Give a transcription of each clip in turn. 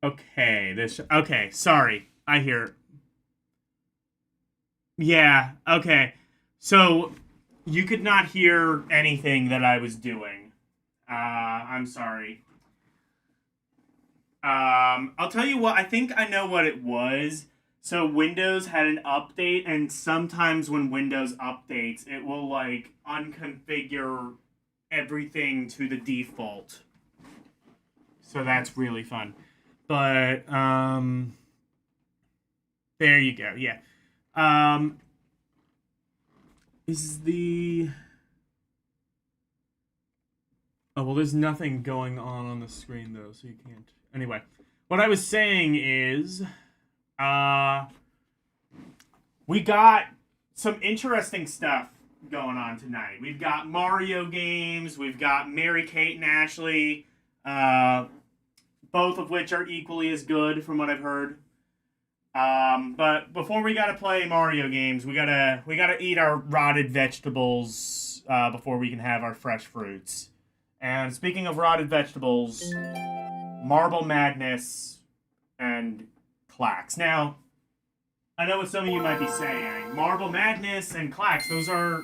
Okay, okay, sorry. I hear. Yeah, okay. So you could not hear anything that I was doing. I'm sorry. I'll tell you what, I think I know what it was. So Windows had an update, and sometimes when Windows updates, it will like unconfigure everything to the default. So that's really fun. But there you go. Yeah. Um is the Oh, well, there's nothing going on the screen though, so you can't. Anyway, what I was saying is uh we got some interesting stuff going on tonight. We've got Mario games, we've got Mary Kate and Ashley, uh, both of which are equally as good from what I've heard. But before we gotta play Mario games, we gotta eat our rotted vegetables before we can have our fresh fruits. And speaking of rotted vegetables, Marble Madness and Clax. Now, I know what some of you might be saying. Marble Madness and Clax, those are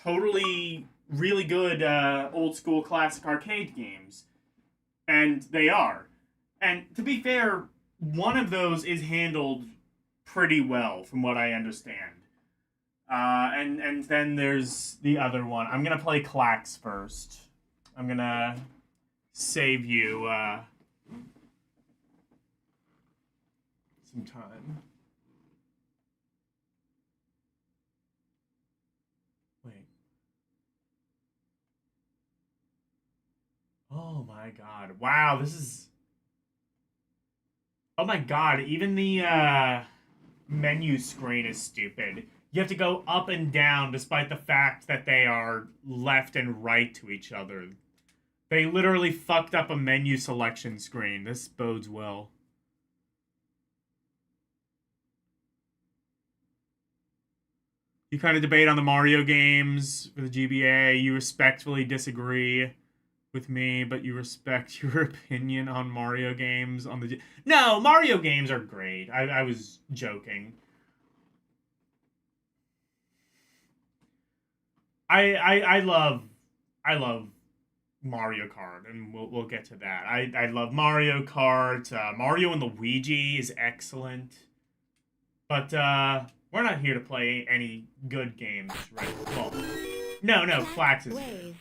totally really good old school classic arcade games. And they are. And to be fair, one of those is handled pretty well, from what I understand. And then there's the other one. I'm gonna play Clax first. I'm gonna save you some time. Wait. Oh my god! Wow, this is. Oh my god! Even the menu screen is stupid. You have to go up and down despite the fact that they are left and right to each other. They literally fucked up a menu selection screen. This bodes well. You kind of debate on the Mario games for the GBA. You respectfully disagree with me, but you respect your opinion on Mario games on the. No, Mario games are great. I was joking. I love Mario Kart, and we'll get to that. I love Mario Kart. Mario and Luigi is excellent, but we're not here to play any good games, right? Well, no, Flax is good.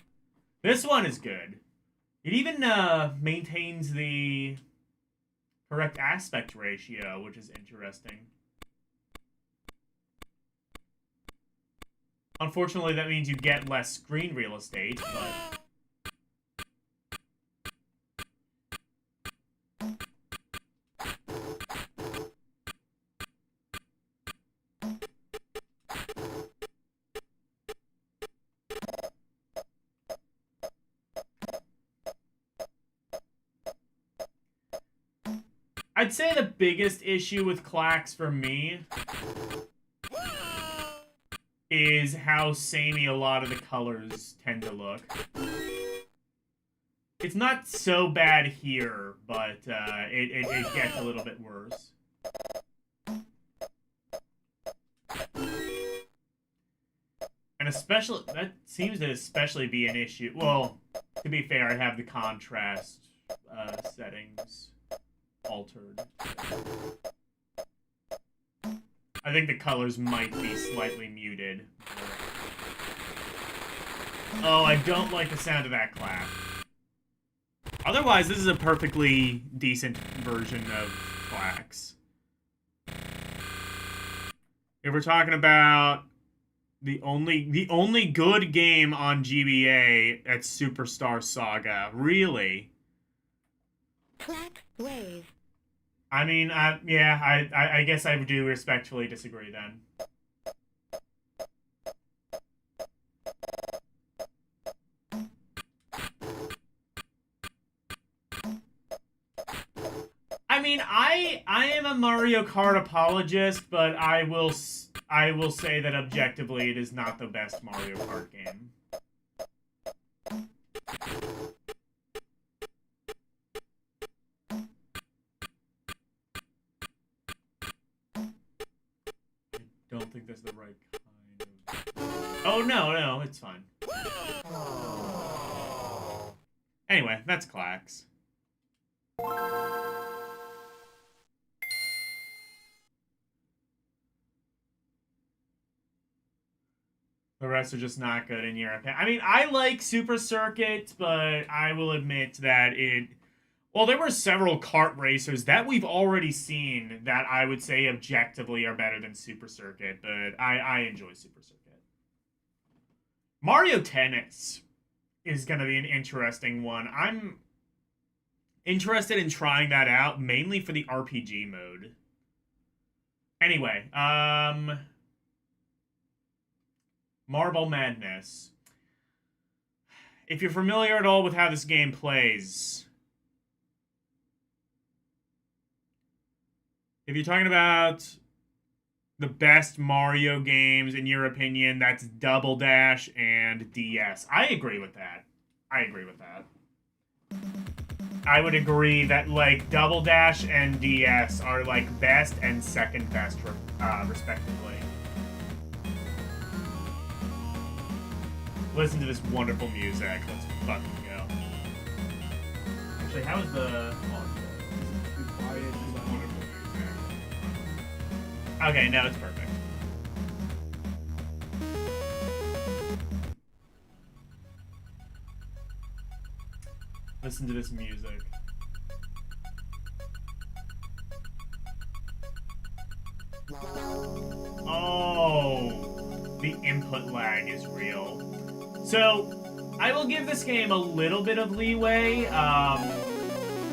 This one is good. It even maintains the correct aspect ratio, which is interesting. Unfortunately, that means you get less screen real estate, but I'd say the biggest issue with Clax for me is how samey a lot of the colors tend to look. It's not so bad here, but it gets a little bit worse. And especially, that seems to especially be an issue. Well, to be fair, I have the contrast settings altered. I think the colors might be slightly muted. Oh, I don't like the sound of that clap. Otherwise, this is a perfectly decent version of Clax. If we're talking about the only good game on GBA at Superstar Saga, really? Clack wave. I mean, yeah, I guess I do respectfully disagree then. I mean, I am a Mario Kart apologist, but I will say that objectively it is not the best Mario Kart game. think that's the right kind of... Oh, no, it's fine. Anyway, that's Clax. The rest are just not good in your opinion. I mean, I like Super Circuit, but I will admit that it... Well, there were several kart racers that we've already seen that I would say objectively are better than Super Circuit, but I enjoy Super Circuit. Mario Tennis is going to be an interesting one. I'm interested in trying that out, mainly for the RPG mode. Anyway, Marble Madness. If you're familiar at all with how this game plays... If you're talking about the best Mario games, in your opinion, that's Double Dash and DS. I agree with that. I would agree that, like, Double Dash and DS are, like, best and second best, respectively. Listen to this wonderful music. Let's fucking go. Actually, how is the... Okay, now it's perfect. Listen to this music. Oh, the input lag is real. So, I will give this game a little bit of leeway.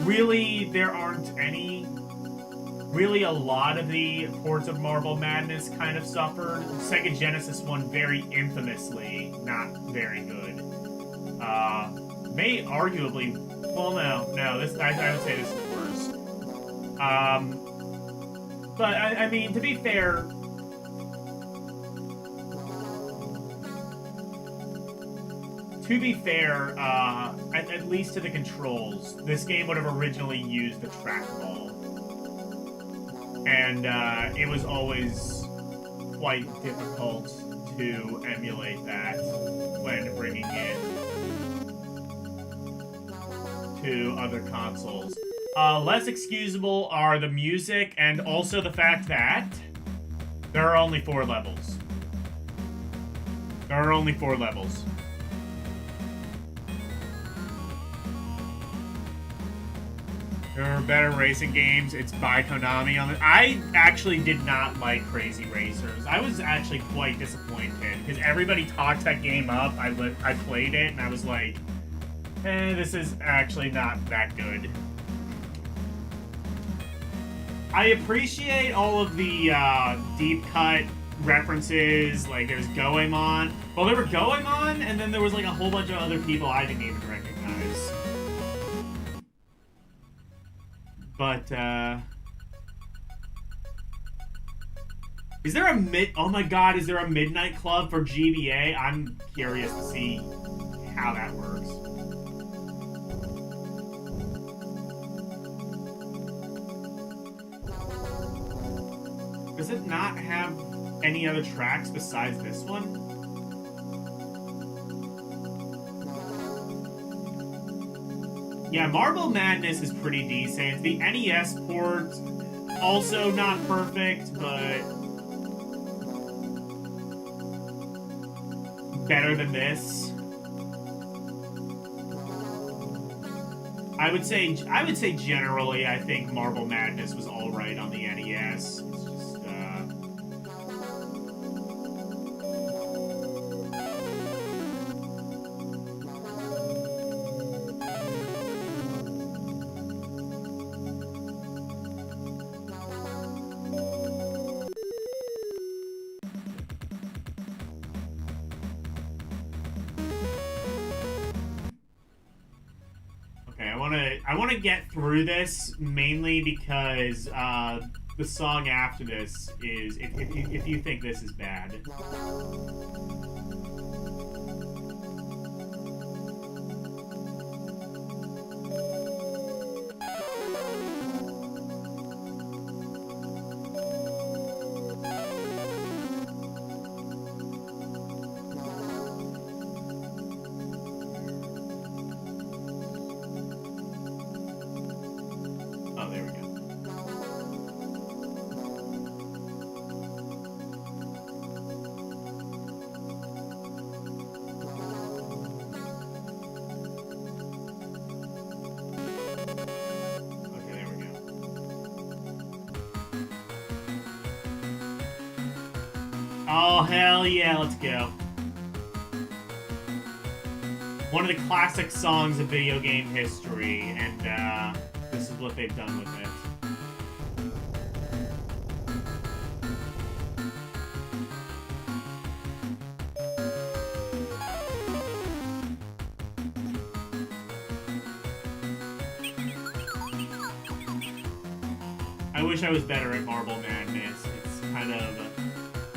Really, there aren't any... Really, a lot of the ports of Marble Madness kind of suffered. Sega Genesis one very infamously not very good. May arguably... Well, no, this I would say this is worse. But, I mean, to be fair... at least to the controls, this game would have originally used the trackball. And it was always quite difficult to emulate that when bringing it to other consoles. Less excusable are the music and also the fact that there are only 4 levels. There are better racing games. It's by Konami on it. I actually did not like Crazy Racers. I was actually quite disappointed because everybody talked that game up. I played it and I was like, this is actually not that good. I appreciate all of the deep cut references, like there's Goemon. Well, there were Goemon, and then there was like a whole bunch of other people I didn't even recognize. But, is there a oh my god, is there a midnight club for GBA? I'm curious to see how that works. Does it not have any other tracks besides this one? Yeah, Marble Madness is pretty decent. The NES port, also not perfect, but better than this. I would say generally, I think Marble Madness was all right on the NES. It's just, I want to get through this mainly because the song after this is if you think this is bad. Oh, hell yeah, let's go. One of the classic songs of video game history, and this is what they've done with it. I wish I was better at Marble Madness. It's kind of,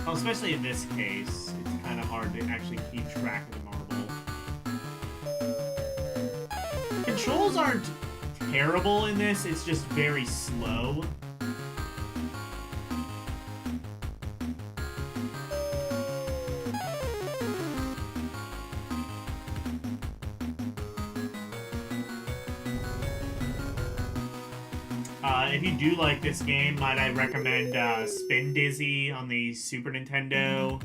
well, especially in this case, it's kind of hard to actually keep track of the marble. Controls aren't terrible in this, it's just very slow. If you do like this game, might I recommend Spin Dizzy on the Super Nintendo.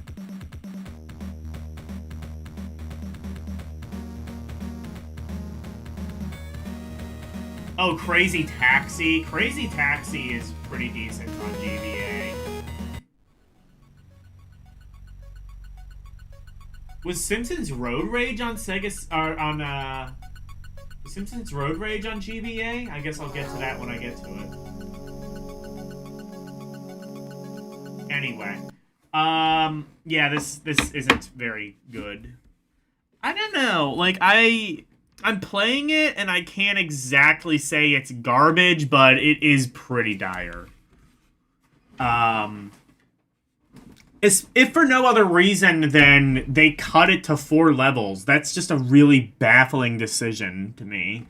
Oh, Crazy Taxi. Crazy Taxi is pretty decent on GBA. Was Simpsons Road Rage on Sega, or on, Simpsons Road Rage on GBA? I guess I'll get to that when I get to it. Anyway. Yeah, this isn't very good. I don't know. Like, I'm playing it, and I can't exactly say it's garbage, but it is pretty dire. If for no other reason than they cut it to 4 levels. That's just a really baffling decision to me.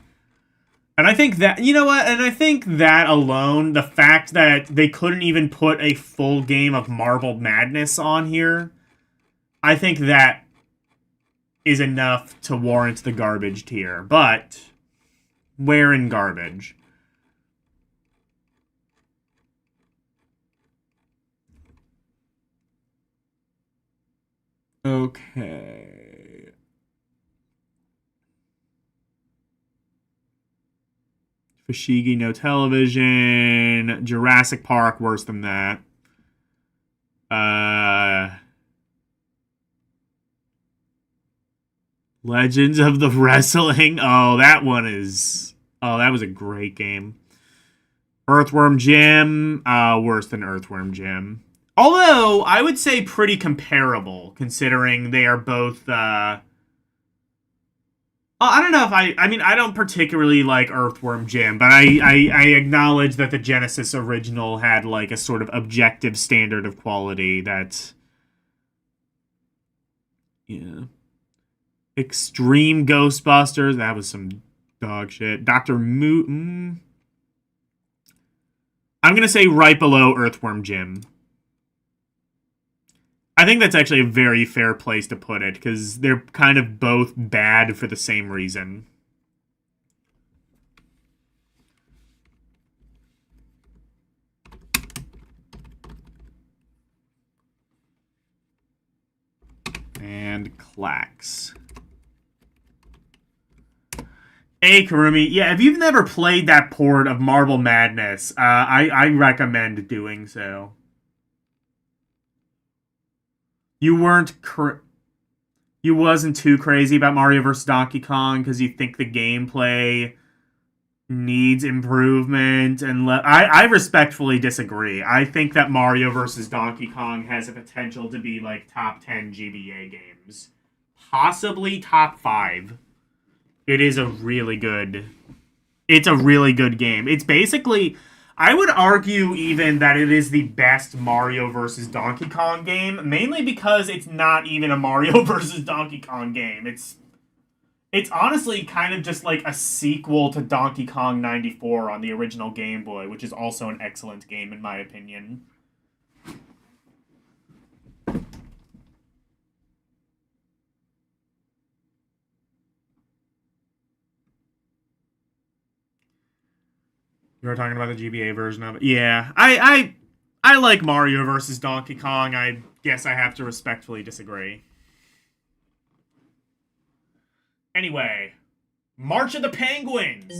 And I think that, you know what, and I think that alone, the fact that they couldn't even put a full game of Marble Madness on here, I think that is enough to warrant the garbage tier. But, where in garbage? Okay. Fushigi, no television. Jurassic Park, worse than that. Legends of the Wrestling. Oh, that one is... Oh, that was a great game. Earthworm Jim. Worse than Earthworm Jim. Although, I would say pretty comparable, considering they are both, I don't know if I mean, I don't particularly like Earthworm Jim, but I acknowledge that the Genesis original had, like, a sort of objective standard of quality that... Yeah. Extreme Ghostbusters, that was some dog shit. Dr. I'm gonna say right below Earthworm Jim. I think that's actually a very fair place to put it, because they're kind of both bad for the same reason. And clacks. Hey, Karumi. Yeah, if you've never played that port of Marble Madness, I recommend doing so. You you wasn't too crazy about Mario vs. Donkey Kong because you think the gameplay needs improvement, and I respectfully disagree. I think that Mario vs. Donkey Kong has a potential to be like top 10 GBA games, possibly top 5. It is a really good. It's a really good game. It's basically, I would argue even that it is the best Mario vs. Donkey Kong game, mainly because it's not even a Mario vs. Donkey Kong game. It's honestly kind of just like a sequel to Donkey Kong 94 on the original Game Boy, which is also an excellent game in my opinion. You were talking about the GBA version of it? Yeah, I like Mario vs. Donkey Kong. I guess I have to respectfully disagree. Anyway, March of the Penguins.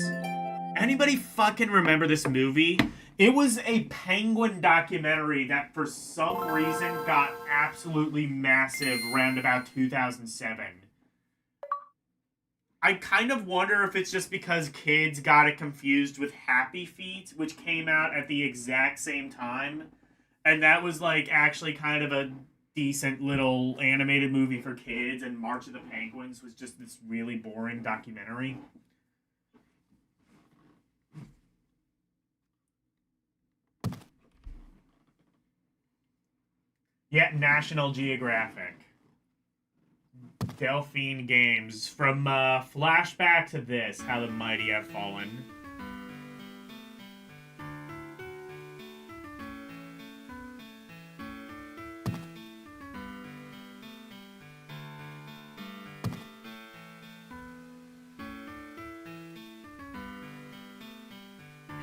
Anybody fucking remember this movie? It was a Penguin documentary that for some reason got absolutely massive around about 2007. I kind of wonder if it's just because kids got it confused with Happy Feet, which came out at the exact same time. And that was like actually kind of a decent little animated movie for kids, and March of the Penguins was just this really boring documentary. Yet National Geographic. Delphine Games. From flashback to this, how the mighty have fallen.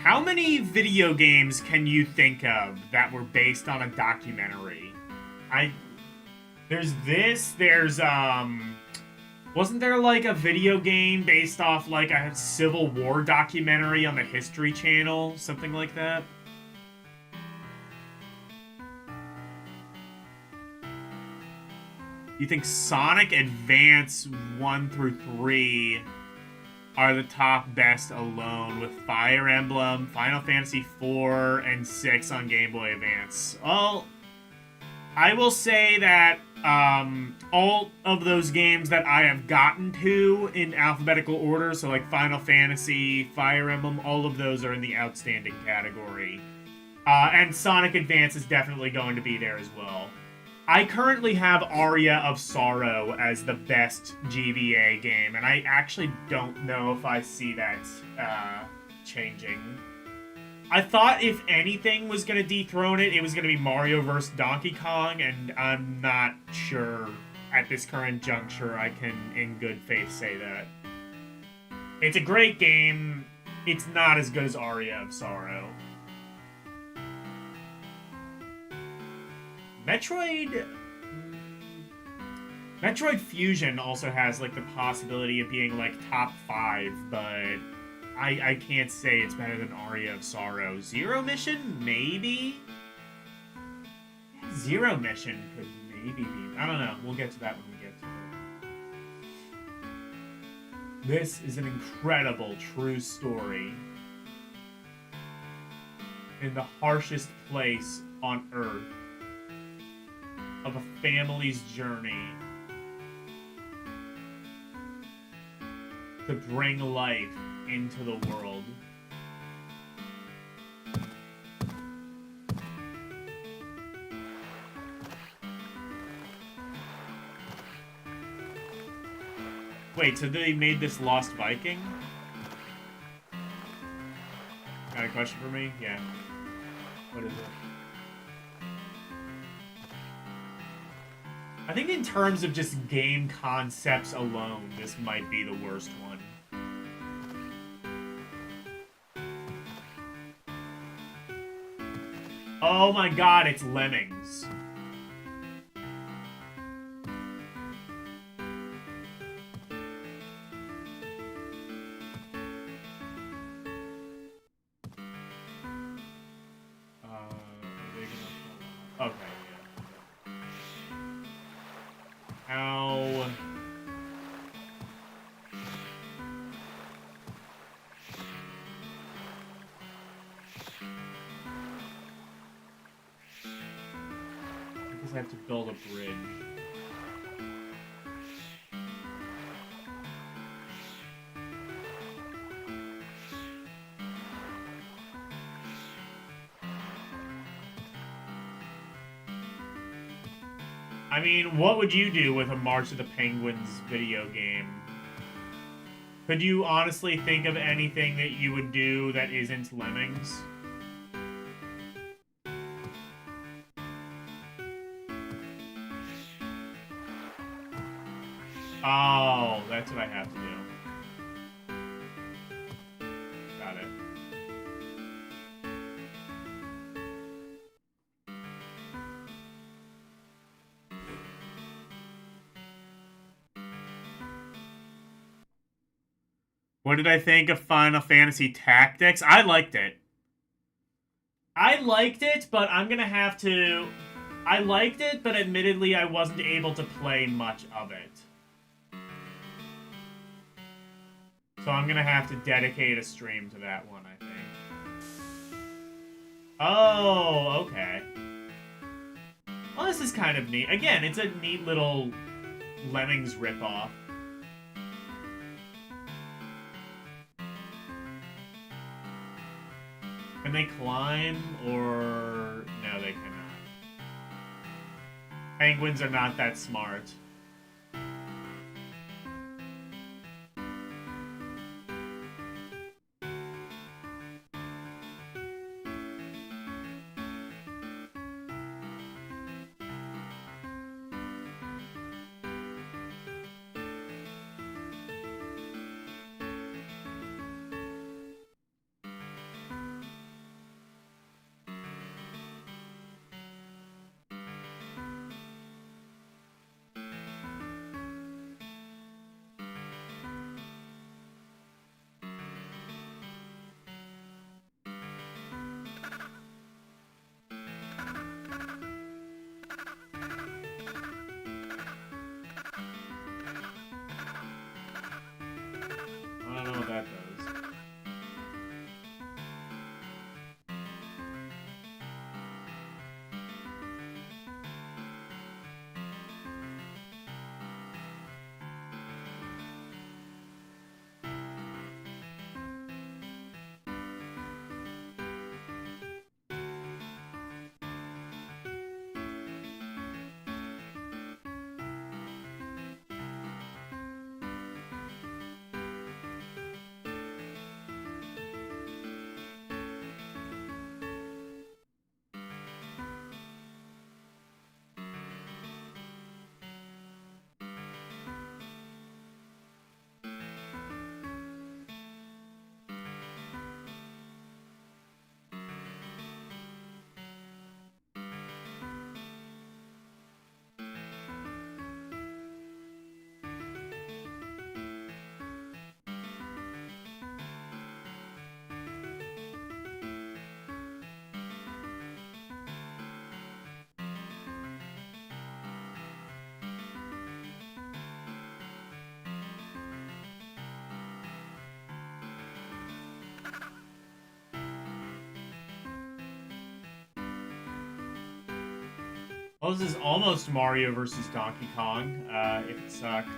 How many video games can you think of that were based on a documentary? There's this, there's wasn't there like a video game based off like a Civil War documentary on the History Channel? Something like that? You think Sonic Advance 1 through 3 are the top best alone, with Fire Emblem, Final Fantasy 4, and 6 on Game Boy Advance? Well, I will say that all of those games that I have gotten to in alphabetical order, so like Final Fantasy, Fire Emblem, all of those are in the outstanding category. And Sonic Advance is definitely going to be there as well. I currently have Aria of Sorrow as the best GBA game, and I actually don't know if I see that changing. I thought if anything was going to dethrone it, it was going to be Mario vs. Donkey Kong, and I'm not sure at this current juncture I can in good faith say that. It's a great game. It's not as good as Aria of Sorrow. Metroid Fusion also has like the possibility of being like top 5, but I can't say it's better than Aria of Sorrow. Zero Mission, maybe? Zero Mission could maybe be. I don't know. We'll get to that when we get to it. This is an incredible true story. In the harshest place on Earth, of a family's journey to bring life into the world. Wait, so they made this Lost Viking? Got a question for me? Yeah. What is it? I think in terms of just game concepts alone, this might be the worst one. Oh my god, it's Lemmings. Okay, yeah. How... I guess I have to build a bridge. I mean, what would you do with a March of the Penguins video game? Could you honestly think of anything that you would do that isn't Lemmings? Oh, that's what I have to do. Got it. What did I think of Final Fantasy Tactics? I liked it. I liked it, but I'm gonna have to... I liked it, but admittedly I wasn't able to play much of it. So I'm gonna have to dedicate a stream to that one, I think. Oh, okay. Well, this is kind of neat. Again, it's a neat little Lemmings ripoff. Can they climb, or... No, they cannot. Penguins are not that smart. I don't know what that does. Well, this is almost Mario versus Donkey Kong, if it sucked.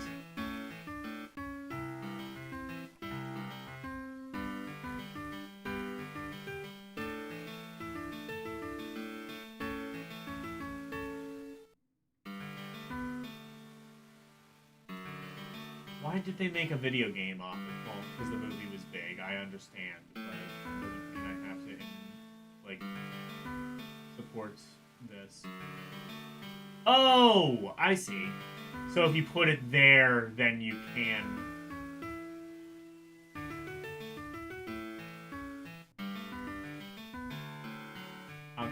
Why did they make a video game off it? Well, because the movie was big, I understand, but it doesn't mean I have to, like, support this. Oh, I see. So if you put it there, then you can... Okay.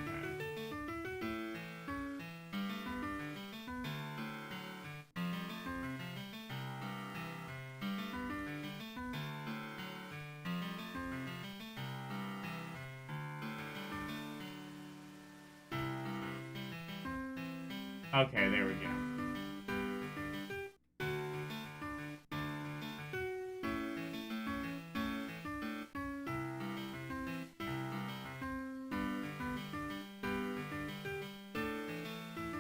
Okay, there we go.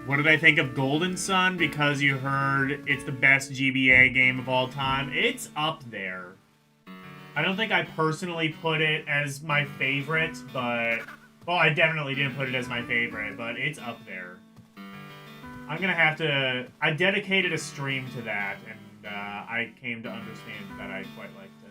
What did I think of Golden Sun? Because you heard it's the best GBA game of all time. It's up there. I don't think I personally put it as my favorite, but... Well, I definitely didn't put it as my favorite, but it's up there. I'm gonna have to... I dedicated a stream to that, and I came to understand that I quite liked it.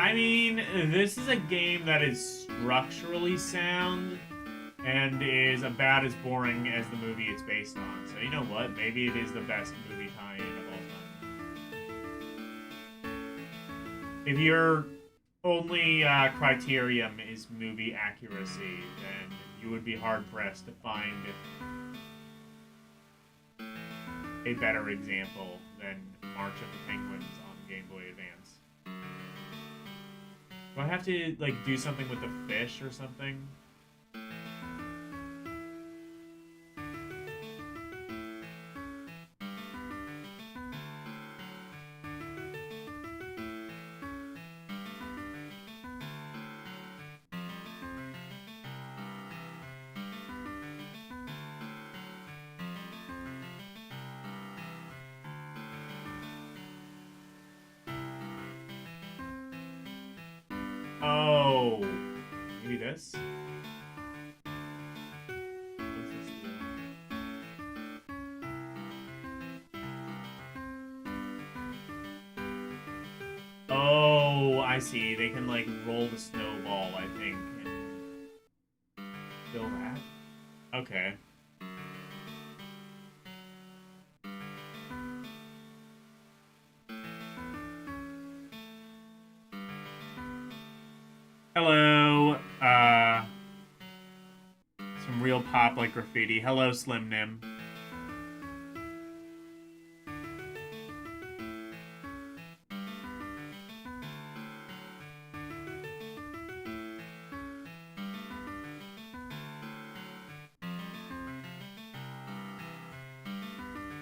I mean, this is a game that is structurally sound and is about as boring as the movie it's based on. So you know what? Maybe it is the best movie tie-in of all time. If your only criterion is movie accuracy, then you would be hard-pressed to find a better example than March of the Penguins on Game Boy Advance. Do I have to, like, do something with the fish or something? Oh, maybe this? What does this do? Oh, I see. They can, like, roll the snowball, I think, and kill that? Okay. Hello, some real pop like graffiti. Hello, Slim Nim.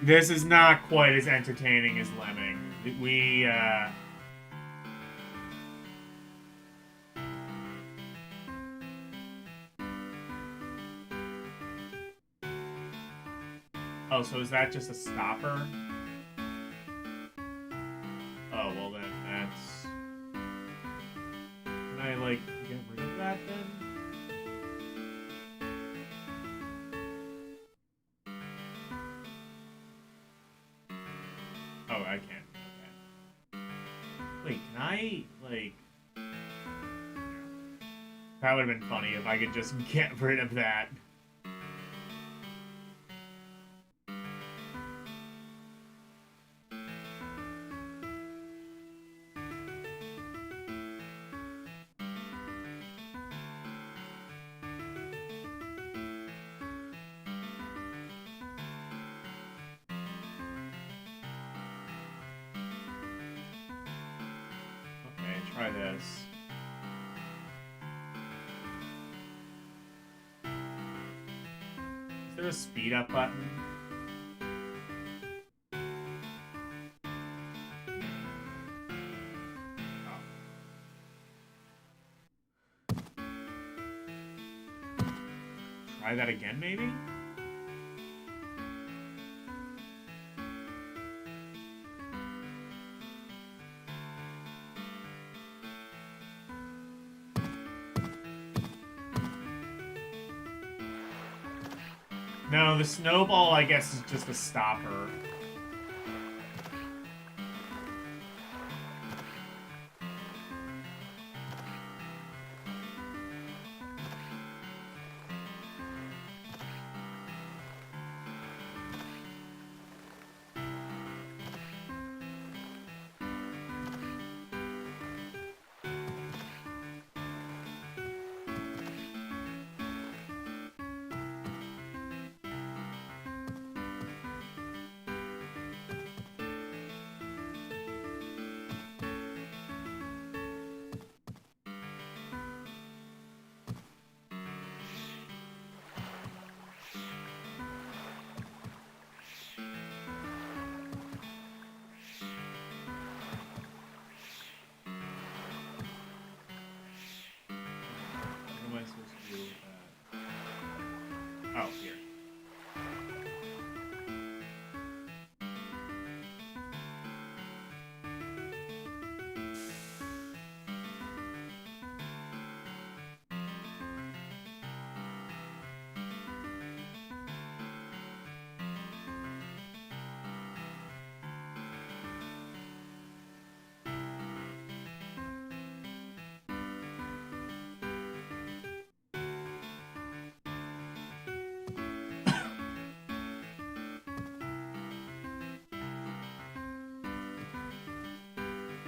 This is not quite as entertaining as Lemming. We, Oh, so is that just a stopper? Oh, well then that's... Can I, like, get rid of that then? Oh, I can. Okay. Wait, can I, like... That would have been funny if I could just get rid of that. Okay, try this. Is there a speed up button? Oh. Try that again, maybe? No, the snowball, I guess, is just a stopper.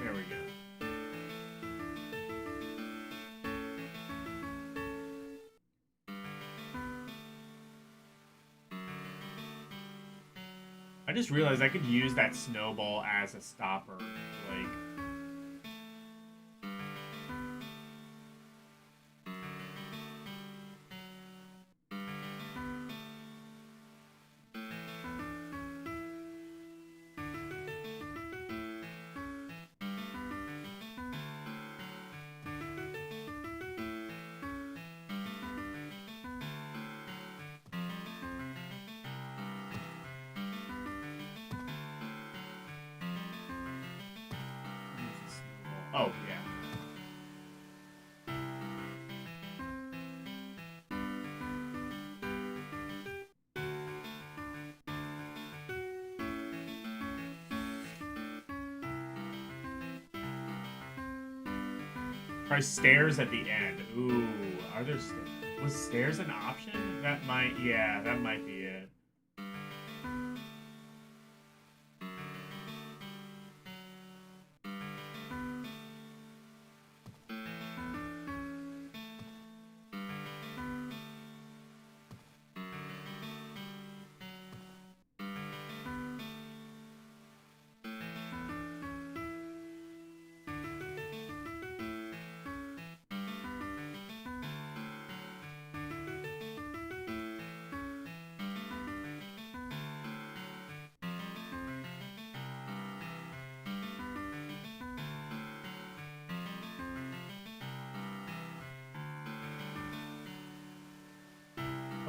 There we go. I just realized I could use that snowball as a stopper. Like... Oh, yeah. Try stairs at the end. Ooh, are there stairs? Was stairs an option? That might, yeah, that might be it.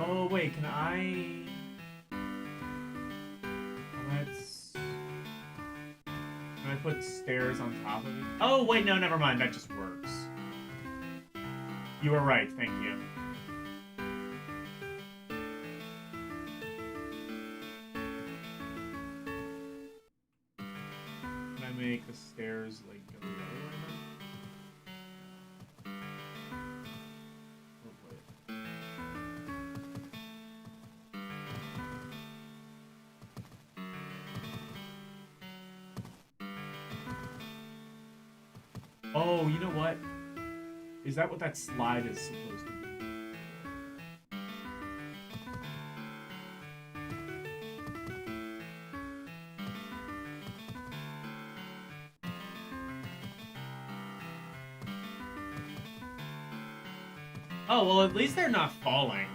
Oh, wait, can I... Let's... Can I put stairs on top of it? Oh, wait, no, never mind. That just works. You were right. Thank you. Can I make the stairs, like, go the other way now? Oh, you know what? Is that what that slide is supposed to be? Oh, well, at least they're not falling.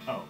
Oh.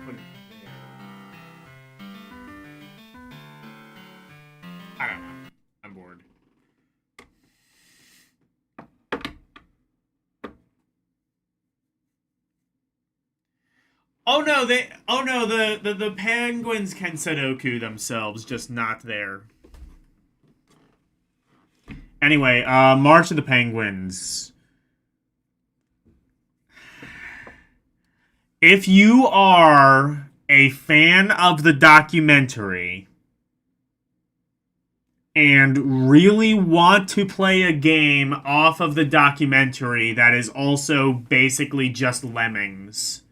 Put it there. I don't know. I'm bored. Oh no, the penguins can Sudoku themselves, just not there. Anyway, March of the Penguins. If you are a fan of the documentary and really want to play a game off of the documentary that is also basically just lemmings,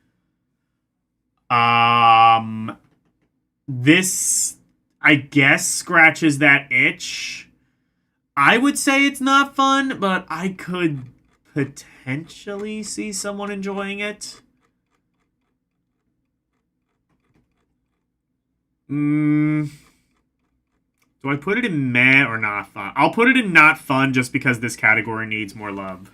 this, I guess, scratches that itch. I would say it's not fun, but I could potentially see someone enjoying it. Do I put it in meh or not fun? I'll put it in not fun just because this category needs more love.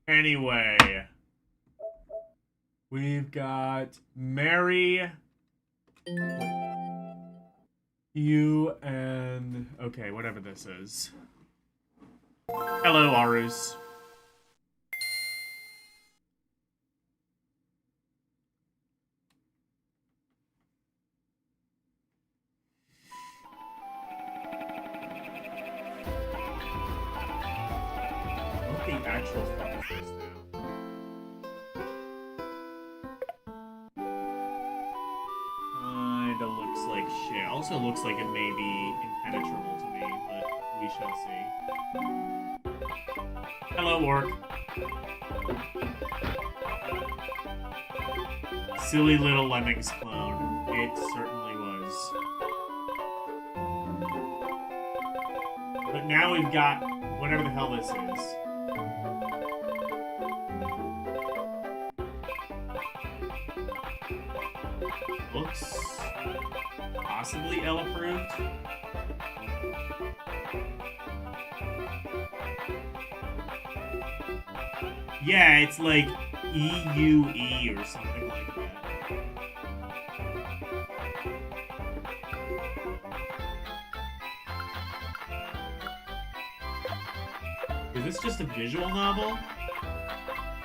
Anyway, we've got Mary, you, and okay, whatever this is. Hello, Arus. What the actual fuck is this now? Kinda looks like shit. Also looks like it may be impenetrable to me, but we shall see. Hello, Orc. Silly little Lemmings clone. It certainly was. But now we've got whatever the hell this is. Looks possibly L approved. Yeah, it's like EUE or something like that. Is this just a visual novel?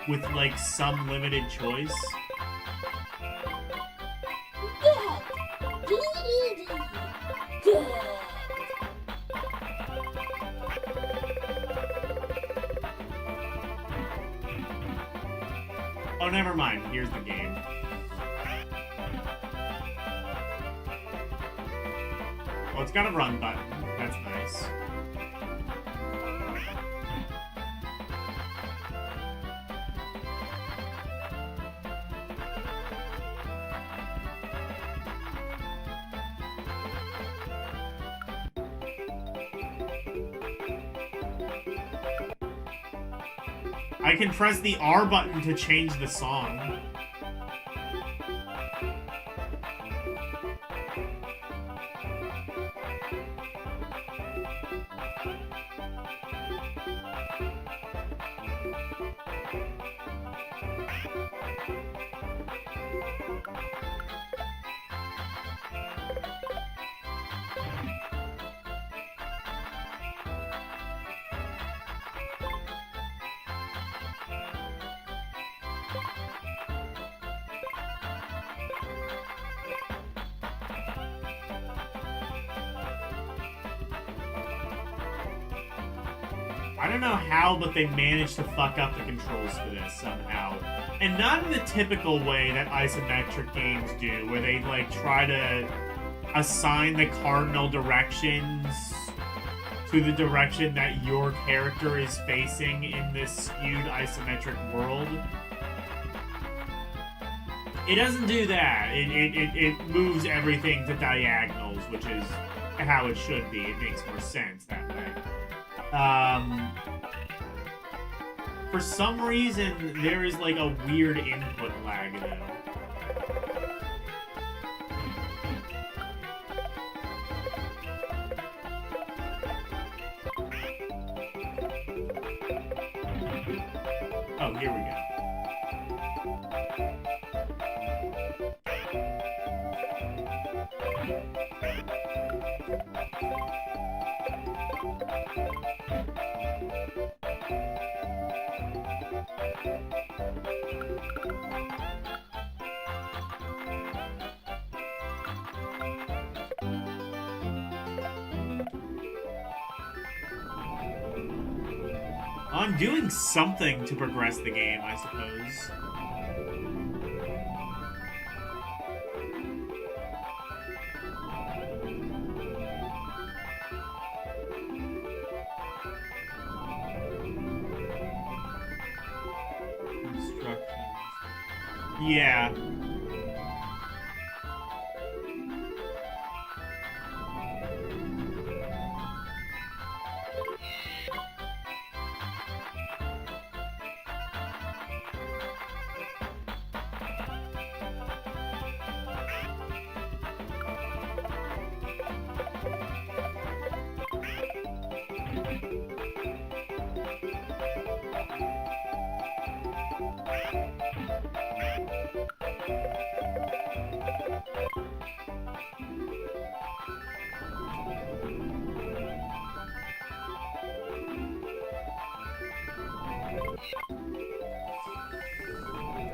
With like some limited choice? Oh, never mind. Here's the game. Oh, it's got a run button. That's nice. I can press the R button to change the song. I don't know how, but they managed to fuck up the controls for this somehow. And not in the typical way that isometric games do, where they, like, try to assign the cardinal directions to the direction that your character is facing in this skewed isometric world. It doesn't do that. It moves everything to diagonals, which is how it should be. It makes more sense that way. For some reason, there is like a weird input lag though. Oh, here we go. I'm doing something to progress the game, I suppose. Instructions. Yeah.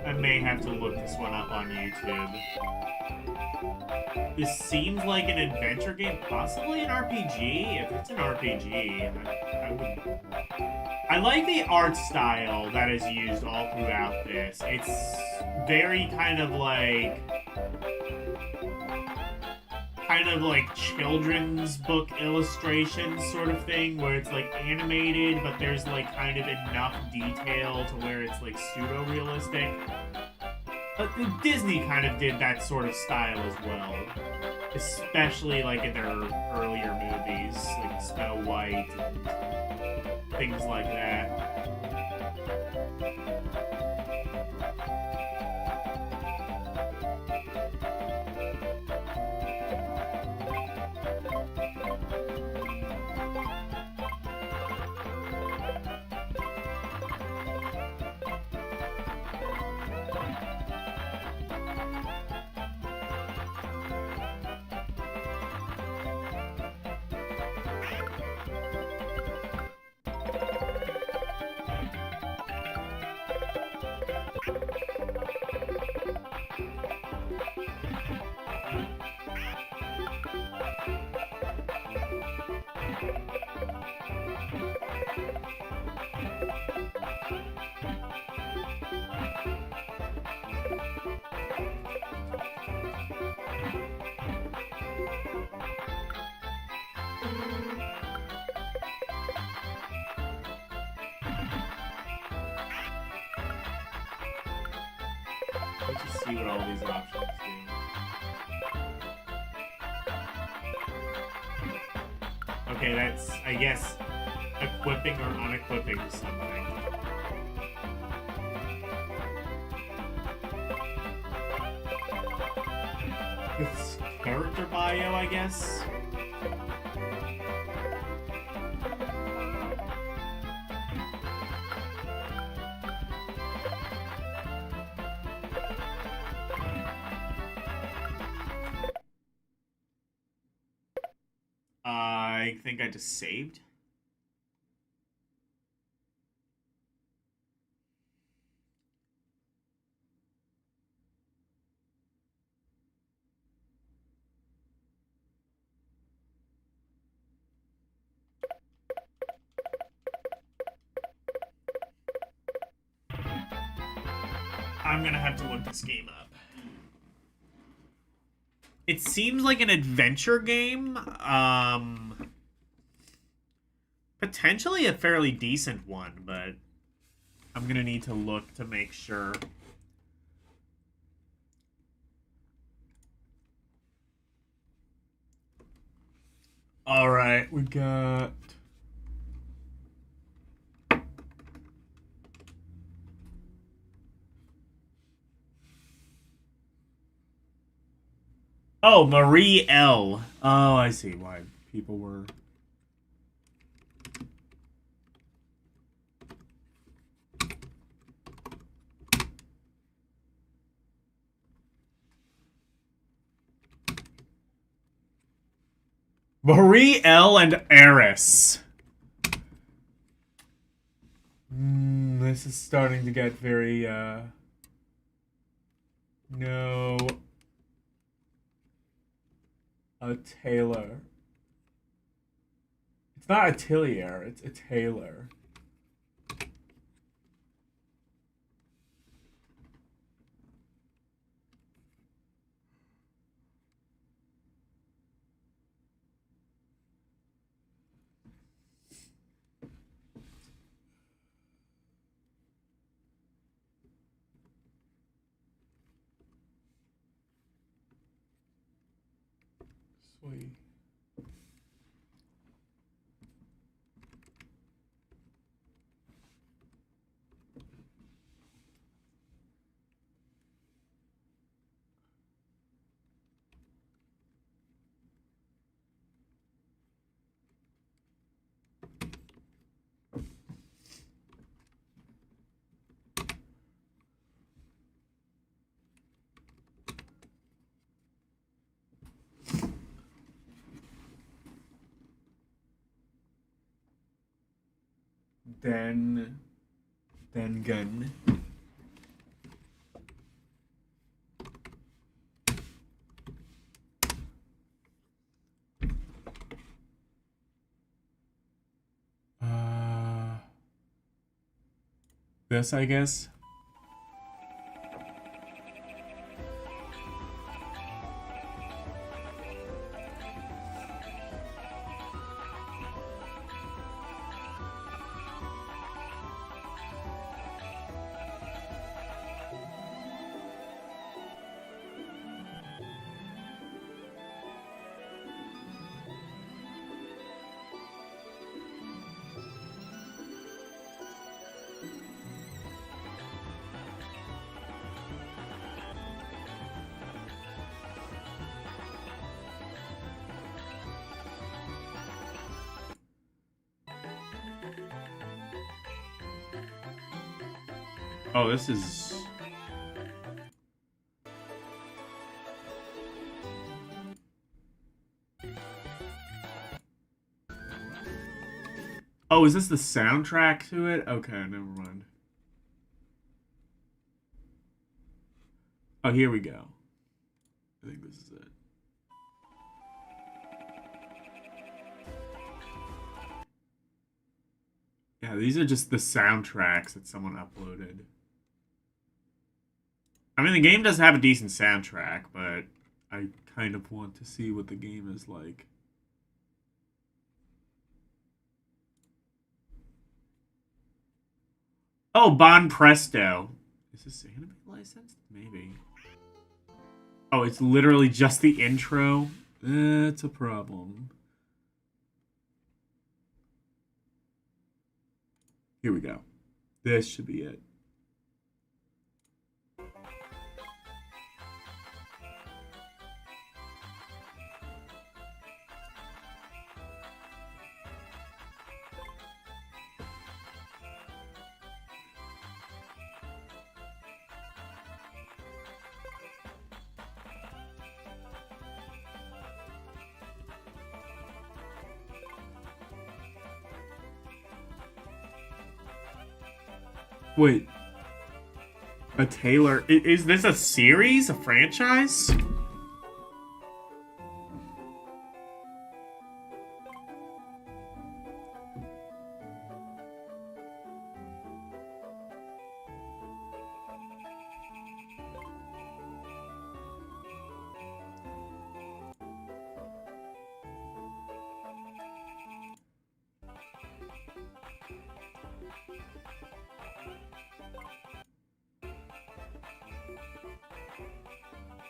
I may have to look this one up on YouTube. This seems like an adventure game, possibly an RPG. If it's an RPG, I would... I like the art style that is used all throughout this. It's very kind of like children's book illustration sort of thing, where it's like animated, but there's like kind of enough detail to where it's like pseudo-realistic. But Disney kind of did that sort of style as well, especially like in their earlier movies, like Snow White and things like that. Let's just see what all these options do. Okay, that's, I guess, equipping or unequipping something. It's character bio, I guess? I think I just saved. I'm gonna have to look this game up. It seems like an adventure game. Potentially a fairly decent one, but I'm gonna need to look to make sure. All right, we got... Oh, Marie L. Oh, I see why people were... Marie L. and Eris. This is starting to get very, No. A Taylor. It's not Atelier, it's a Taylor. Sweet. Then gun. This, I guess. Oh, this is... Oh, is this the soundtrack to it? Okay, never mind. Oh, here we go. I think this is it. Yeah, these are just the soundtracks that someone uploaded. I mean, the game does have a decent soundtrack, but I kind of want to see what the game is like. Oh, Bon Presto. Is this anime licensed? Maybe. Oh, it's literally just the intro? That's a problem. Here we go. This should be it. Wait. A Taylor. Is this a series? A franchise?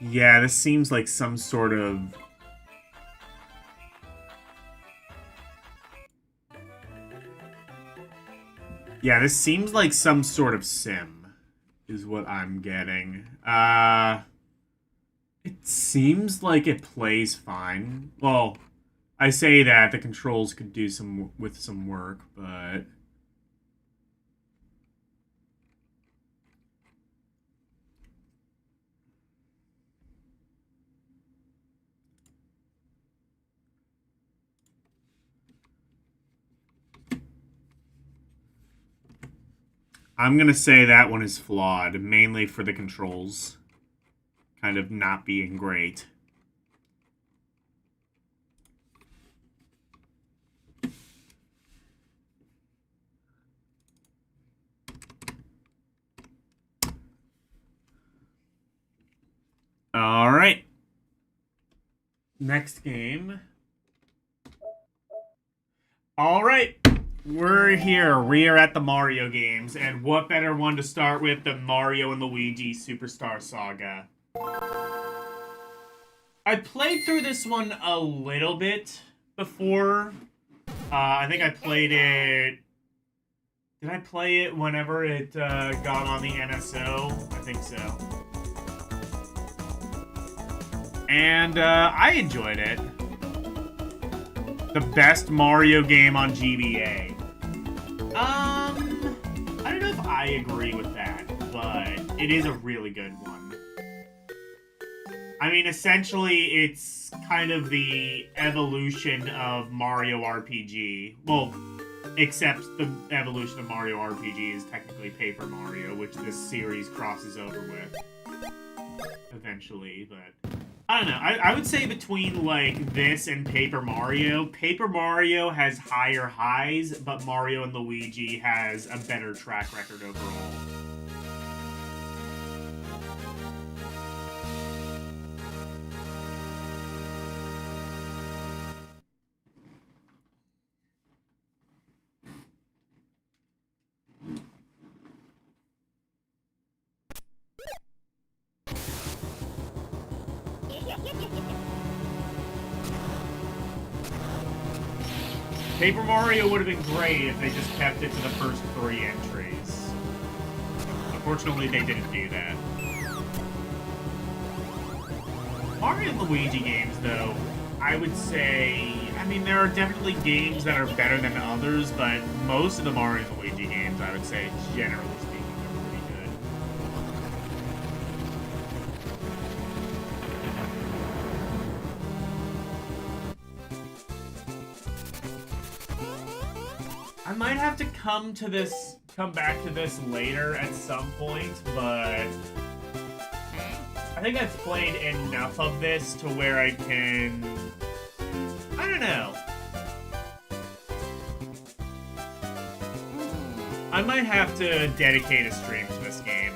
Yeah, this seems like some sort of... Yeah, this seems like some sort of sim, is what I'm getting. It seems like it plays fine. Well, I say that the controls could do some with some work, but... I'm gonna say that one is flawed, mainly for the controls kind of not being great. All right. Next game. All right. We're here. We are at the Mario games. And what better one to start with than Mario and Luigi Superstar Saga? I played through this one a little bit before. I think I played it... Did I play it whenever it got on the NSO? I think so. And I enjoyed it. The best Mario game on GBA. I don't know if I agree with that, but it is a really good one. I mean, essentially, it's kind of the evolution of Mario RPG. Well, except the evolution of Mario RPG is technically Paper Mario, which this series crosses over with eventually, but I don't know. I would say between, like, this and Paper Mario has higher highs, but Mario and Luigi has a better track record overall. Paper Mario would have been great if they just kept it to the first 3 entries. Unfortunately, they didn't do that. Mario and Luigi games, though, I would say... I mean, there are definitely games that are better than others, but most of the Mario and Luigi games, I would say, generally speaking, are pretty good. I might have to come back to this later at some point, but I think I've played enough of this to where I can... I don't know. I might have to dedicate a stream to this game.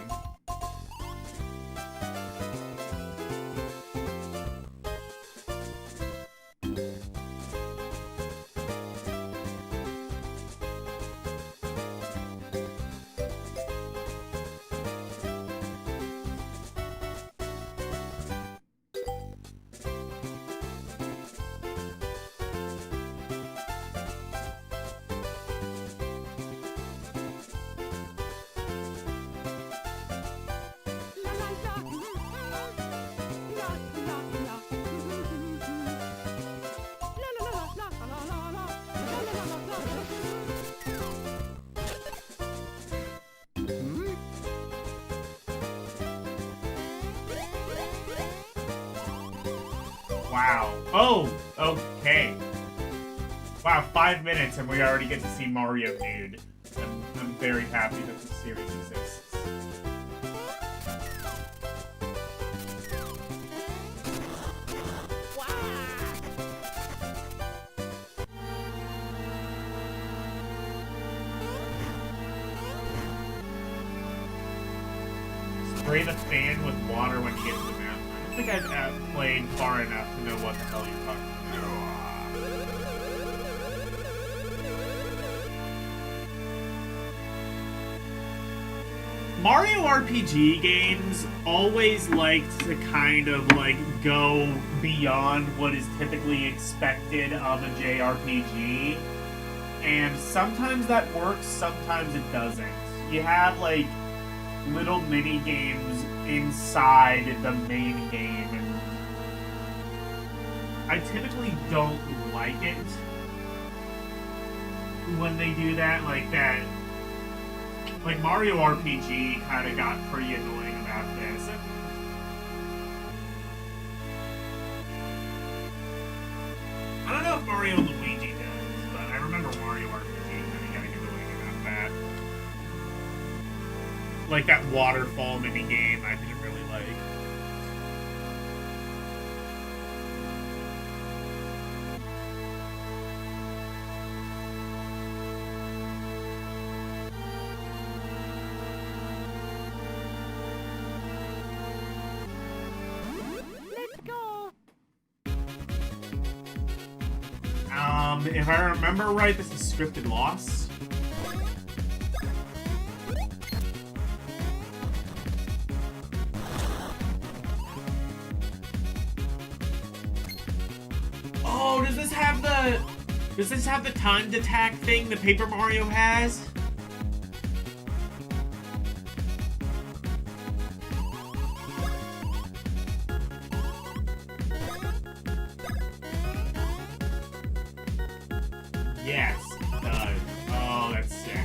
Wow. Oh, okay. Wow, 5 minutes and we already get to see Mario nude. I'm very happy that this series exists. Spray the fan with water when you get to the mountain. I don't think I've played far enough to know what the hell you're talking about. Mario RPG games always liked to kind of like go beyond what is typically expected of a JRPG. And sometimes that works, sometimes it doesn't. You have like little mini games inside the main game, and I typically don't like it when they do that. Like Mario RPG kind of got pretty annoying about this. I don't know if Mario and Luigi does, but I remember Mario RPG kind of getting annoying about that. like that waterfall mini game I didn't really like. Let's go. If I remember right, this is scripted loss. Oh, does this have the timed attack thing the Paper Mario has? Yes, it does. Oh, that's sick.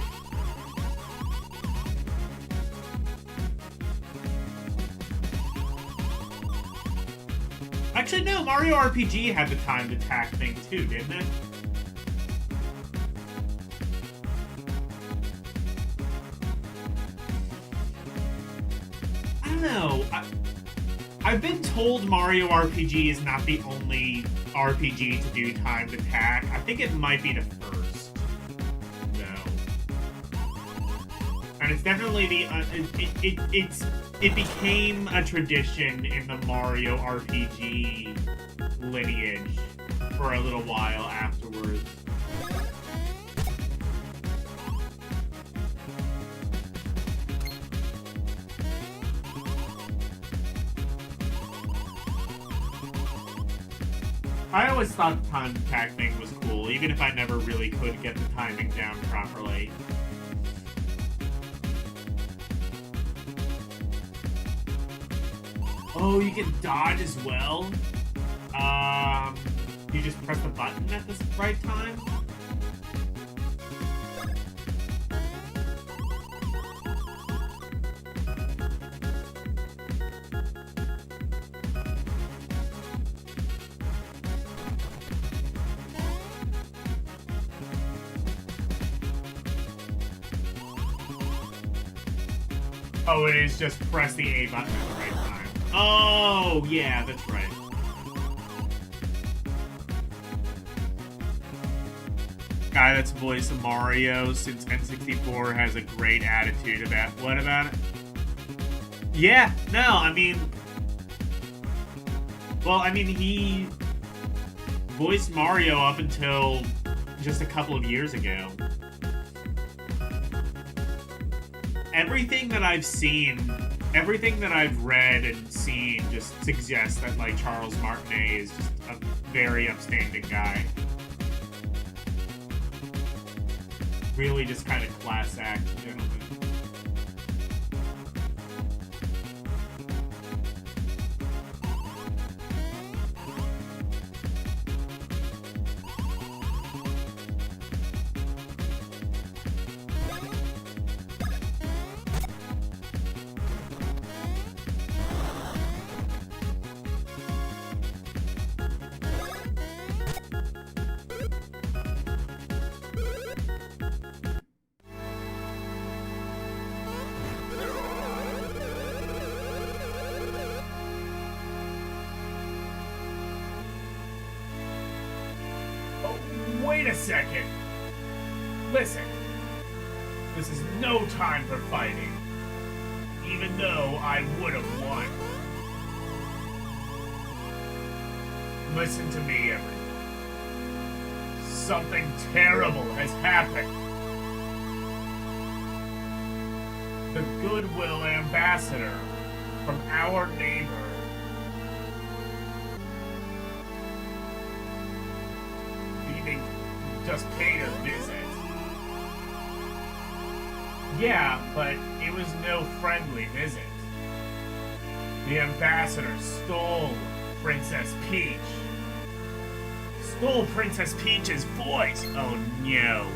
Actually, no, Mario RPG had the timed attack thing too, didn't it? I don't know. I've been told Mario RPG is not the only RPG to do timed attack. I think it might be the first, though. And it's definitely the it became a tradition in the Mario RPG lineage for a little while afterwards. I always thought the time attack thing was cool, even if I never really could get the timing down properly. Oh, you can dodge as well? You just press the button at the right time? Oh, it is just press the A button at the right time. Oh, yeah, that's right. Guy that's voiced Mario since N64 has a great attitude about what about it? Yeah, no, I mean... Well, I mean, he voiced Mario up until just a couple of years ago. Everything that I've seen, everything that I've read and seen just suggests that, like, Charles Martinet is just a very upstanding guy. Really just kind of class act gentleman. Wait a second. Listen. This is no time for fighting. Even though I would have won. Listen to me, everyone. Something terrible has happened. The Goodwill Ambassador from our neighbor just paid a visit. Yeah, but it was no friendly visit. The ambassador stole Princess Peach. Stole Princess Peach's voice. Oh no.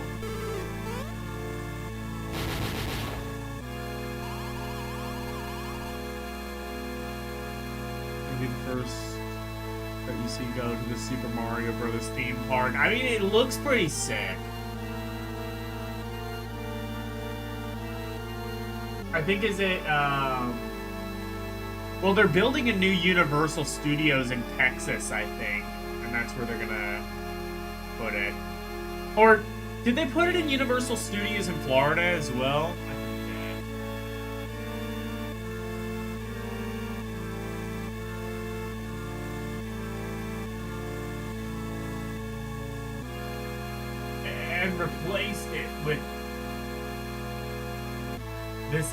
Gonna be the first that you see go to the Super Mario Bros. Theme park. I mean, it looks pretty sick. I think is it, well, they're building a new Universal Studios in Texas, I think. And that's where they're gonna put it. Or, did they put it in Universal Studios in Florida as well? And replaced it with this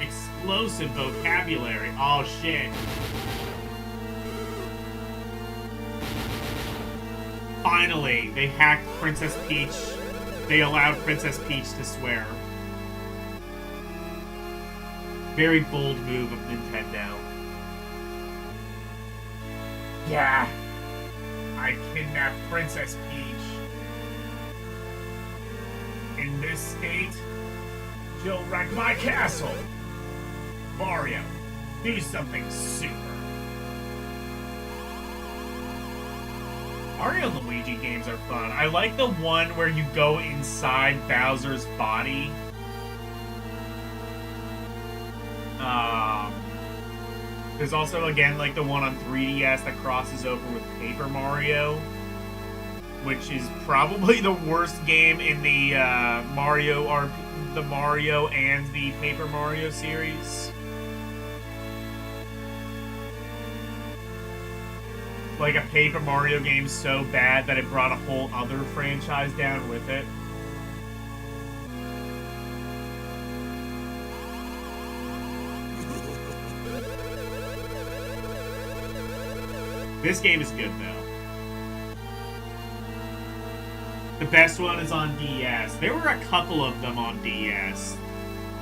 explosive vocabulary. Oh shit. Finally, they hacked Princess Peach. They allowed Princess Peach to swear. Very bold move of Nintendo. Yeah. I kidnapped Princess Peach. In this state, she'll wreck my castle. Mario, do something super. Mario and Luigi games are fun. I like the one where you go inside Bowser's body. There's also, again, like the one on 3DS that crosses over with Paper Mario, which is probably the worst game in the Mario and the Paper Mario series. Like a Paper Mario game so bad that it brought a whole other franchise down with it. This game is good, though. The best one is on DS. There were a couple of them on DS.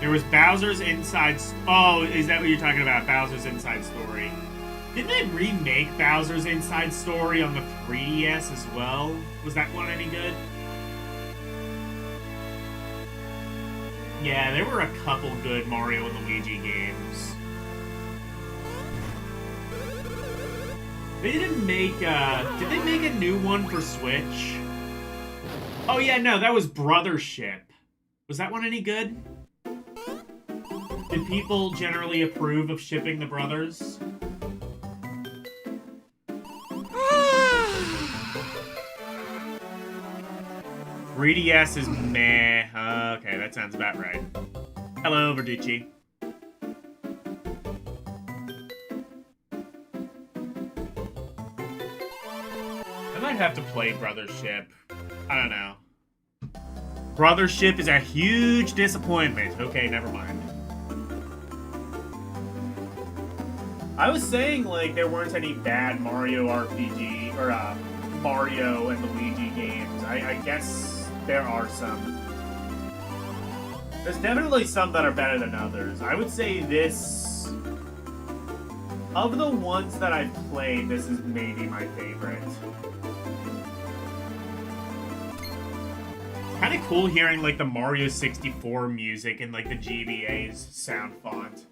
There was Bowser's Inside... Oh, is that what you're talking about? Bowser's Inside Story. Didn't they remake Bowser's Inside Story on the 3DS as well? Was that one any good? Yeah, there were a couple good Mario and Luigi games. They didn't make, did they make a new one for Switch? Oh yeah, no, that was Brothership. Was that one any good? Did people generally approve of shipping the brothers? 3DS is meh. Okay, that sounds about right. Hello, Verducci. I might have to play Brothership. I don't know. Brothership is a huge disappointment. Okay, never mind. I was saying, like, there weren't any bad Mario RPG, or, Mario and Luigi games. I guess there are some. There's definitely some that are better than others. I would say this... Of the ones that I've played, this is maybe my favorite. Kind of cool hearing, like, the Mario 64 music and, like, the GBA's sound font.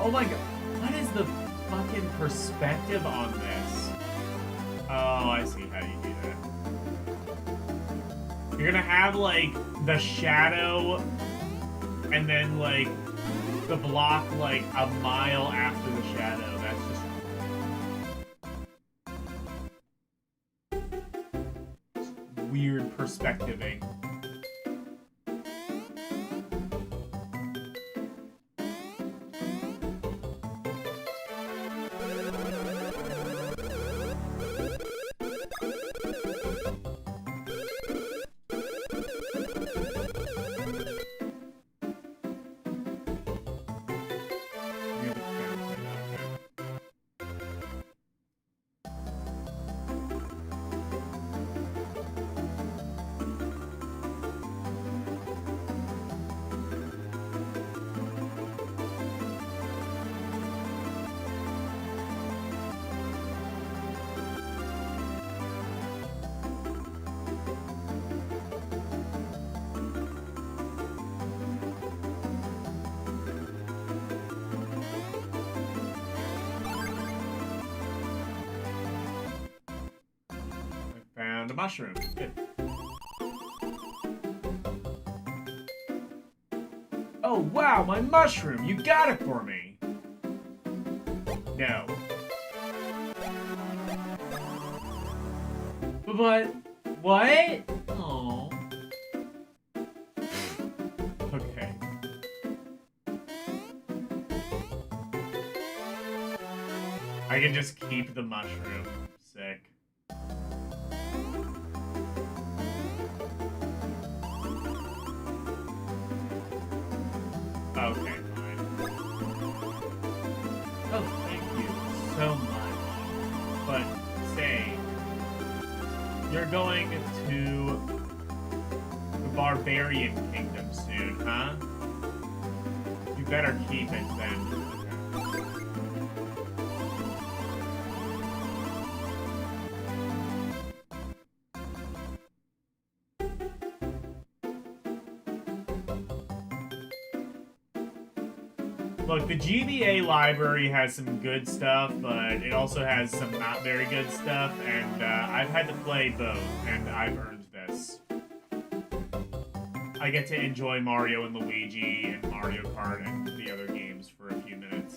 Oh my god, what is the fucking perspective on this? Oh, I see how you do that. You're gonna have, like, the shadow, and then, like, the block, like, a mile after the shadow. That's just weird perspectiving. the mushroom. Good. Oh, wow, my mushroom! You got it for me! No. But... What? Oh. Okay. I can just keep the mushroom. Sick. Okay, fine. Oh, thank you so much. But, say, you're going to the Barbarian Kingdom soon, huh? You better keep it then. Look, the GBA library has some good stuff, but it also has some not very good stuff, and I've had to play both, and I've earned this. I get to enjoy Mario and Luigi and Mario Kart and the other games for a few minutes.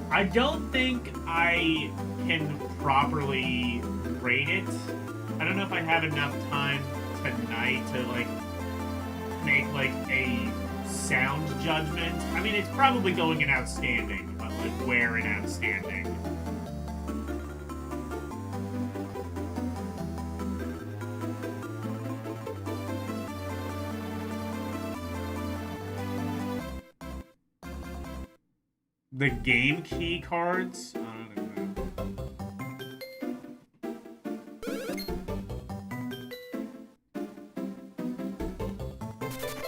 I don't think I can properly rate it. I don't know if I have enough time tonight to, like, make, like, a sound judgment. I mean, it's probably going in outstanding, but, like, where in outstanding? The game key cards? I don't know.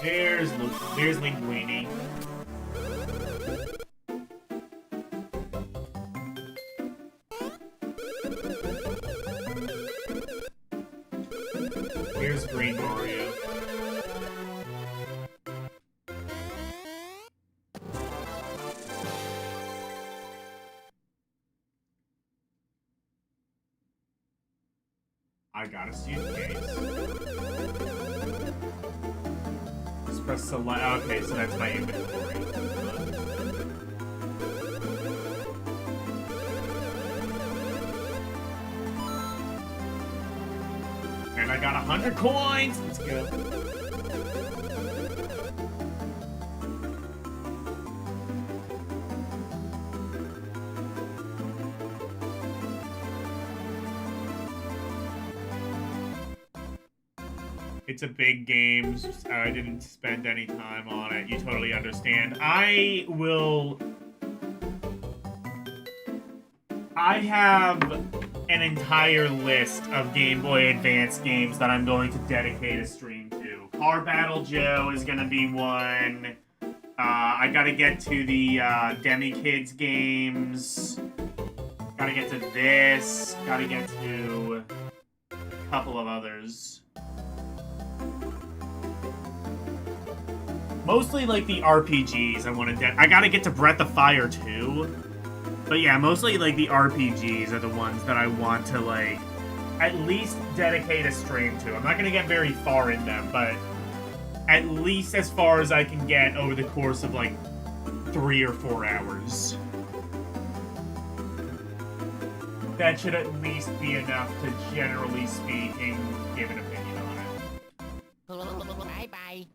There's Linguini. Here's Green Mario. I got a suitcase. Just press select. Okay, so that's my inventory. And I got 100 coins! Let's go. It's a big game. I didn't spend any time on it. You totally understand. I have an entire list of Game Boy Advance games that I'm going to dedicate a stream to. Car Battle Joe is going to be one. I gotta get to the Demi Kids games. Gotta get to this. Gotta get to a couple of others. Mostly, like, the RPGs I want to I gotta get to Breath of Fire, too. But yeah, mostly, like, the RPGs are the ones that I want to, like, at least dedicate a stream to. I'm not gonna get very far in them, but at least as far as I can get over the course of, like, 3 or 4 hours. That should at least be enough to, generally speaking, give an opinion on it. Bye-bye.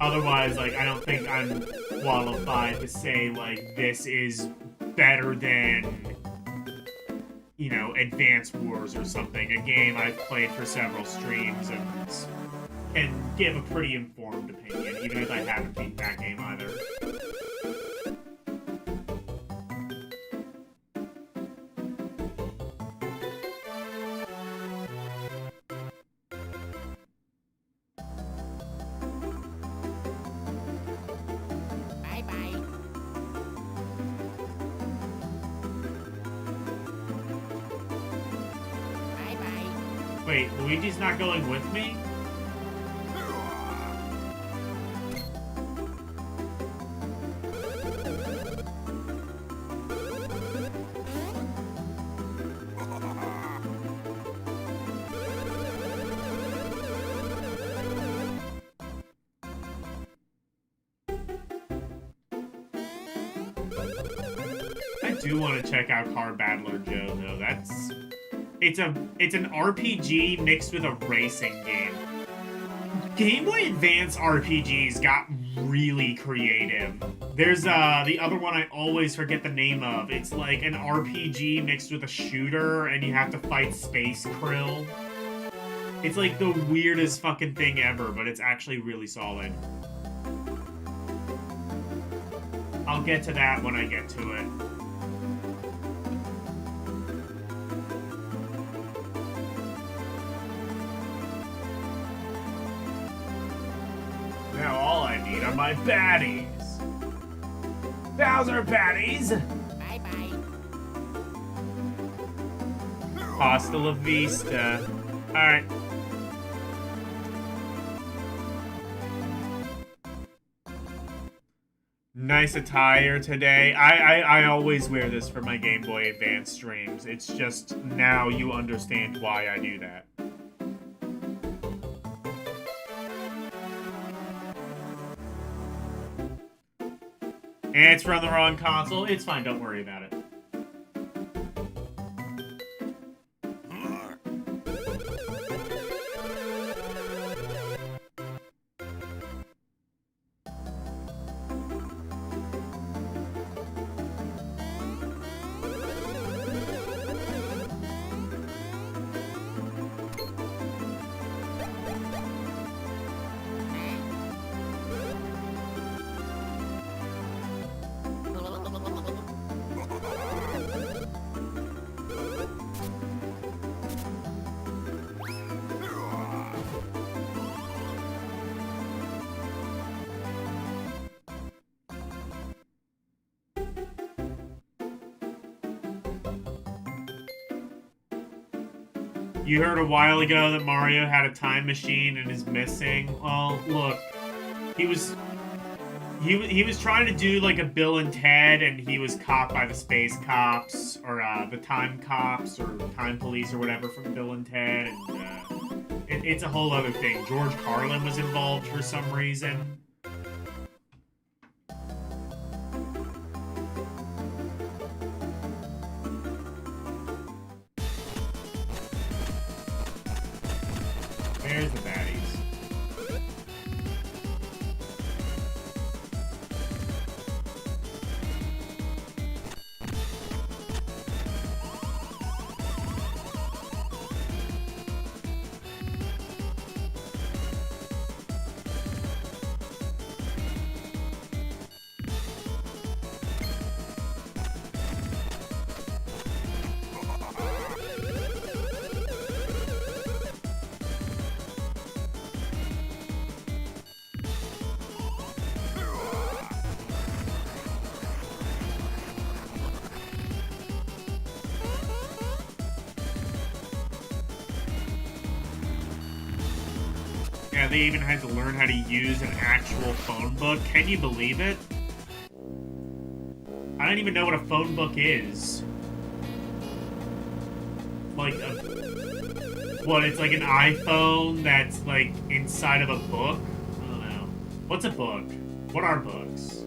Otherwise, like, I don't think I'm qualified to say, like, this is better than, you know, Advance Wars or something. A game I've played for several streams and can give a pretty informed opinion, even if I haven't beaten that game either. Wait, Luigi's not going with me? do want to check out Car Battler Joe though. It's an RPG mixed with a racing game. Game Boy Advance RPGs got really creative. There's the other one I always forget the name of. It's like an RPG mixed with a shooter, and you have to fight Space Krill. It's like the weirdest fucking thing ever, but it's actually really solid. I'll get to that when I get to it. Now all I need are my baddies. Bowser baddies! Bye-bye. Hasta la vista. Alright. Nice attire today. I always wear this for my Game Boy Advance streams. It's just now you understand why I do that. And it's from the wrong console. It's fine, don't worry about it. You heard a while ago that Mario had a time machine and is missing. Well, look, he was trying to do like a Bill and Ted, and he was caught by the space cops or the time cops or time police or whatever from Bill and Ted, and it's a whole other thing. George Carlin was involved for some reason. There's the baddies. Yeah, they even had to learn how to use an actual phone book. Can you believe it? I don't even know what a phone book is. Like what, it's like an iPhone that's like inside of a book? I don't know. What's a book? What are books?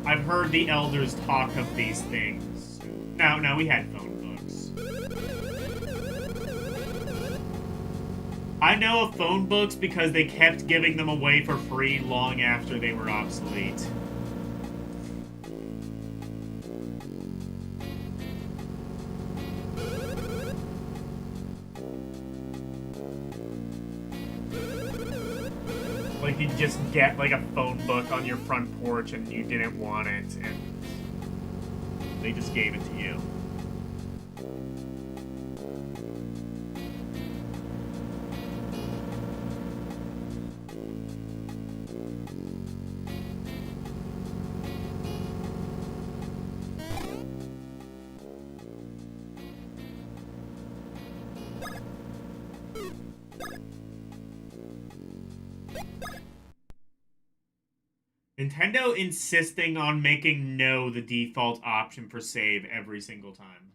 I've heard the elders talk of these things. No, we had phone books. I know of phone books because they kept giving them away for free long after they were obsolete. Like, you just get, like, a phone book on your front porch and you didn't want it, and they just gave it to you. Nintendo insisting on making no the default option for save every single time.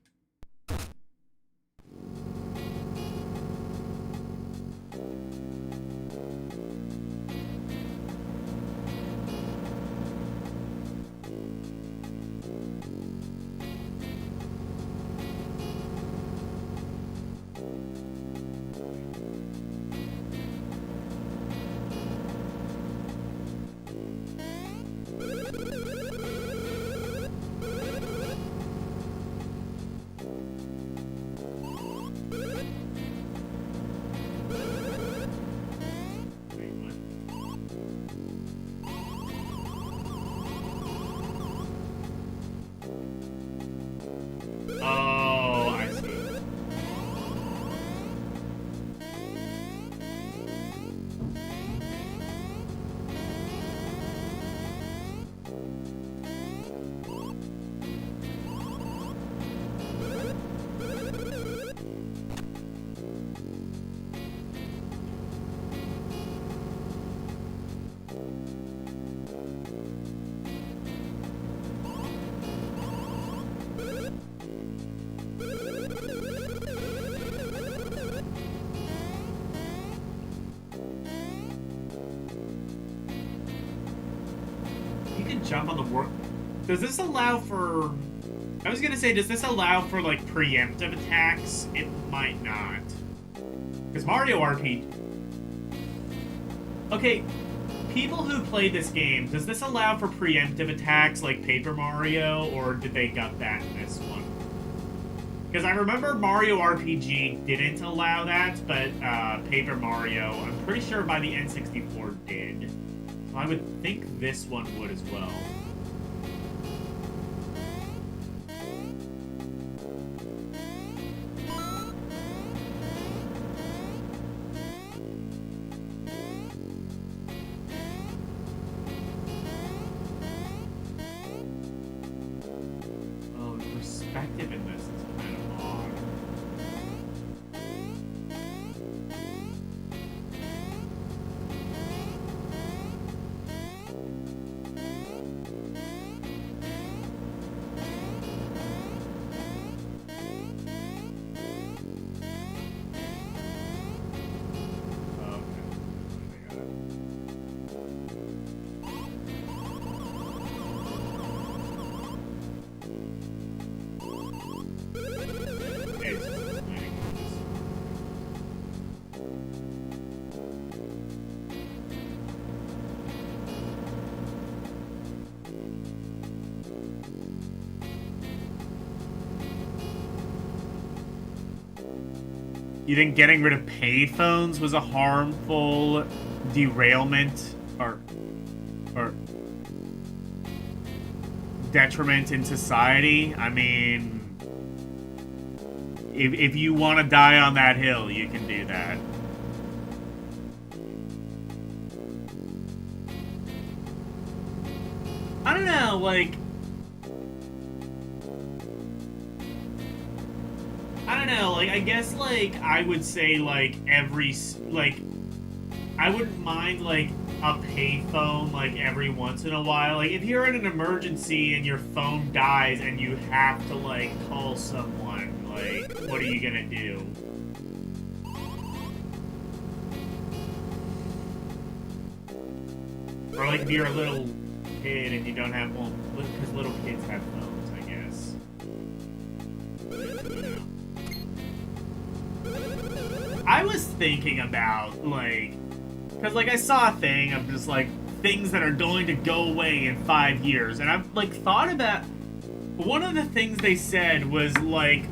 jump on the work. Does this allow for... I was gonna say, does this allow for, like, preemptive attacks? It might not. Because Mario RPG... Okay, people who played this game, does this allow for preemptive attacks like Paper Mario, or did they gut that in this one? Because I remember Mario RPG didn't allow that, but Paper Mario, I'm pretty sure by the N64 did. So I would think this one would as well. Oh, the perspective in this is kind of odd. You think getting rid of payphones was a harmful derailment or detriment in society? I mean, if you want to die on that hill, you can do that. I don't know, like... I don't know, like, I guess, like, I would say, like, I wouldn't mind, like, a payphone, like, every once in a while. Like, if you're in an emergency and your phone dies and you have to, like, call someone, like, what are you gonna do? Or, like, if you're a little kid and you don't have, well, because little kids have phones, I guess. I was thinking about, like, because, like, I saw a thing of just, like, things that are going to go away in 5 years, and I've, like, thought about, one of the things they said was, like,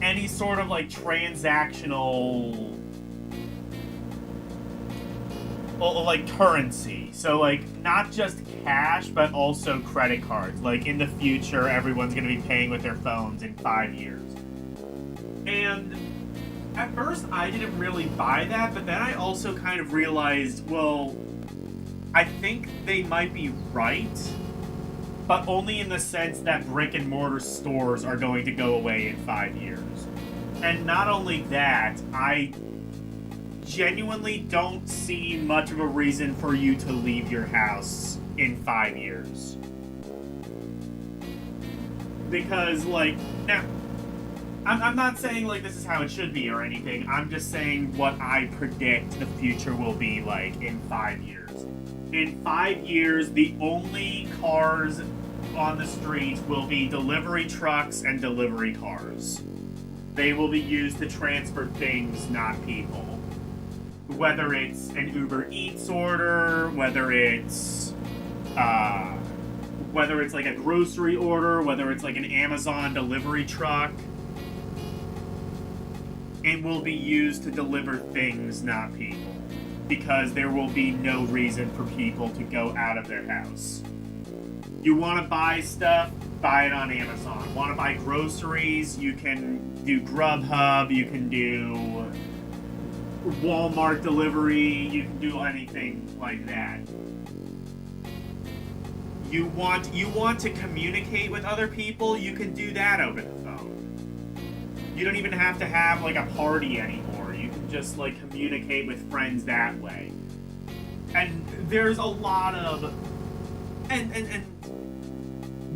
any sort of, like, transactional, well, like, currency. So, like, not just cash, but also credit cards. Like, in the future, everyone's going to be paying with their phones in 5 years. And at first, I didn't really buy that, but then I also kind of realized, well, I think they might be right, but only in the sense that brick and mortar stores are going to go away in 5 years. And not only that, I genuinely don't see much of a reason for you to leave your house in 5 years. Because, like, now, I'm not saying, like, this is how it should be or anything. I'm just saying what I predict the future will be like in 5 years. In 5 years, the only cars on the street will be delivery trucks and delivery cars. They will be used to transfer things, not people. Whether it's an Uber Eats order, whether it's like a grocery order, whether it's like an Amazon delivery truck, it will be used to deliver things, not people. Because there will be no reason for people to go out of their house. You want to buy stuff, buy it on Amazon. Want to buy groceries, you can do Grubhub, you can do Walmart delivery, you can do anything like that. You want to communicate with other people, you can do that over the phone. You don't even have to have like a party anymore. You can just like communicate with friends that way. And there's a lot of and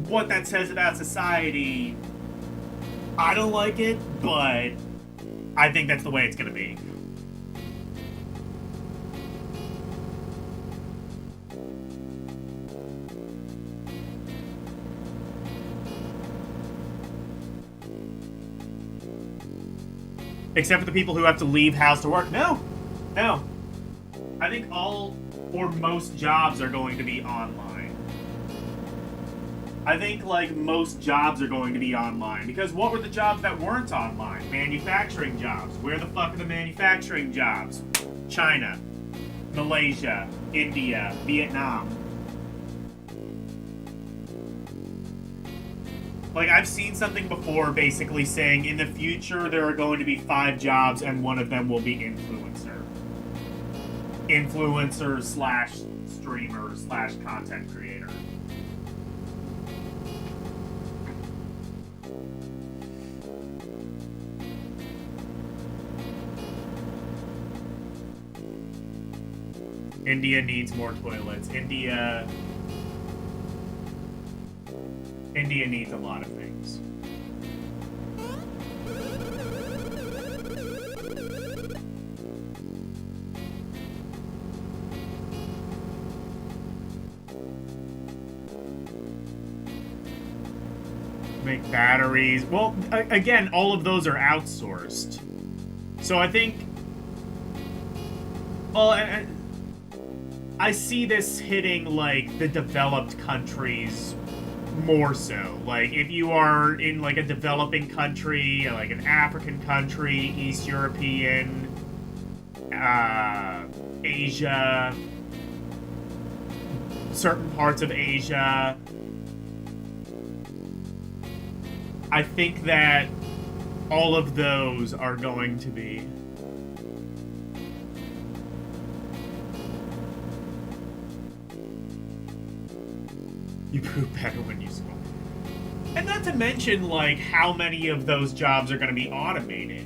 what that says about society, I don't like it, but I think that's the way it's gonna be. Except for the people who have to leave house to work. No. No. I think all or most jobs are going to be online. I think, like, most jobs are going to be online. Because what were the jobs that weren't online? Manufacturing jobs. Where the fuck are the manufacturing jobs? China. Malaysia. India. Vietnam. Like, I've seen something before basically saying in the future there are going to be 5 jobs and one of them will be influencer. Influencer slash streamer slash content creator. India needs more toilets. India needs a lot of things. Make batteries. Well, again, all of those are outsourced. So I think... Well, I see this hitting, like, the developed countries more so. Like, if you are in, like, a developing country, like an African country, East European, Asia, certain parts of Asia, I think that all of those are going to be... You poop better when you squat. And not to mention, like, how many of those jobs are going to be automated.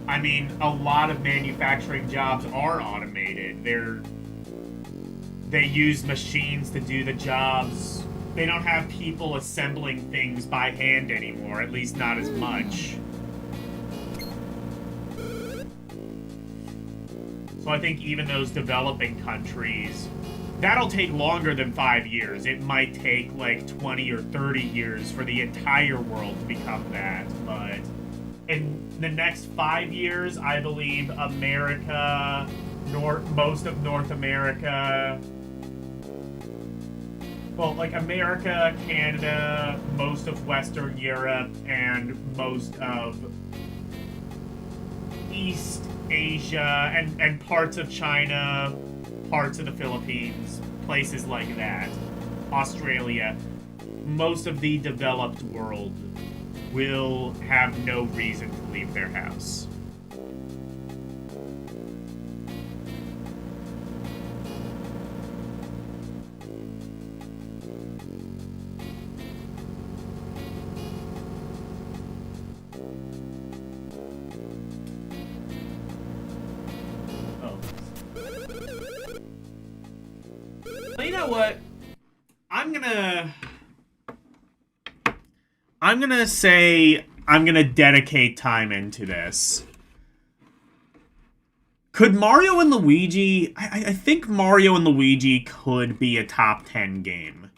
I mean, a lot of manufacturing jobs are automated. They use machines to do the jobs. They don't have people assembling things by hand anymore, at least not as much. So I think even those developing countries... That'll take longer than 5 years. It might take like 20 or 30 years for the entire world to become that. But in the next 5 years, I believe America, most of North America, well, like America, Canada, most of Western Europe, and most of East Asia, and parts of China, parts of the Philippines, places like that, Australia, most of the developed world will have no reason to leave their house. But you know what? I'm gonna say I'm gonna dedicate time into this. Could Mario and Luigi... I think Mario and Luigi could be a top 10 game.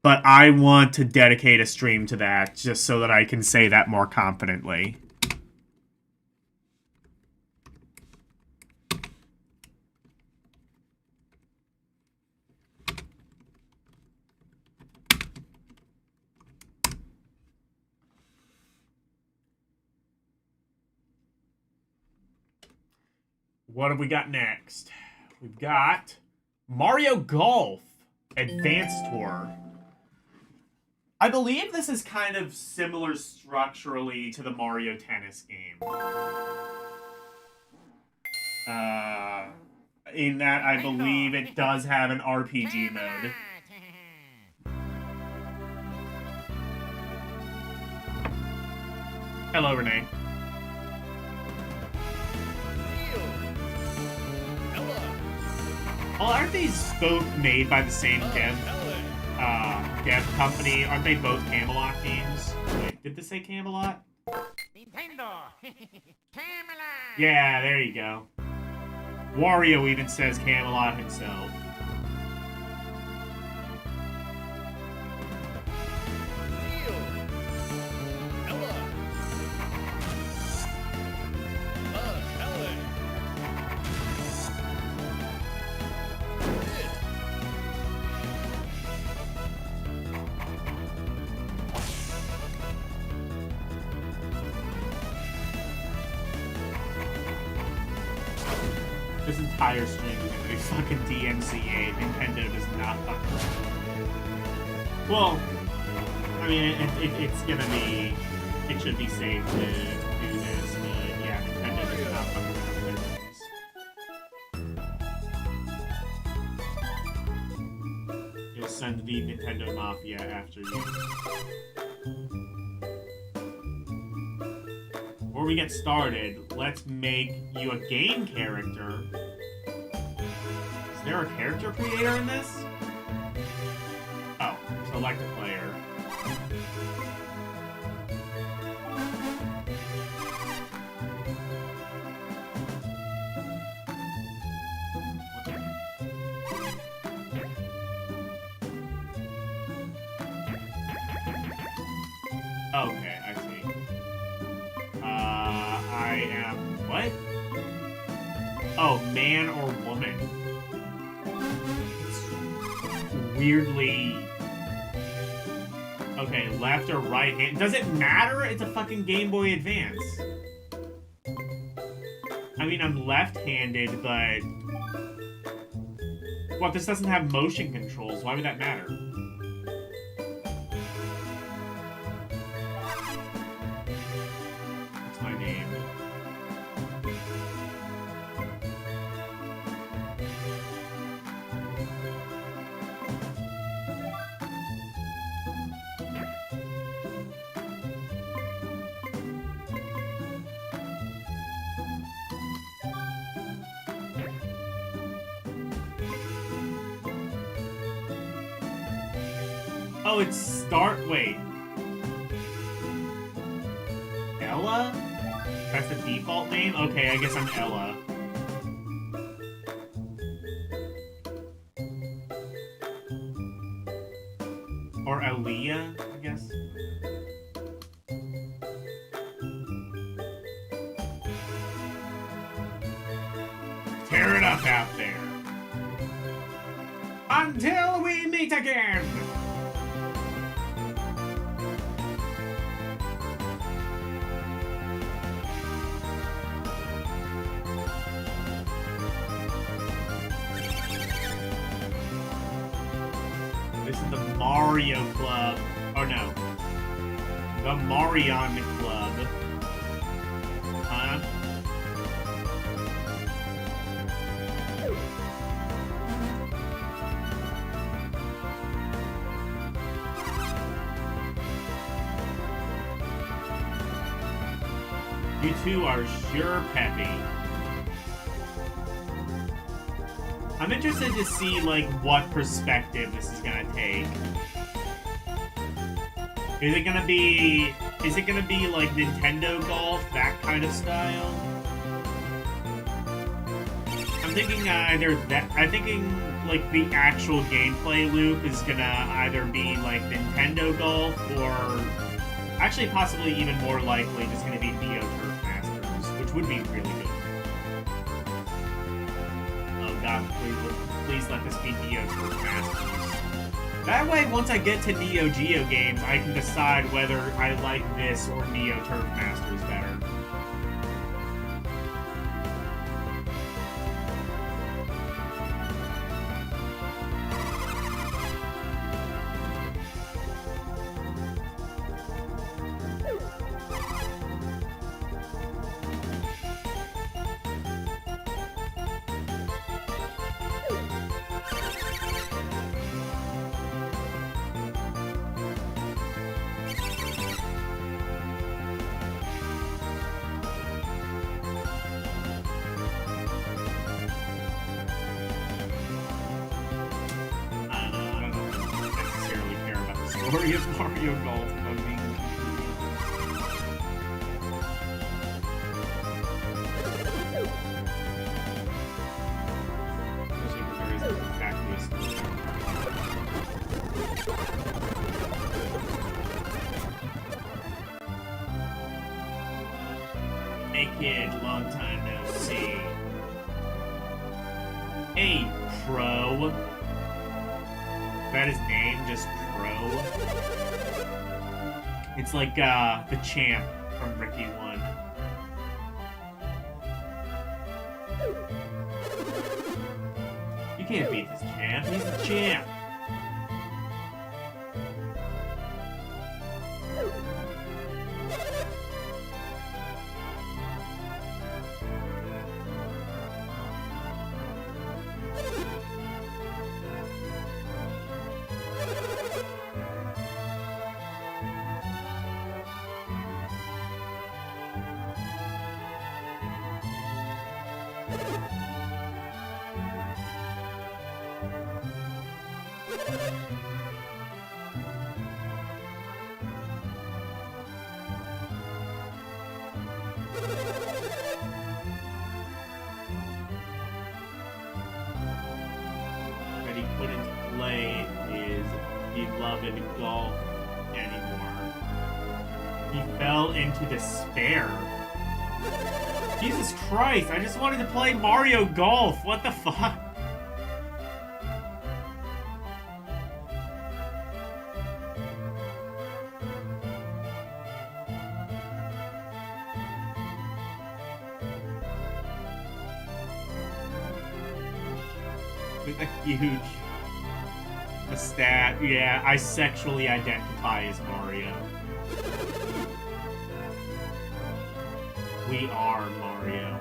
But I want to dedicate a stream to that just so that I can say that more confidently. What have we got next? We've got Mario Golf Advanced Tour. I believe this is kind of similar structurally to the Mario Tennis game. In that I believe it does have an RPG mode. Hello, Renee. Well, aren't these both made by the same dev company? Aren't they both Camelot games? Wait, did this say Camelot? Nintendo. Camelot. Yeah, there you go. Wario even says Camelot himself. this entire stream is gonna be fucking DMCA. Nintendo does not fuck around. Well, I mean, it's gonna be... It should be safe to do this, but yeah, Nintendo does not fuck around with their things. You'll send the Nintendo Mafia after you. Before we get started, let's make you a game character. Is there a character creator in this? Oh, select a player. Okay, I see. I am... What? Oh, man or woman. It's weirdly... Okay, left or right hand. Does it matter? It's a fucking Game Boy Advance. I mean, I'm left-handed, but... What, this doesn't have motion controls. Why would that matter? What's my name? Oh, it's start... Wait. Ella? That's the default name? Okay, I guess I'm Ella. Or Aaliyah, I guess. Tear it up out there. Until we meet again! This is the Mario Club. Oh no. The Marion Club. Huh? You two are sure peppy. I'm interested to see, like, what perspective this is gonna take. Is it gonna be, like, Nintendo Golf, that kind of style? I'm thinking like, the actual gameplay loop is gonna either be, like, Nintendo Golf, or actually possibly even more likely just gonna be Neo Turf Masters, which would be really good. God, please let this be Neo Turf Masters. That way, once I get to Neo Geo games, I can decide whether I like this or Neo Turf Masters better. Story of Mario Golf, if I'm being especially because there isn't exactly a story. Hey kid, long time no see. Hey, pro. Is that his name? Just Pro? It's like, the champ from Ricky 1. can't beat this champ. He's the champ. That he couldn't play his beloved golf anymore. He fell into despair. Jesus Christ, I just wanted to play Mario Golf. What the fuck? With a huge mustache. Yeah, I sexually identify as Mario. We are Mario.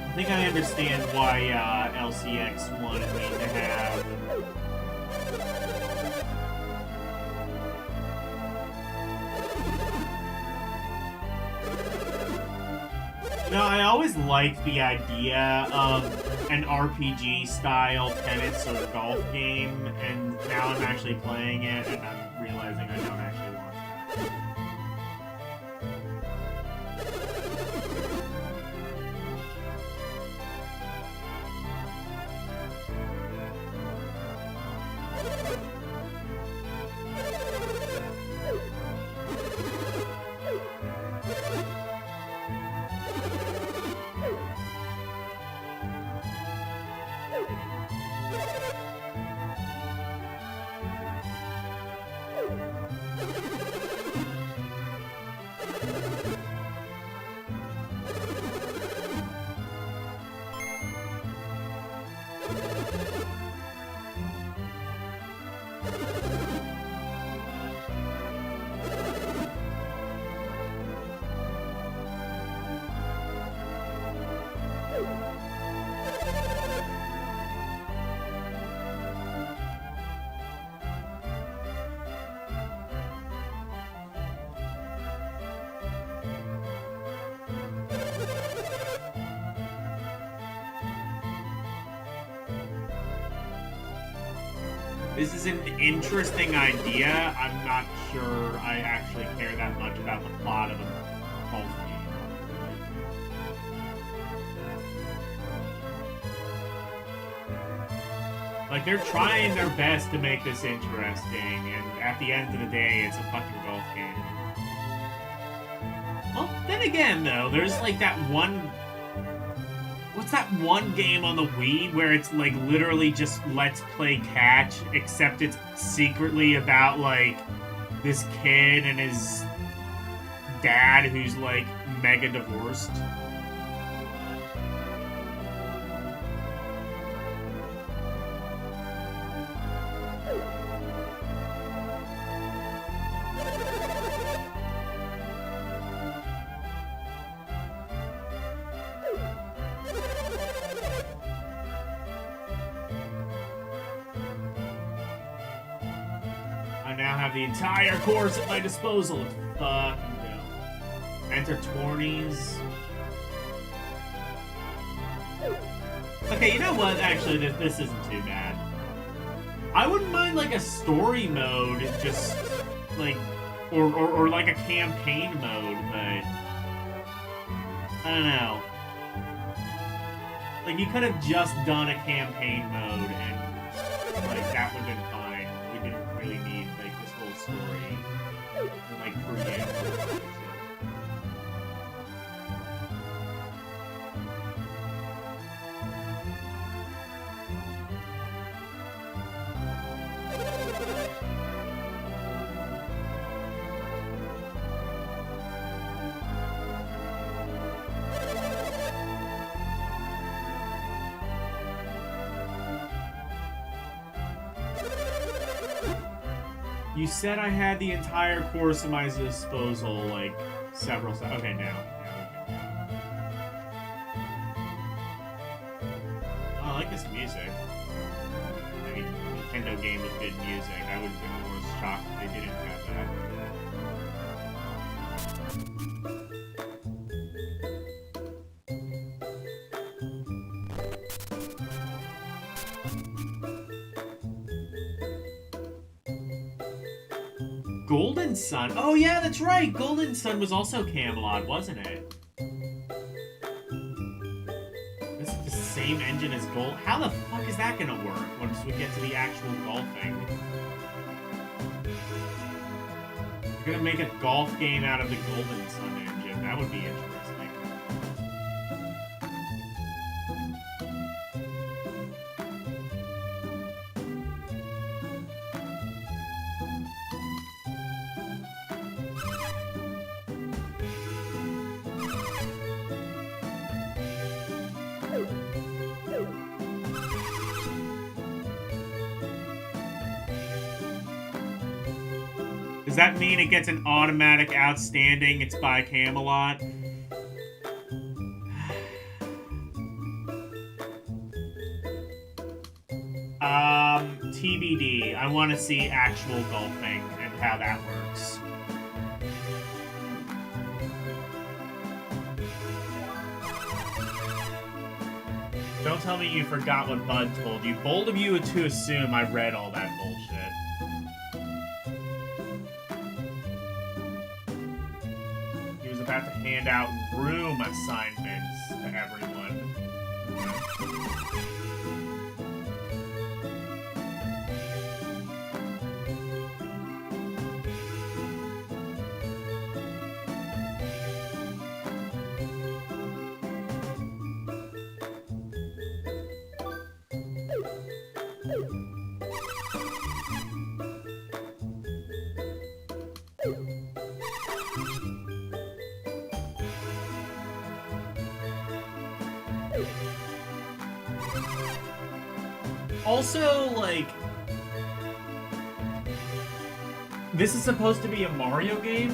I think I understand why LCX wanted me to have... No, I always liked the idea of an RPG-style tennis or golf game, and now I'm actually playing it, and I'm realizing I don't actually want that. This is an interesting idea. I'm not sure I actually care that much about the plot of a golf game. Like, they're trying their best to make this interesting, and at the end of the day, it's a fucking golf game. Well, then again, though, there's like that one... What's that one game on the Wii where it's like literally just Let's Play Catch, except it's secretly about like this kid and his dad who's like mega divorced? I now have the entire course at my disposal. Let's fucking go. Enter tourneys. Okay, you know what? Actually, this isn't too bad. I wouldn't mind like a story mode, just like, or like a campaign mode, but I don't know. Like, you could have just done a campaign mode and like that would have been fine. We didn't really need like this whole story. Like create. You said I had the entire course at my disposal, like, several... Okay, now. Oh, I like this music. I mean, Nintendo game with good music. I would have been more shocked if they didn't have that. Golden Sun. Oh yeah, that's right. Golden Sun was also Camelot, wasn't it? This is the same engine as Gold. How the fuck is that gonna work once we get to the actual golfing? You're gonna make a golf game out of the Golden Sun engine. That would be interesting. Does that mean it gets an automatic outstanding? It's by Camelot? TBD. I want to see actual golfing and how that works. Don't tell me you forgot what Bud told you. Bold of you to assume I read all that bullshit. He was about to hand out room assignments to everyone. Also, like, this is supposed to be a Mario game?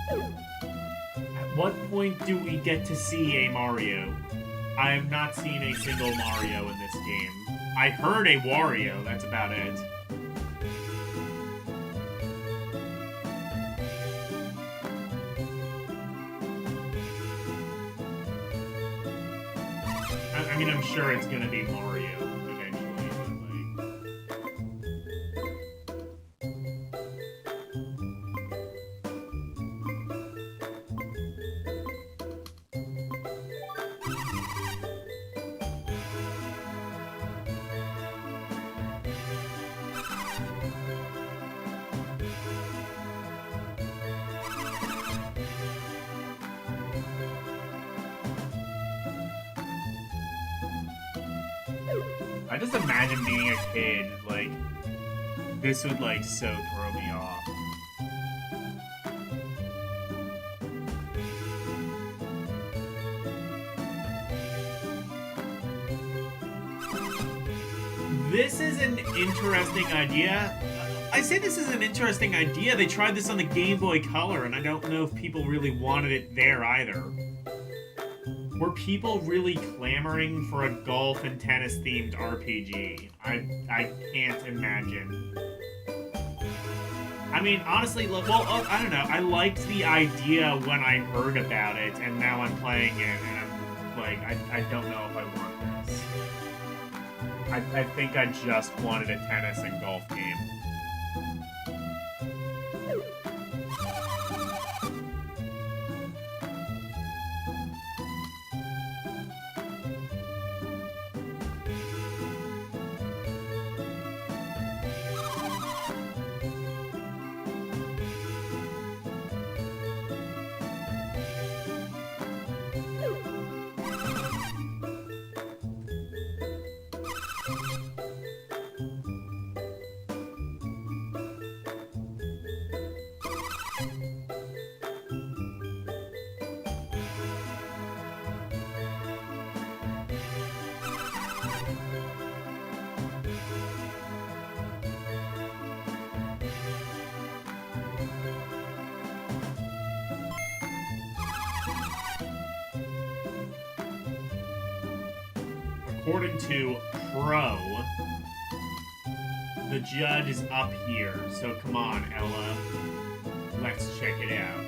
At what point do we get to see a Mario? I have not seen a single Mario in this game. I heard a Wario, that's about it. I mean, I'm sure it's gonna be Mario eventually, but I just imagine being a kid, like, this would, like, so throw me off. This is an interesting idea. I say this is an interesting idea. They tried this on the Game Boy Color, and I don't know if people really wanted it there either. Were people really clamoring for a golf and tennis themed RPG? I can't imagine. I mean, honestly, well, I don't know. I liked the idea when I heard about it, and now I'm playing it, and I'm like, I don't know if I want this. I think I just wanted a tennis and golf game. according to Pro, the judge is up here. So come on, Ella. Let's check it out.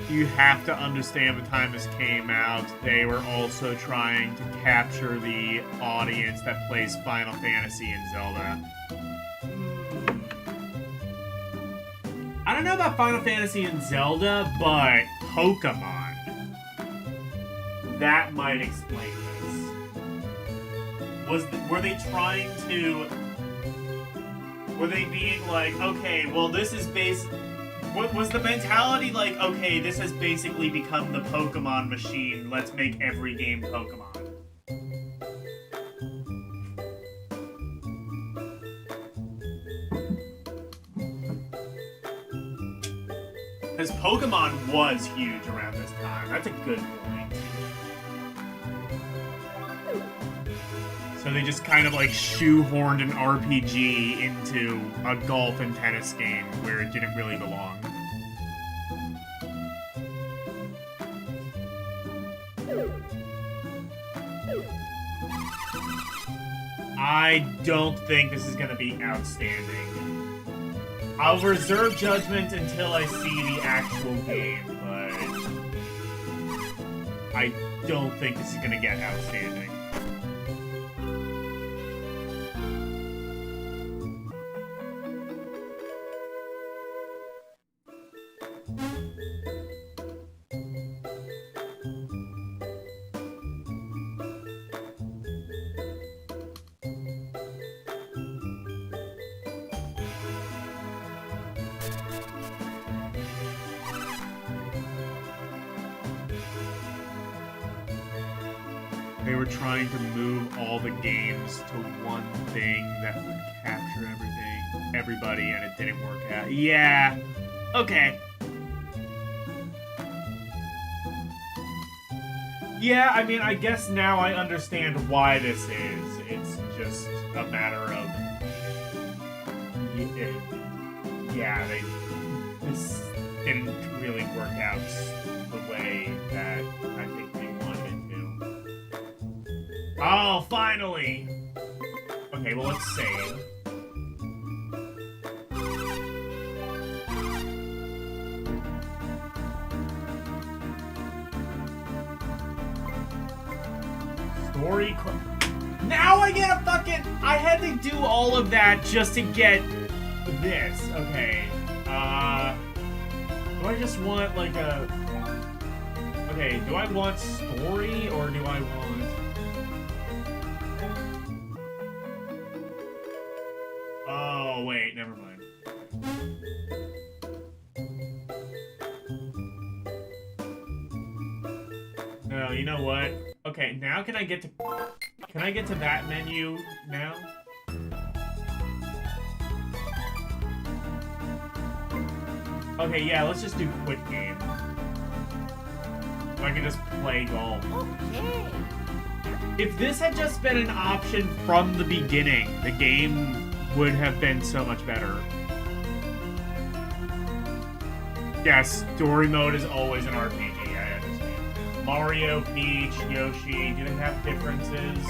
You have to understand the time this came out, they were also trying to capture the audience that plays Final Fantasy and Zelda. I don't know about Final Fantasy and Zelda, but Pokemon. That might explain this. Were they trying to... Were they being like, okay, well this is What was the mentality like, okay, this has basically become the Pokemon machine, let's make every game Pokemon? Because Pokemon was huge around this time. That's a good point. So they just kind of like shoehorned an RPG into a golf and tennis game where it didn't really belong. I don't think this is going to be outstanding. I'll reserve judgment until I see the actual game, but I don't think this is going to get outstanding. They were trying to move all the games to one thing that would capture everybody, and it didn't work out. Yeah. Okay. Yeah, I mean, I guess now I understand why this is. It's just a matter of... Yeah, this didn't really work out the way that I think they wanted it to. Oh, finally! Okay, well, let's save. Story... Now I get a fucking... I had to do all of that just to get this. Okay. Do I just want, like, a... Okay, do I want story, or do I want... Oh, wait, never mind. No, you know what? Okay, now can I get to... Can I get to that menu now? Okay, yeah, let's just do quick game. So I can just play golf. Okay. If this had just been an option from the beginning, the game would have been so much better. Yes, story mode is always an RPG, I understand. Mario, Peach, Yoshi, do they have differences?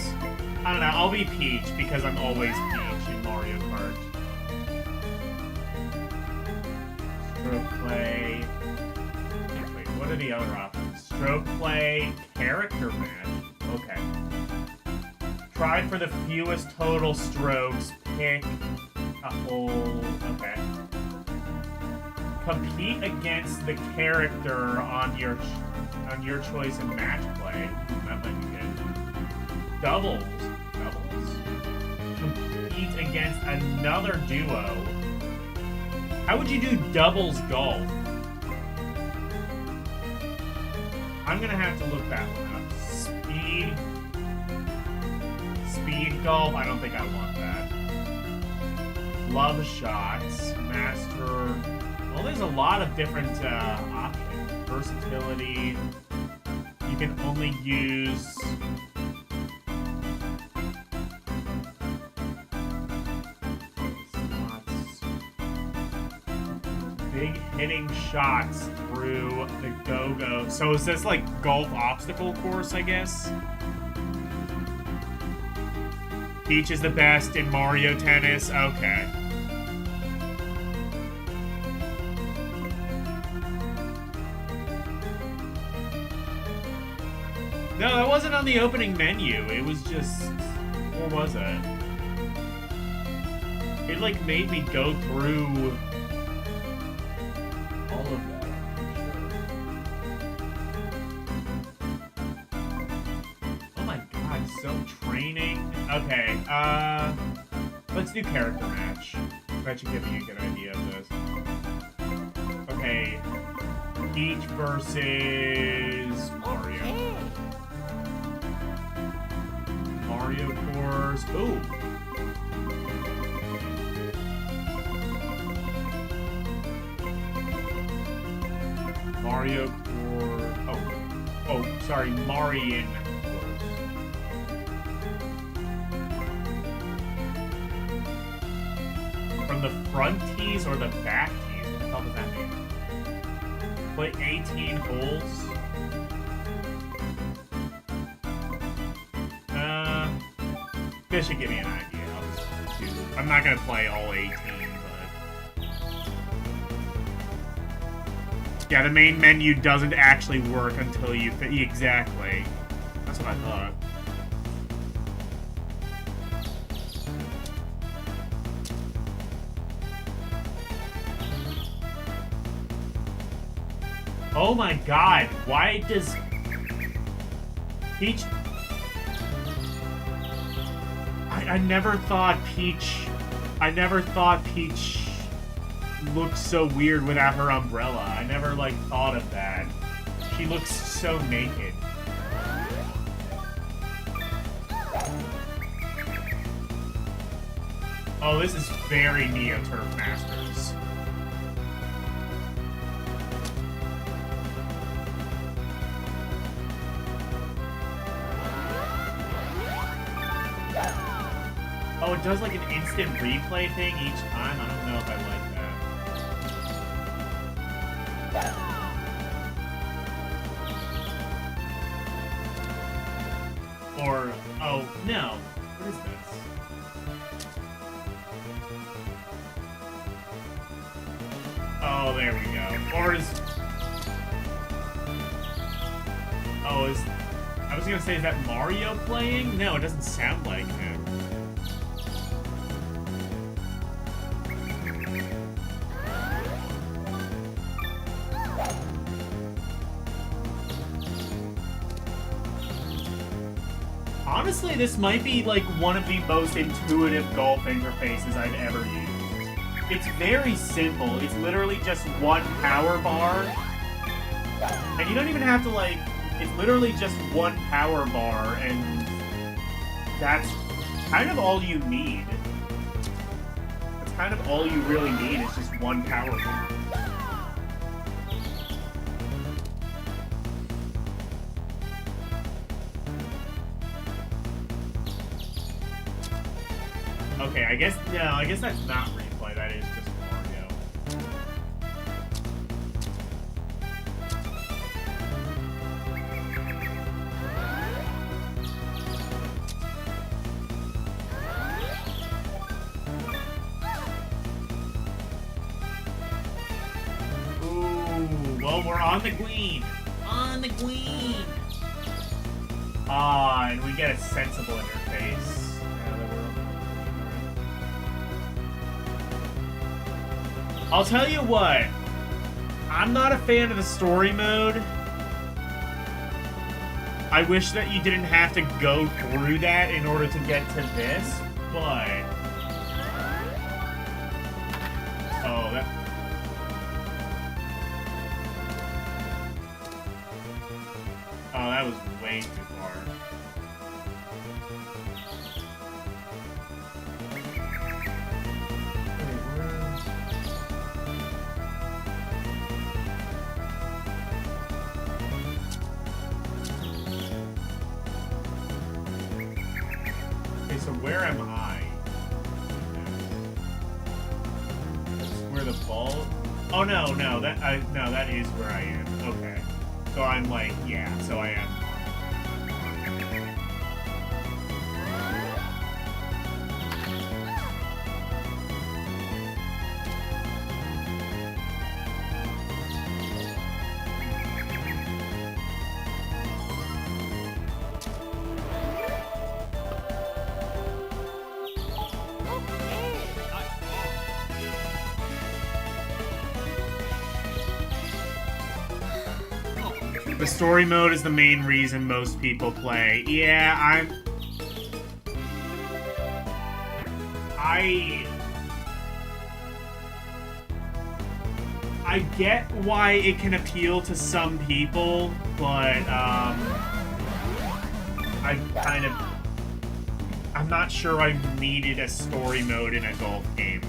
I don't know, I'll be Peach because I'm always Peach in Mario Kart. Stroke play. Wait, what are the other options? Stroke play, character match. Okay. Try for the fewest total strokes. Pick a hole. Okay. Compete against the character on your choice in match play. That might be good. Doubles. Compete against another duo. How would you do doubles golf? I'm gonna have to look that one up. Speed golf? I don't think I want that. Love shots. Master. Well, there's a lot of different options. Versatility. You can only use... big hitting shots through the go-go. So is this like golf obstacle course, I guess? Peach is the best in Mario Tennis. Okay. No, that wasn't on the opening menu. It was just... Or was it? It like made me go through... all of that, I'm sure. Oh my god, so training. Okay, let's do character match. That should give me a good idea of this. Okay, Peach versus Mario. Okay. Mario course. Ooh. Mario course. Oh, sorry, Marian course. From the front tees or the back tees? What the hell does that mean? Play 18 holes. This should give me an idea. I'm not gonna play all 18, but... Yeah, the main menu doesn't actually work until you... Exactly. That's what I thought. Oh my god, why does... Peach... I never thought Peach looked so weird without her umbrella. I never, like, thought of that. She looks so naked. Oh, this is very Neo Turf Masters. Oh, it does like an instant replay thing each time? I don't know if I like that. Or, oh, no. What is this? Oh, there we go. Or is... Oh, is... I was gonna say, is that Mario playing? No, it doesn't sound like him. Honestly, this might be like one of the most intuitive golf interfaces I've ever used. It's very simple. It's literally just one power bar. And you don't even have to like... It's literally just one power bar, and that's kind of all you need. That's kind of all you really need, is just one power bar. Okay, I guess that's not replay, that is just Mario. Ooh, well, we're on the green. On the green! Ah, and we get a sensible interface. I'll tell you what, I'm not a fan of the story mode. I wish that you didn't have to go through that in order to get to this, but... Oh, that... Oh, that was way too far. the vault. Oh no, no, that is where I am. Okay. So I'm like, yeah, so I am. The story mode is the main reason most people play. Yeah, I get why it can appeal to some people, but I'm not sure I needed a story mode in a golf game.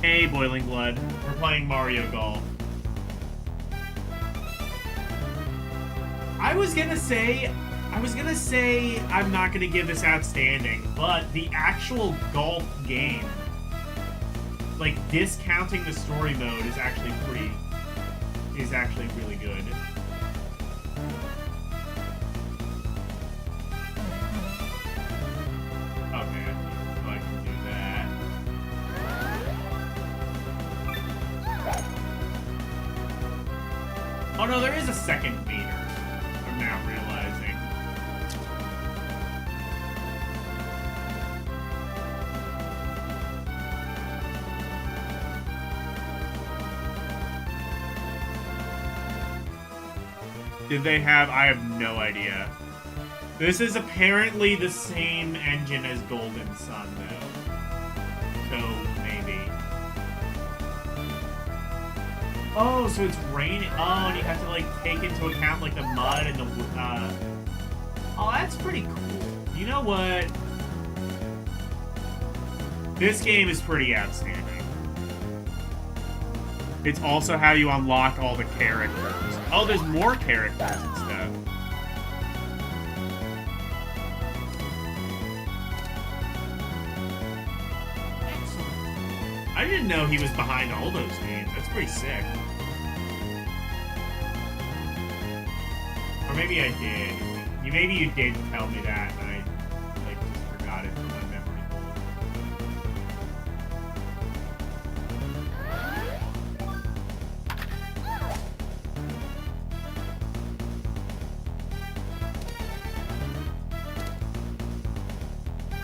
Hey, Boiling Blood. We're playing Mario Golf. I was gonna say I'm not gonna give this outstanding, but the actual golf game, like discounting the story mode, is actually really good. Okay, so I can do that. Oh no, there is a second meter. I'm now realizing. Did they have? I have no idea. This is apparently the same engine as Golden Sun, though. So, maybe. Oh, so it's raining. Oh, and you have to, like, take into account, like, the mud and the, Oh, that's pretty cool. You know what? This game is pretty outstanding. It's also how you unlock all the characters. Oh, there's more characters and stuff. Excellent. I didn't know he was behind all those games. That's pretty sick. Or maybe I did. Maybe you did tell me that, and I like just forgot it from my memory hole.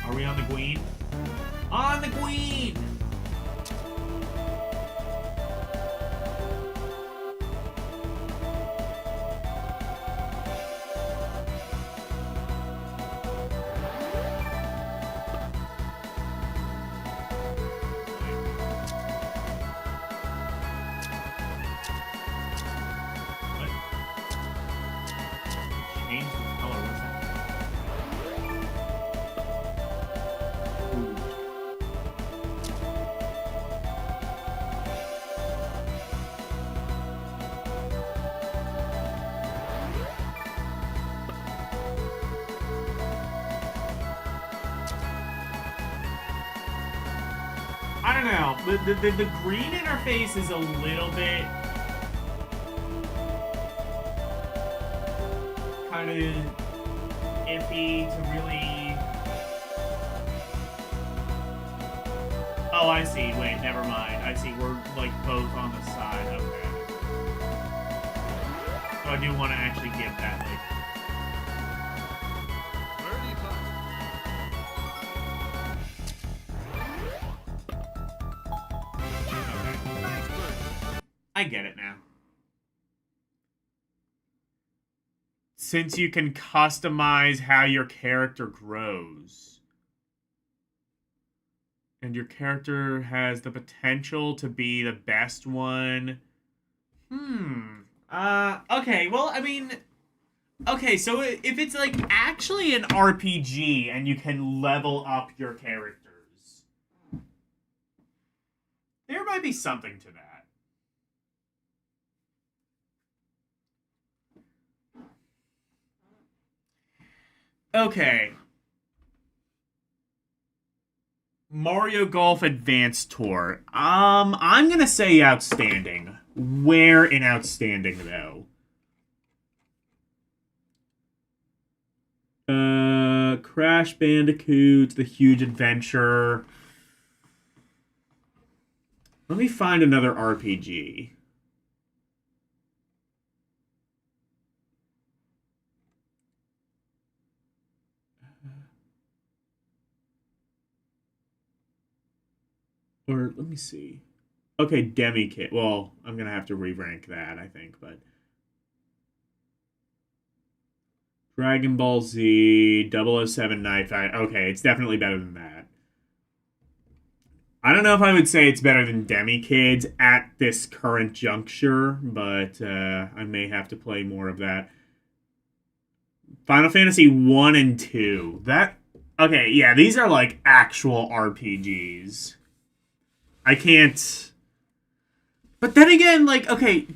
Are we on the Queen? On the Queen! I don't know. The green interface is a little bit kind of iffy to really. Oh, I see. Wait, never mind. I see. We're like both on the side. Okay. So I do want to actually give that like. I get it now. Since you can customize how your character grows. And your character has the potential to be the best one. Okay, well, I mean... Okay, so if it's, like, actually an RPG and you can level up your characters, there might be something to that. Okay. Mario Golf Advanced Tour. I'm gonna say outstanding. Where in outstanding though? Crash Bandicoot, The Huge Adventure. Let me find another RPG. Or let me see. Okay, Demi Kit. Well, I'm gonna have to re-rank that, I think, but Dragon Ball Z, 007 Knife Fight. Okay, it's definitely better than that. I don't know if I would say it's better than Demi Kids at this current juncture, but I may have to play more of that. Final Fantasy 1 and 2. That okay, yeah, these are like actual RPGs. I can't. But then again, like, okay,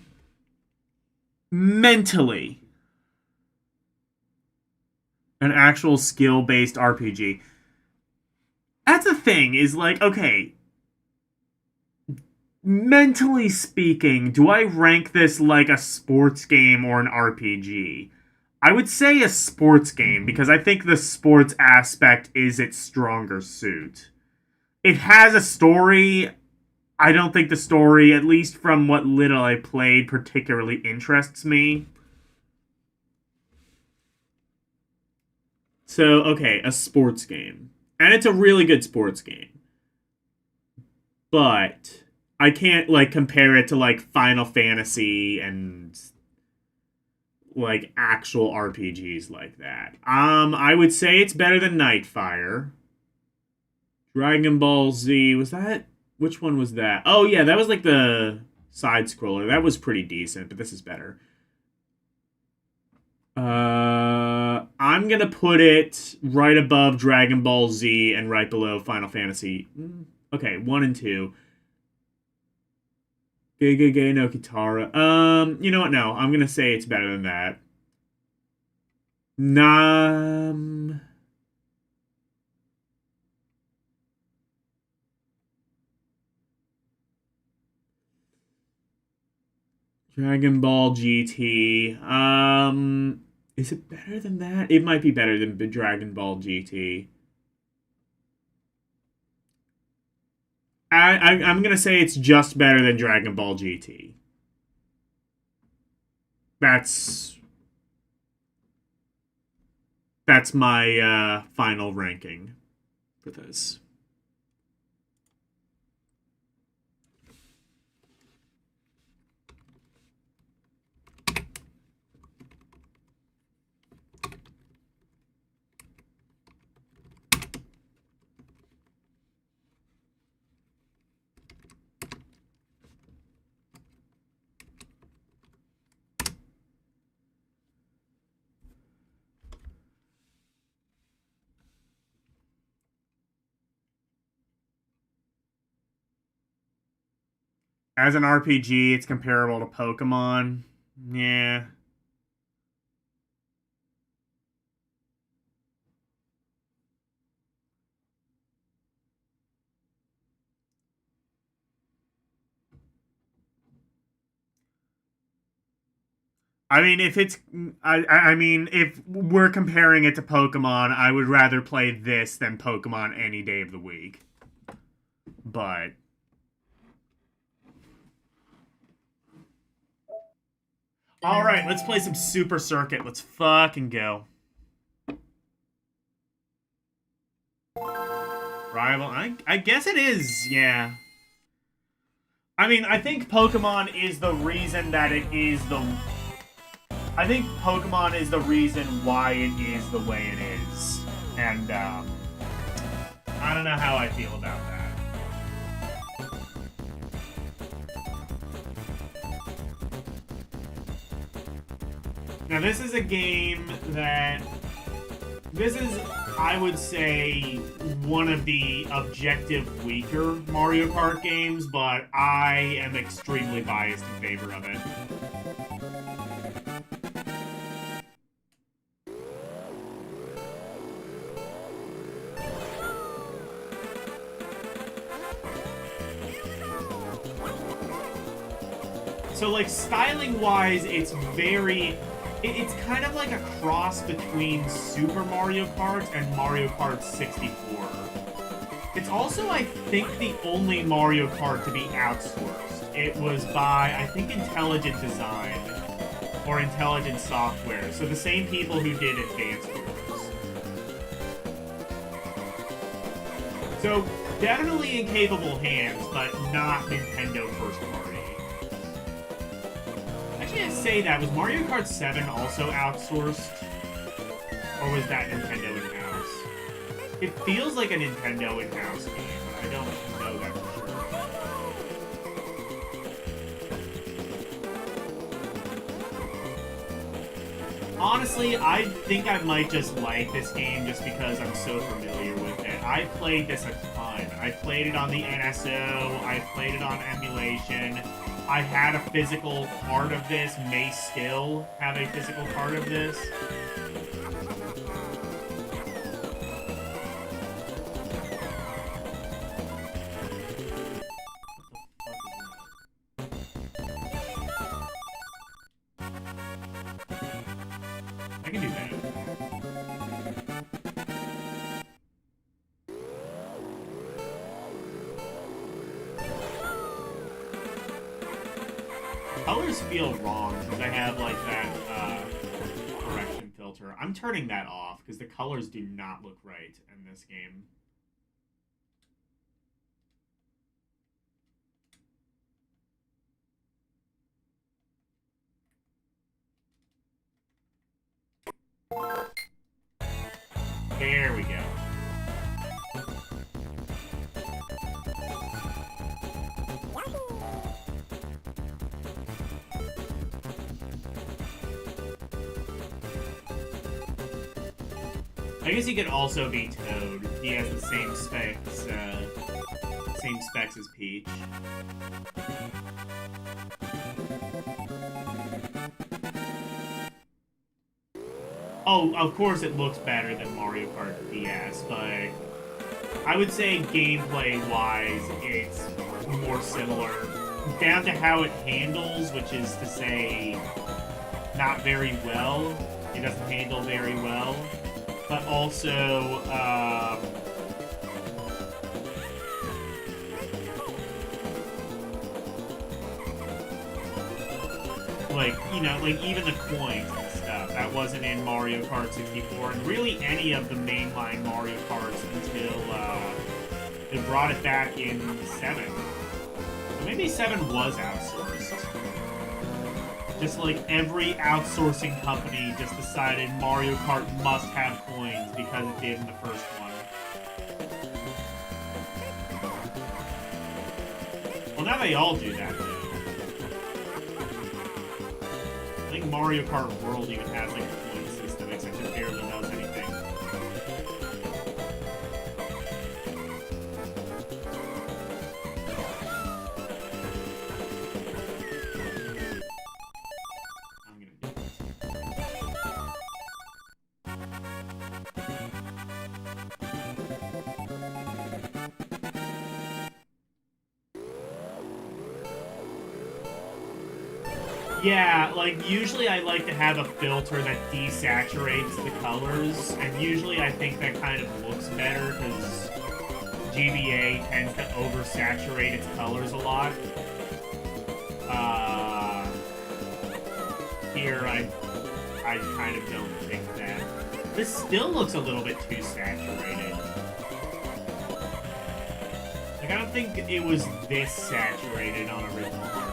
mentally, an actual skill based RPG. That's the thing, is like, okay, mentally speaking, do I rank this like a sports game or an RPG? I would say a sports game because I think the sports aspect is its stronger suit. It has a story. I don't think the story, at least from what little I played, particularly interests me. So, okay, a sports game. And it's a really good sports game. But I can't like compare it to like Final Fantasy and like actual RPGs like that. I would say it's better than Nightfire. Dragon Ball Z, was that which one was that? Oh yeah, that was like the side scroller. That was pretty decent, but this is better. I'm gonna put it right above Dragon Ball Z and right below Final Fantasy. Okay, 1 and 2. Gege no Kitara. You know what? No, I'm gonna say it's better than that. Nam. Dragon Ball GT. Is it better than that? It might be better than Dragon Ball GT. I'm gonna say it's just better than Dragon Ball GT. That's that's my final ranking for this. As an RPG, it's comparable to Pokemon. Yeah. I mean, if it's, I mean, if we're comparing it to Pokemon, I would rather play this than Pokemon any day of the week. But all right, let's play some Super Circuit. Let's fucking go. Rival, I guess it is. Yeah. I mean, I think Pokemon is the reason that it is the. I think Pokemon is the reason why it is the way it is, and I don't know how I feel about that. Now, this is a game that... This is, I would say, one of the objective weaker Mario Kart games, but I am extremely biased in favor of it. So, like, styling-wise, it's very... It's kind of like a cross between Super Mario Kart and Mario Kart 64. It's also, I think, the only Mario Kart to be outsourced. It was by, I think, Intelligent Design. Or Intelligent Software. So the same people who did Advance Wars. So, definitely in capable hands, but not Nintendo first party. Actually, I say that. Was Mario Kart 7 also outsourced? Or was that Nintendo in-house? It feels like a Nintendo in-house game, but I don't know that for sure. Honestly, I think I might just like this game just because I'm so familiar with it. I played this a ton. I played it on the NSO, I played it on emulation. I had a physical card of this, may still have a physical card of this. I can do that. Colors feel wrong because I have like that correction filter. I'm turning that off because the colors do not look right in this game. There we go. I guess he could also be Toad. He has the same specs as Peach. Oh, of course it looks better than Mario Kart DS, but I would say gameplay-wise, it's more similar. Down to how it handles, which is to say, not very well. It doesn't handle very well. But also, like, you know, like even the coins and stuff, that wasn't in Mario Kart 64, and really any of the mainline Mario Karts until, they brought it back in 7. Or maybe 7 was outsourced. Just like every outsourcing company just decided Mario Kart must have coins because it did in the first one. Well, now they all do that, too. I think Mario Kart World even has like a coin system, except it barely does anything. Yeah, like, usually I like to have a filter that desaturates the colors, and usually I think that kind of looks better, because GBA tends to oversaturate its colors a lot. Here, I kind of don't think that. This still looks a little bit too saturated. Like, I don't think it was this saturated on original hardware.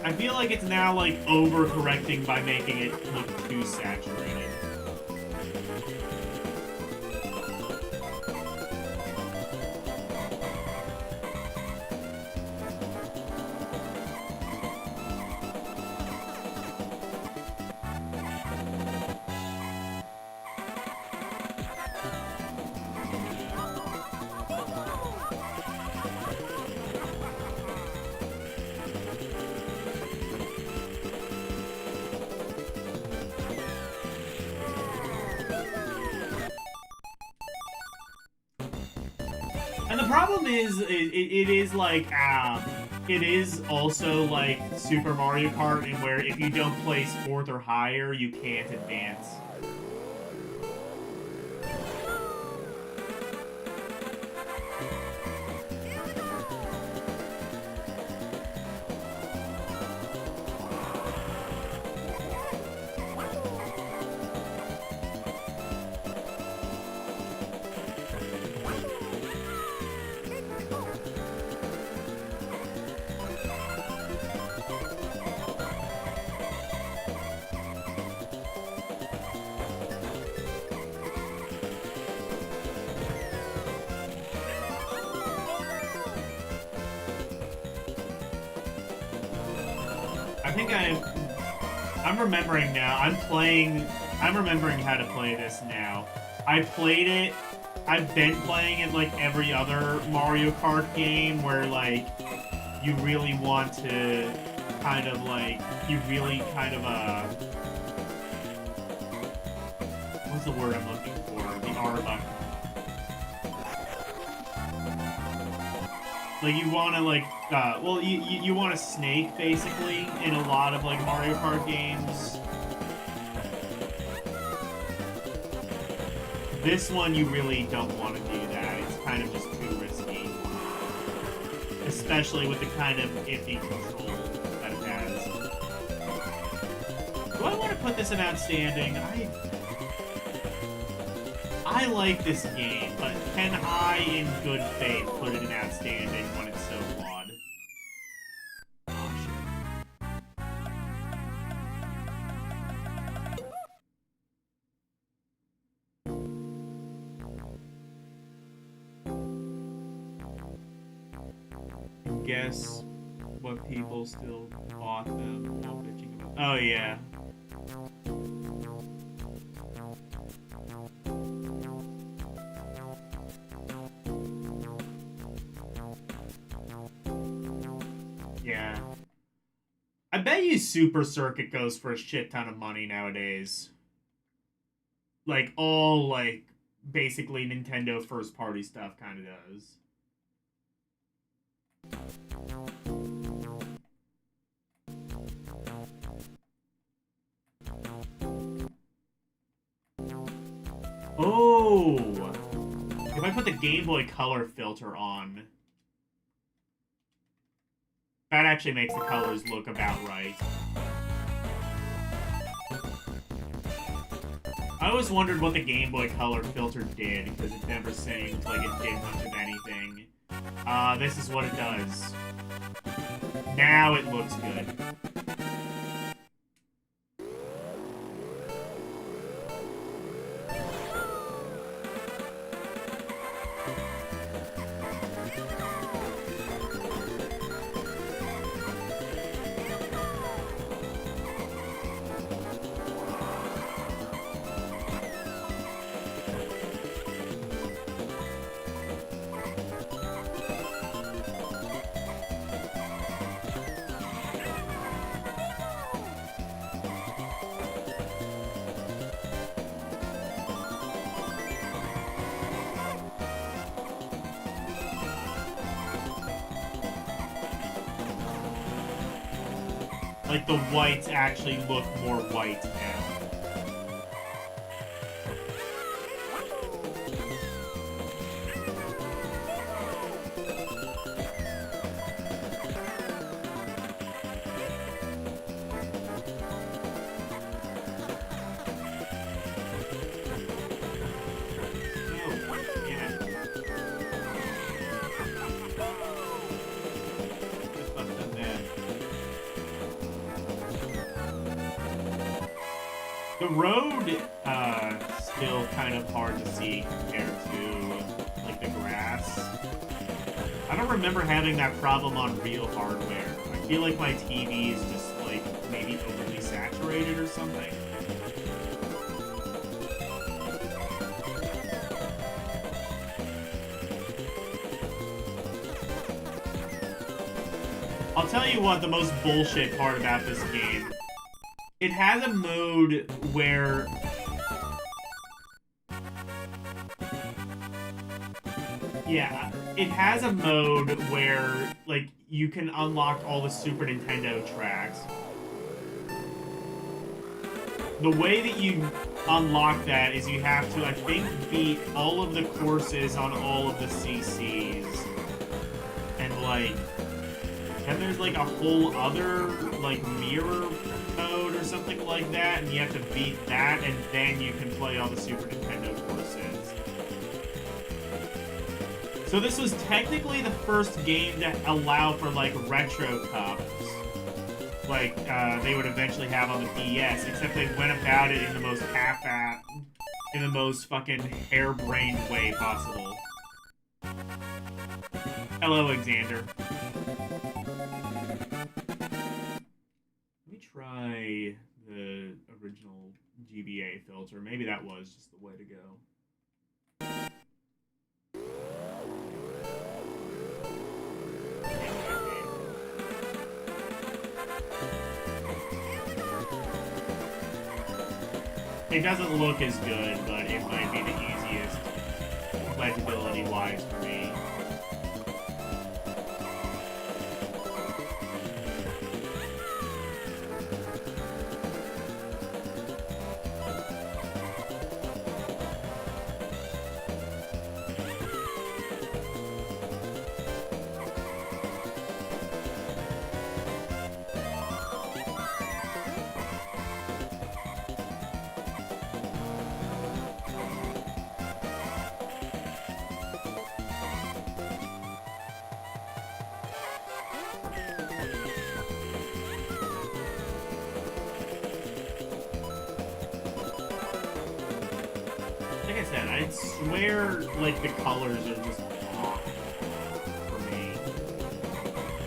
I feel like it's now, like, overcorrecting by making it look too saturated. problem is, it is like, it is also like Super Mario Kart, in where if you don't place 4th or higher, you can't advance. I think I'm remembering now. I'm remembering how to play this now. I played it. I've been playing it like every other Mario Kart game where, like, you really want to kind of, like, what's the word I'm looking for? The R button. Like, you want to, like, well, you want to snake, basically, in a lot of, like, Mario Kart games. This one, you really don't want to do that. It's kind of just too risky. Especially with the kind of iffy control that it has. Do I want to put this in Outstanding? I like this game, but can I, in good faith, put it in Outstanding when it's so flawed? Oh, shit. Guess what people still bought them while bitching about. Oh, yeah. Yeah. I bet you Super Circuit goes for a shit ton of money nowadays. Like, all, like, basically Nintendo first-party stuff kind of does. Oh! If I put the Game Boy Color filter on, that actually makes the colors look about right. I always wondered what the Game Boy Color filter did, because it never seemed like it did much of anything. This is what it does. Now it looks good. Like, the whites actually look more white now. The road, still kind of hard to see compared to, like, the grass. I don't remember having that problem on real hardware. I feel like my TV is just, like, maybe overly saturated or something. I'll tell you what the most bullshit part about this game. It has a mode where... Yeah, it has a mode where like you can unlock all the Super Nintendo tracks. The way that you unlock that is you have to, I think, beat all of the courses on all of the CCs. And, like, then there's, like, a whole other, like, mirror mode or something like that, and you have to beat that, and then you can play all the Super Nintendo courses. So this was technically the first game to allow for, like, retro cups. Like, they would eventually have on the DS, except they went about it in the most in the most fucking harebrained way possible. Hello, Alexander. Let me try the original GBA filter. Maybe that was just the way to go. It doesn't look as good, but it might be the easiest legibility-wise for me. Like I said, I swear, like, the colors are just off for me.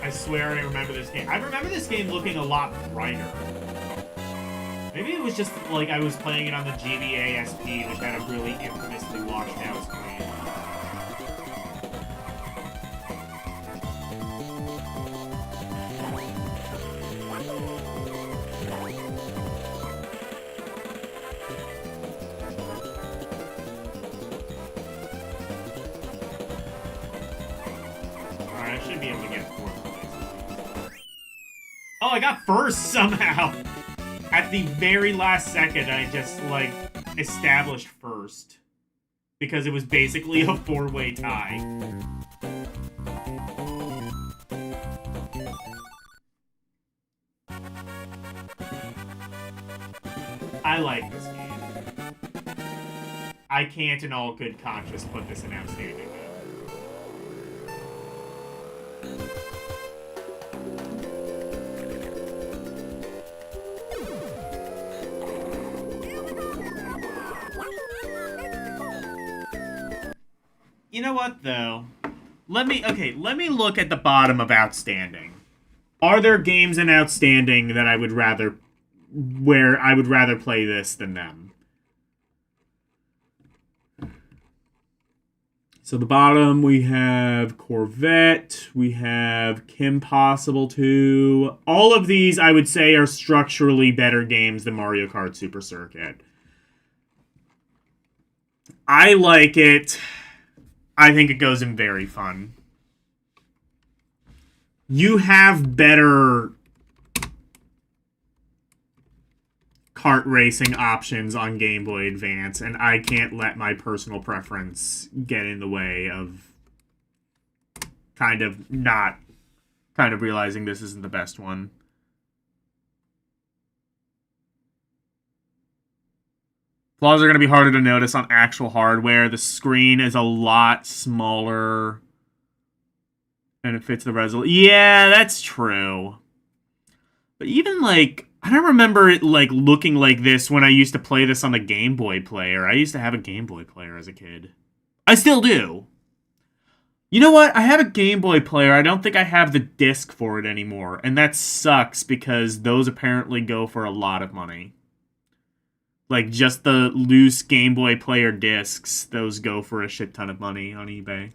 I swear I remember this game. I remember this game looking a lot brighter. Maybe it was just, like, I was playing it on the GBA SP, which had a really infamously washed out screen. Alright, I should be able to get fourth place. Oh, I got first somehow! At the very last second, I just, like, established first. Because it was basically a four-way tie. I like this game. I can't in all good conscience put this in outstanding, though. You know what, though? Let me look at the bottom of outstanding. Are there games in outstanding that I would rather play this than them? So the bottom, we have Corvette, we have Kim Possible 2. All of these, I would say, are structurally better games than Mario Kart Super Circuit. I like it. I think it goes in very fun. You have better kart racing options on Game Boy Advance, and I can't let my personal preference get in the way of kind of realizing this isn't the best one. Flaws are going to be harder to notice on actual hardware. The screen is a lot smaller, and it fits the resolution. Yeah, that's true. But even, like, I don't remember it, like, looking like this when I used to play this on the Game Boy player. I used to have a Game Boy player as a kid. I still do. You know what? I have a Game Boy player. I don't think I have the disc for it anymore. And that sucks because those apparently go for a lot of money. Like, just the loose Game Boy player discs, those go for a shit ton of money on eBay.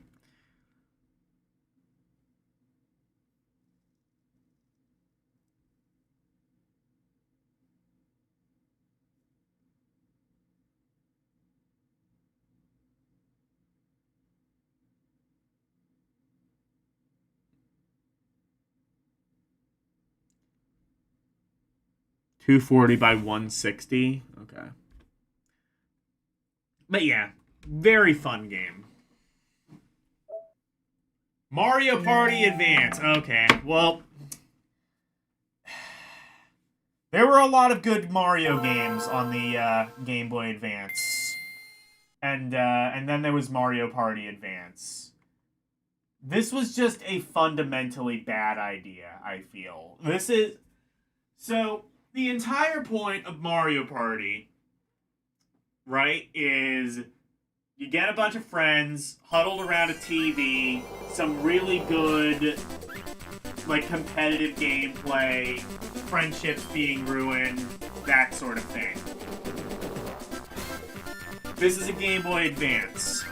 240 by 160. Okay. But yeah, very fun game. Mario Party Advance. Okay, well, there were a lot of good Mario games on the Game Boy Advance, and then there was Mario Party Advance. This was just a fundamentally bad idea, I feel. So the entire point of Mario Party, right, is you get a bunch of friends huddled around a TV, some really good, like, competitive gameplay, friendships being ruined, that sort of thing. This is a Game Boy Advance.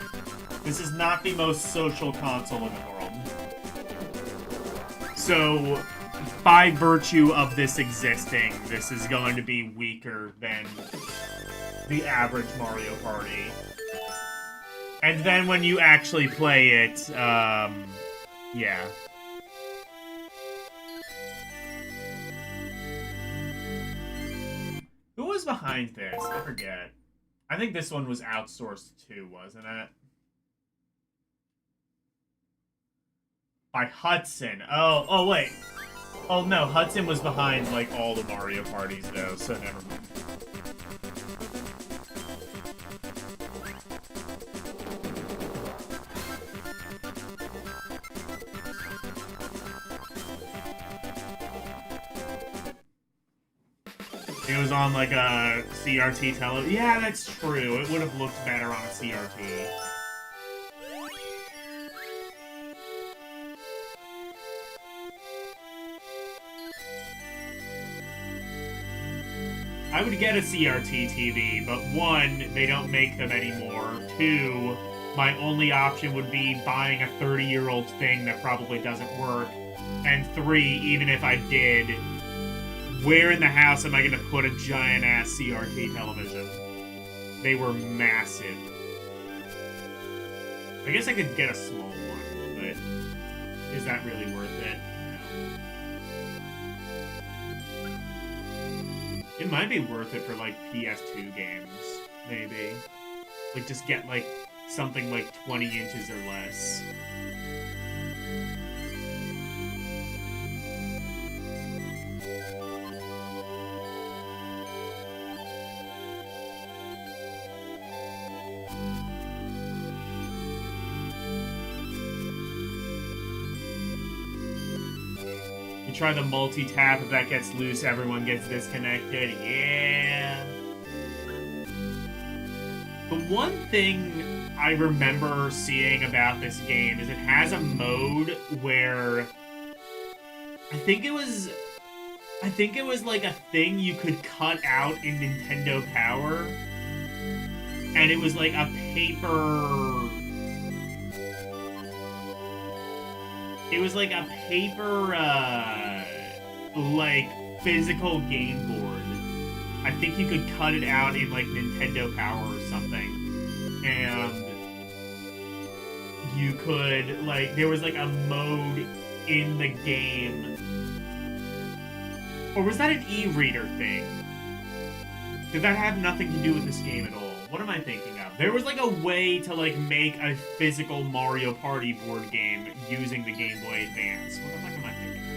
This is not the most social console in the world. So, by virtue of this existing, this is going to be weaker than the average Mario Party. And then when you actually play it, yeah. Who was behind this? I forget. I think this one was outsourced too, wasn't it? By Hudson. Oh, wait. Oh, no, Hudson was behind, like, all the Mario parties, though, so never mind. It was on, like, a CRT television. Yeah, that's true. It would have looked better on a CRT. I would get a CRT TV, but one, they don't make them anymore. Two, my only option would be buying a 30-year-old thing that probably doesn't work. And three, even if I did, where in the house am I going to put a giant-ass CRT television? They were massive. I guess I could get a small one, but is that really worth it? It might be worth it for, like, PS2 games, maybe. Like, just get, like, something like 20 inches or less. Try the multi-tap. If that gets loose, everyone gets disconnected. Yeah. The one thing I remember seeing about this game is it has a mode where I think it was like a thing you could cut out in Nintendo Power, and it was like a paper. It was like a paper, like, physical game board. I think you could cut it out in, like, Nintendo Power or something. And you could, like, there was, like, a mode in the game. Or was that an e-reader thing? Did that have nothing to do with this game at all? What am I thinking of? There was, like, a way to, like, make a physical Mario Party board game using the Game Boy Advance. What the fuck am I thinking of?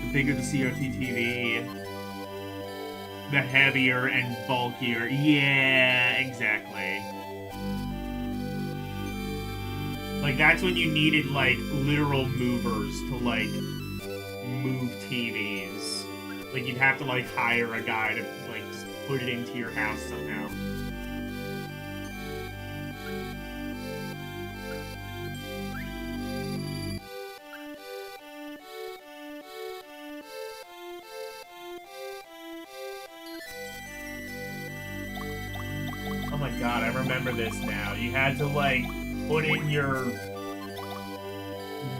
The bigger the CRT TV, the heavier and bulkier. Yeah, exactly. Like, that's when you needed, like, literal movers to, like, move TVs. Like, you'd have to, like, hire a guy to, like, just put it into your house somehow. Oh my god, I remember this now. You had to, like, put in your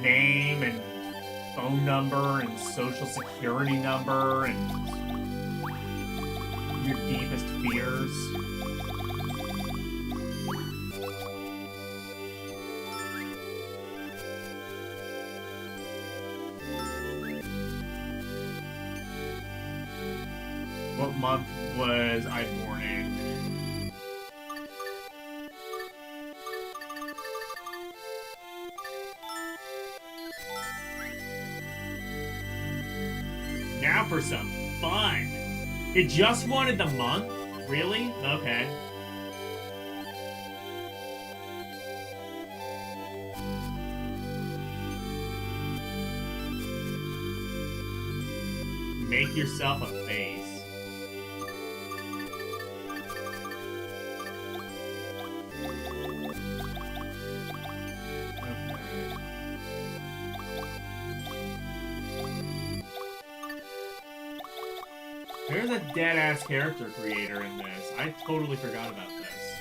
name and phone number and social security number and your deepest fears. What month was I born in? Now for some fun. It just wanted the month? Really? Okay. Make yourself a face. There's a dead-ass character creator in this. I totally forgot about this.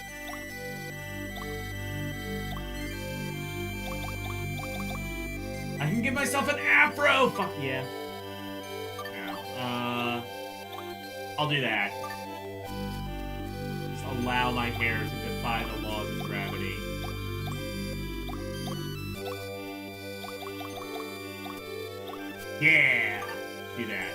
I can give myself an afro! Fuck yeah. No. I'll do that. Just allow my hair to defy the laws of gravity. Yeah! Do that.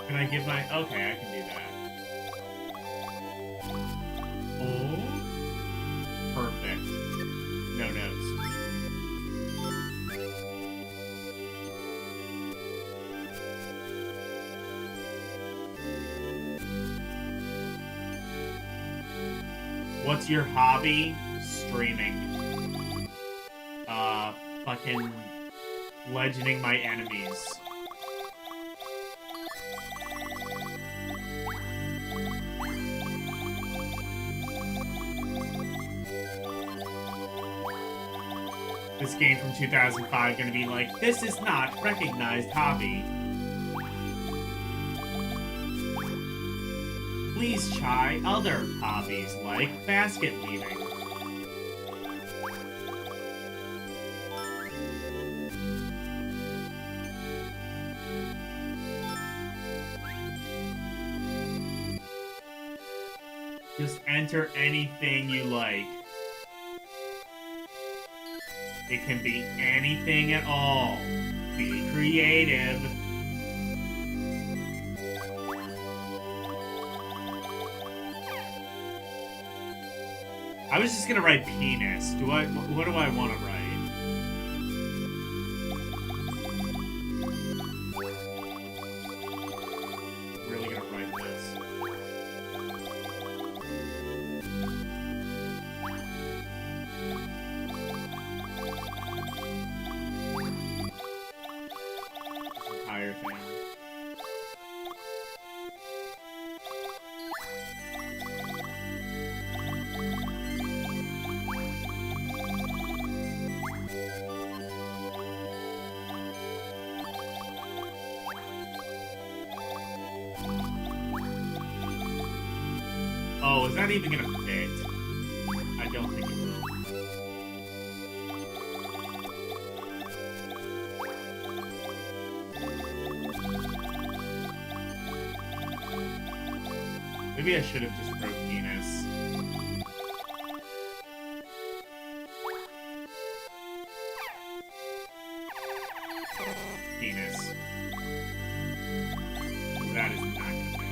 Can I give my... Okay, I can do that. Oh. Perfect. No notes. What's your hobby? Streaming. Fucking legending my enemies. This game from 2005 gonna be like, this is not recognized hobby. Please try other hobbies like basket weaving. Just enter anything you like. It can be anything at all. Be creative. I was just gonna write penis. What do I want to write? Really gonna write this. Entire thing. Oh, is that even gonna fit? I don't think it will. Maybe I should have just wrote penis. Penis. That is not gonna fit.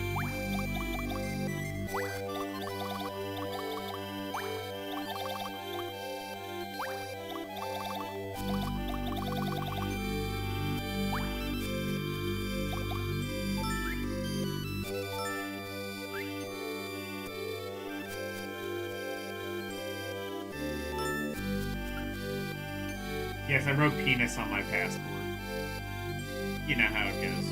Yes, I wrote penis on my passport. You know how it goes.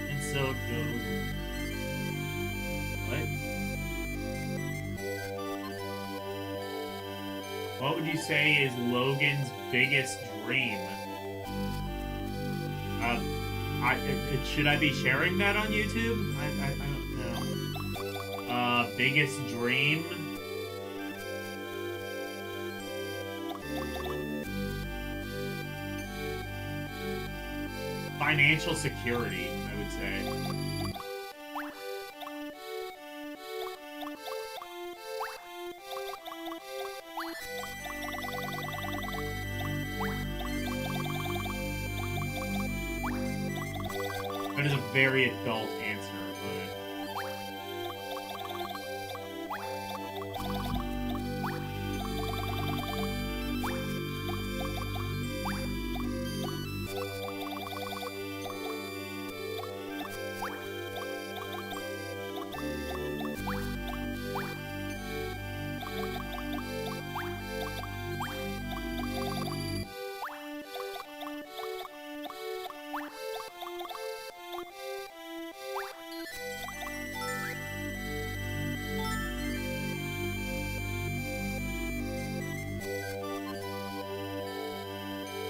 And so it goes. What? What would you say is Logan's biggest dream? Should I be sharing that on YouTube? I don't know. Biggest dream? Financial security, I would say. That is a very adult answer,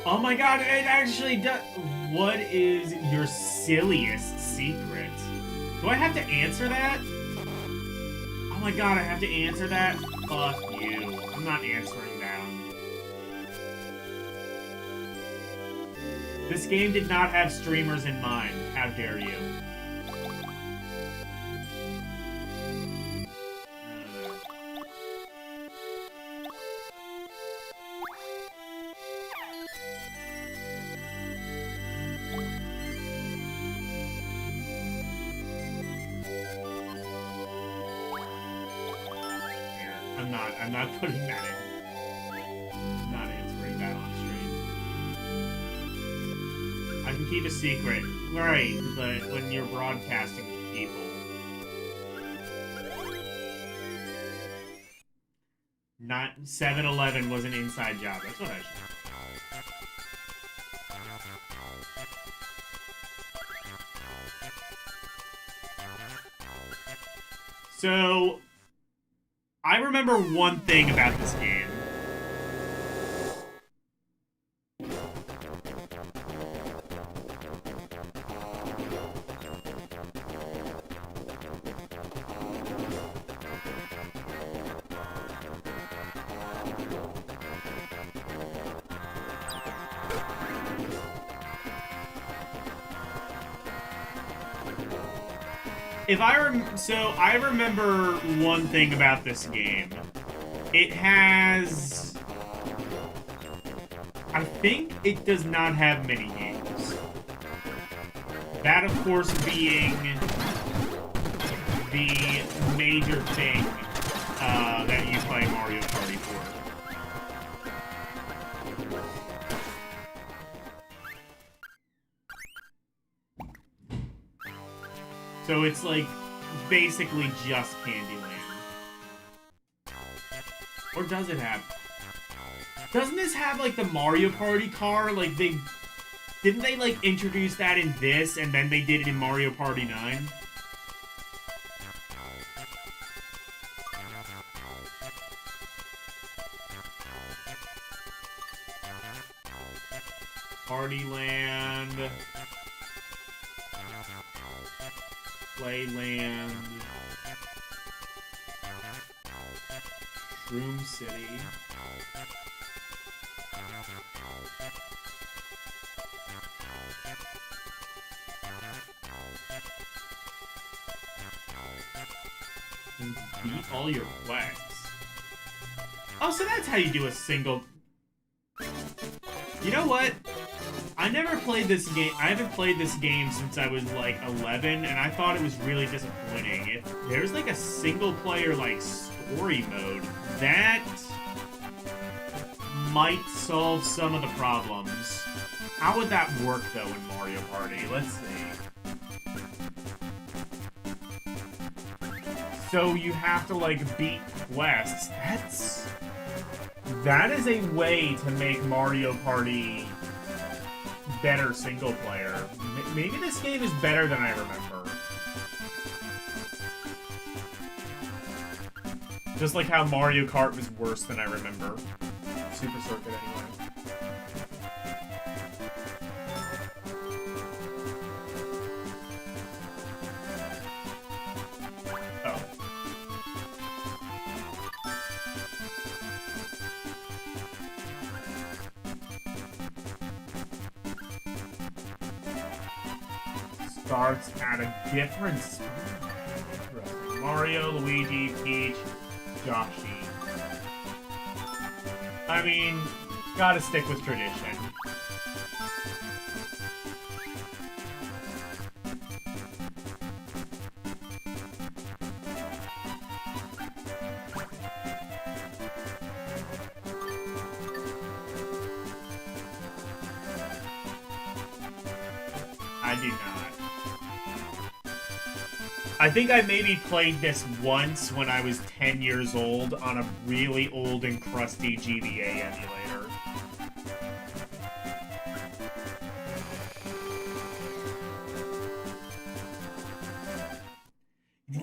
oh my god, it actually does. What is your silliest secret? Do I have to answer that? Oh my god, I have to answer that? Fuck you. I'm not answering that. This game did not have streamers in mind. How dare you? I'm not putting that in. I'm not answering that on stream. I can keep a secret. Right, but when you're broadcasting to people. Not 7-Eleven was an inside job. That's what I should. So, I remember one thing about this game. I remember one thing about this game. It has... I think it does not have mini games. That, of course, being the major thing that you play Mario Party for. So it's like basically just Candyland. Or does it have? Doesn't this have like the Mario Party car? Like didn't they like introduce that in this and then they did it in Mario Party 9? Partyland. Playland, Shroom City, and beat all your quests. Oh, so that's how you do a single... You know what? I never played this game. I haven't played this game since I was like 11, and I thought it was really disappointing. If there's like a single player like story mode, that might solve some of the problems. How would that work though in Mario Party? Let's see. So you have to like beat quests. That is a way to make Mario Party better single player. Maybe this game is better than I remember. Just like how Mario Kart was worse than I remember. Super Circuit anyway. starts at a different spot. Mario, Luigi, Peach, Yoshi. I mean, gotta stick with tradition. I do not. I think I maybe played this once when I was 10 years old on a really old and crusty GBA emulator.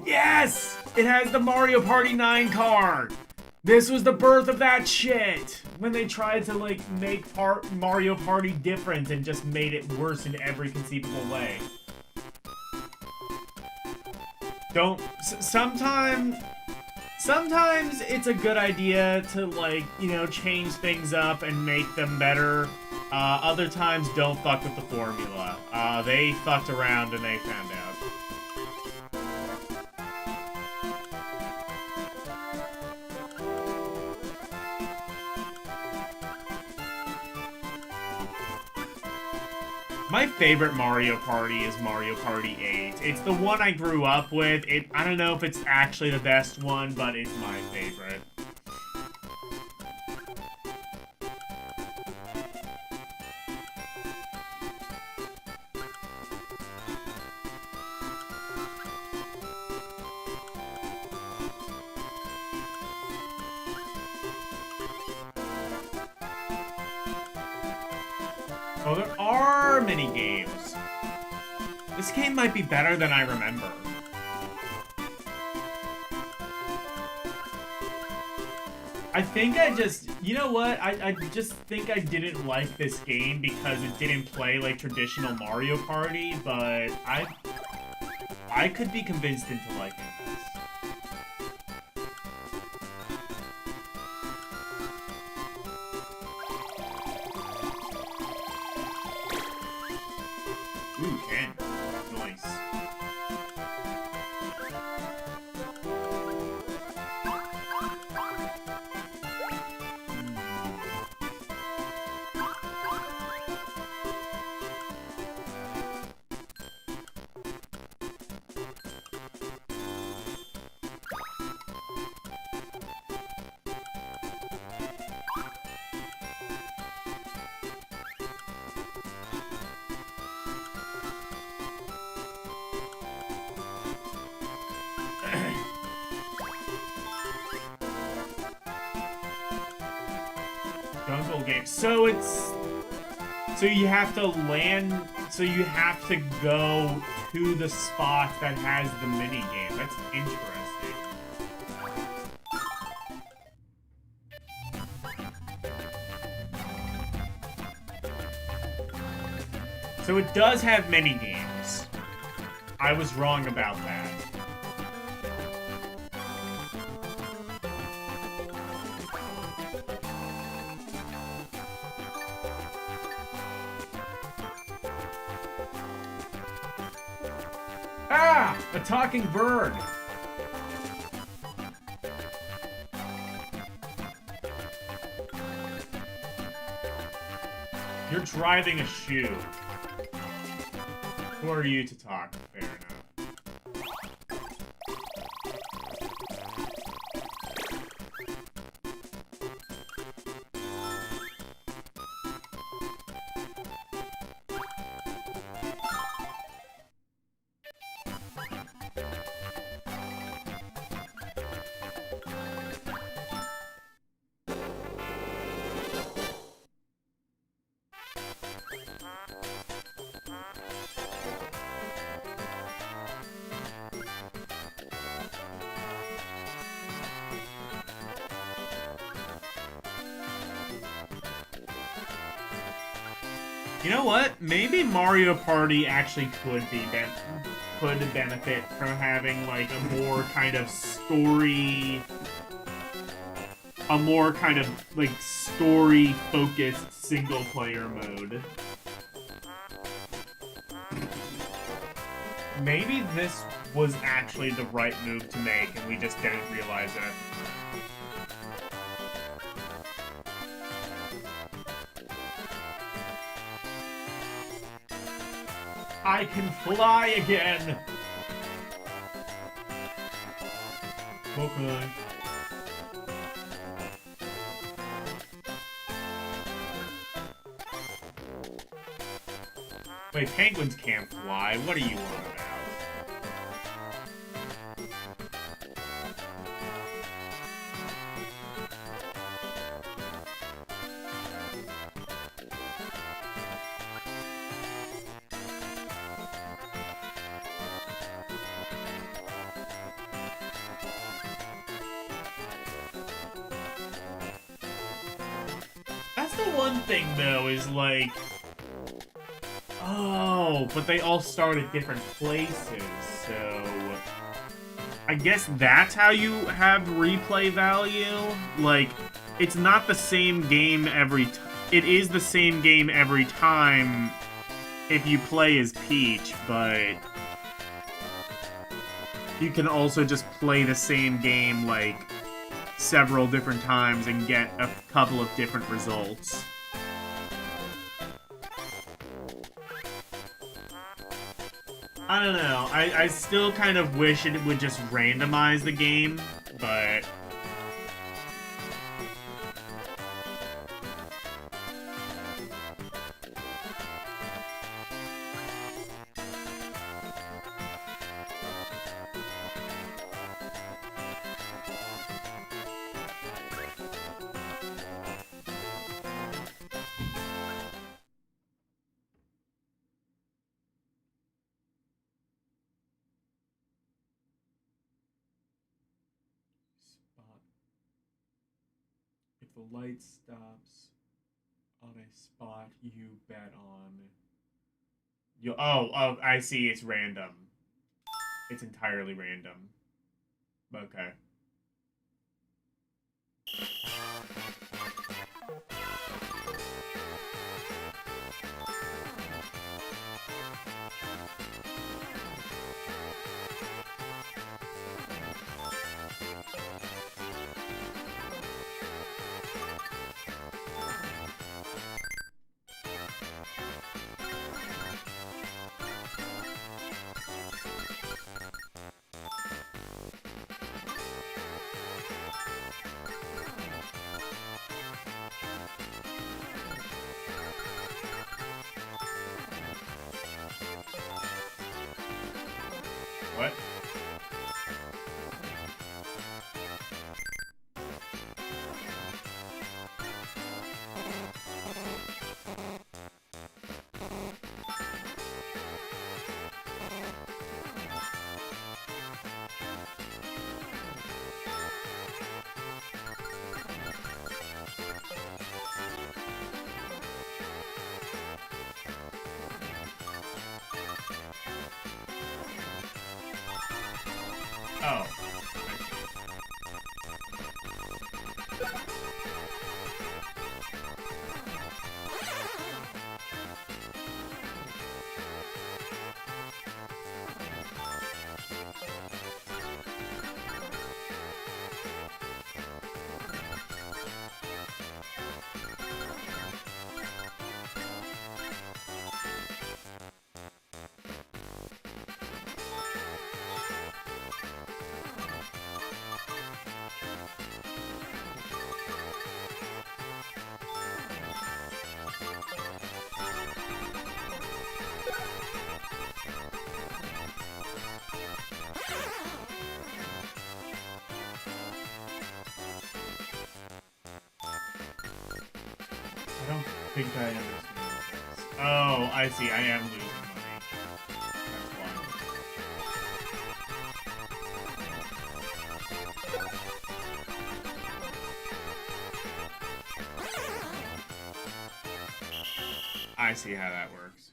Yes! It has the Mario Party 9 card! This was the birth of that shit! When they tried to, like, make Mario Party different and just made it worse in every conceivable way. Sometimes it's a good idea to, like, you know, change things up and make them better. Other times, don't fuck with the formula. They fucked around and they found out. My favorite Mario Party is Mario Party 8. It's the one I grew up with. I don't know if it's actually the best one, but it's my favorite. Oh, there are mini games. This game might be better than I remember. I think I just... You know what? I just think I didn't like this game because it didn't play like traditional Mario Party, but I could be convinced into liking this. Ooh, 10. Nice. Jungle game. So you have to land, so you have to go to the spot that has the mini game. That's interesting. So it does have mini games. I was wrong about that. Ah! A talking bird! You're driving a shoe. Who are you to talk? Fair enough. You know what? Maybe Mario Party actually could benefit from having like a more kind of story focused single player mode. Maybe this was actually the right move to make, and we just didn't realize it. I can fly again! Okay. Wait, penguins can't fly. What are you on about? That's the one thing, though, is like... Oh, but they all start at different places, so... I guess that's how you have replay value? Like, it's not the same game every time. It is the same game every time if you play as Peach, but... You can also just play the same game, like, several different times and get a couple of different results. I don't know. I still kind of wish it would just randomize the game, but... If the light stops on a spot, you bet on... Oh, I see. It's random. It's entirely random. Okay. What? Oh. I don't think I understand this. Oh, I see. I am losing money. That's why. I see how that works.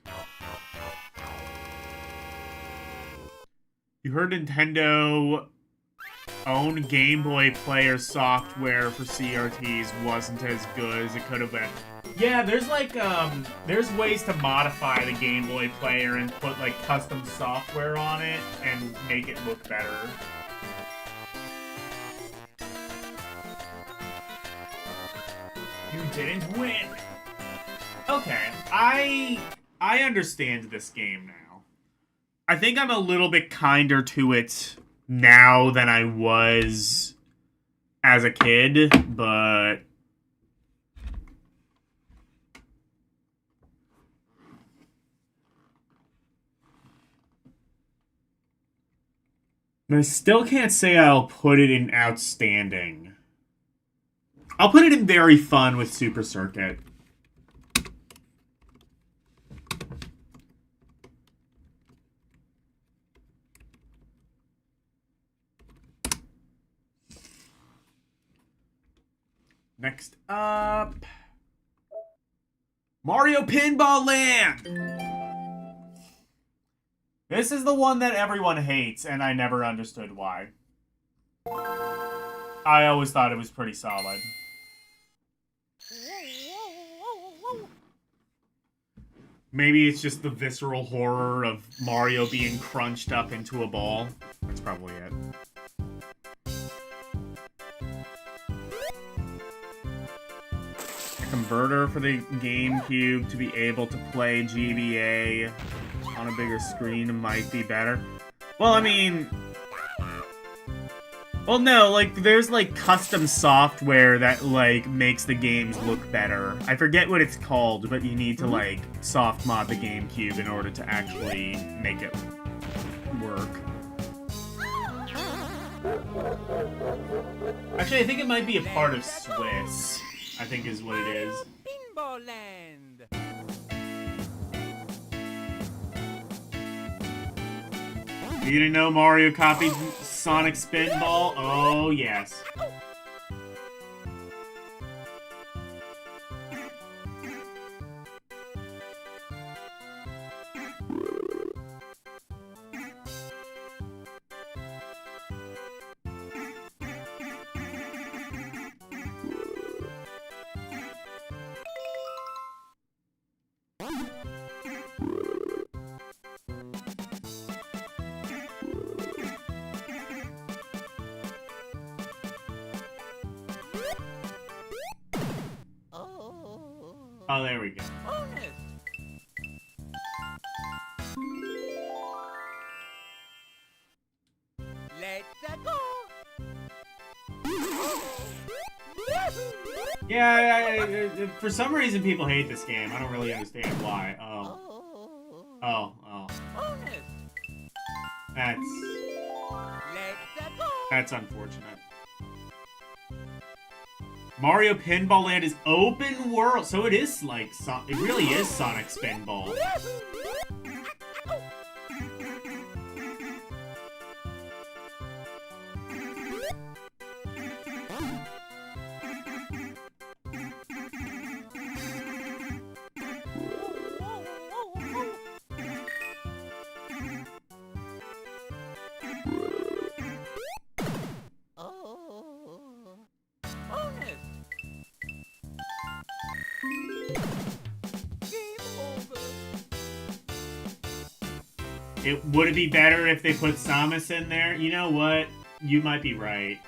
You heard Nintendo own Game Boy Player software for CRTs wasn't as good as it could have been. Yeah, there's like there's ways to modify the Game Boy player and put like custom software on it and make it look better. You didn't win. Okay, I understand this game now. I think I'm a little bit kinder to it now than I was as a kid, but I still can't say I'll put it in outstanding. I'll put it in very fun with Super Circuit. Next up, Mario Pinball Land! This is the one that everyone hates, and I never understood why. I always thought it was pretty solid. Maybe it's just the visceral horror of Mario being crunched up into a ball. That's probably it. A converter for the GameCube to be able to play GBA on a bigger screen might be better. Well, I mean... Well, no, like, there's, like, custom software that, like, makes the games look better. I forget what it's called, but you need to, like, soft mod the GameCube in order to actually make it work. Actually, I think it might be a part of Swiss, I think is what it is. Pinball Land. You didn't know Mario copied Sonic Spinball? Oh, yes. Oh, there we go. Let's go. Yeah, for some reason people hate this game. I don't really understand why. Oh. That's unfortunate. Mario Pinball Land is open world, so it is like it really is Sonic Spinball. Would it be better if they put Samus in there? You know what? You might be right.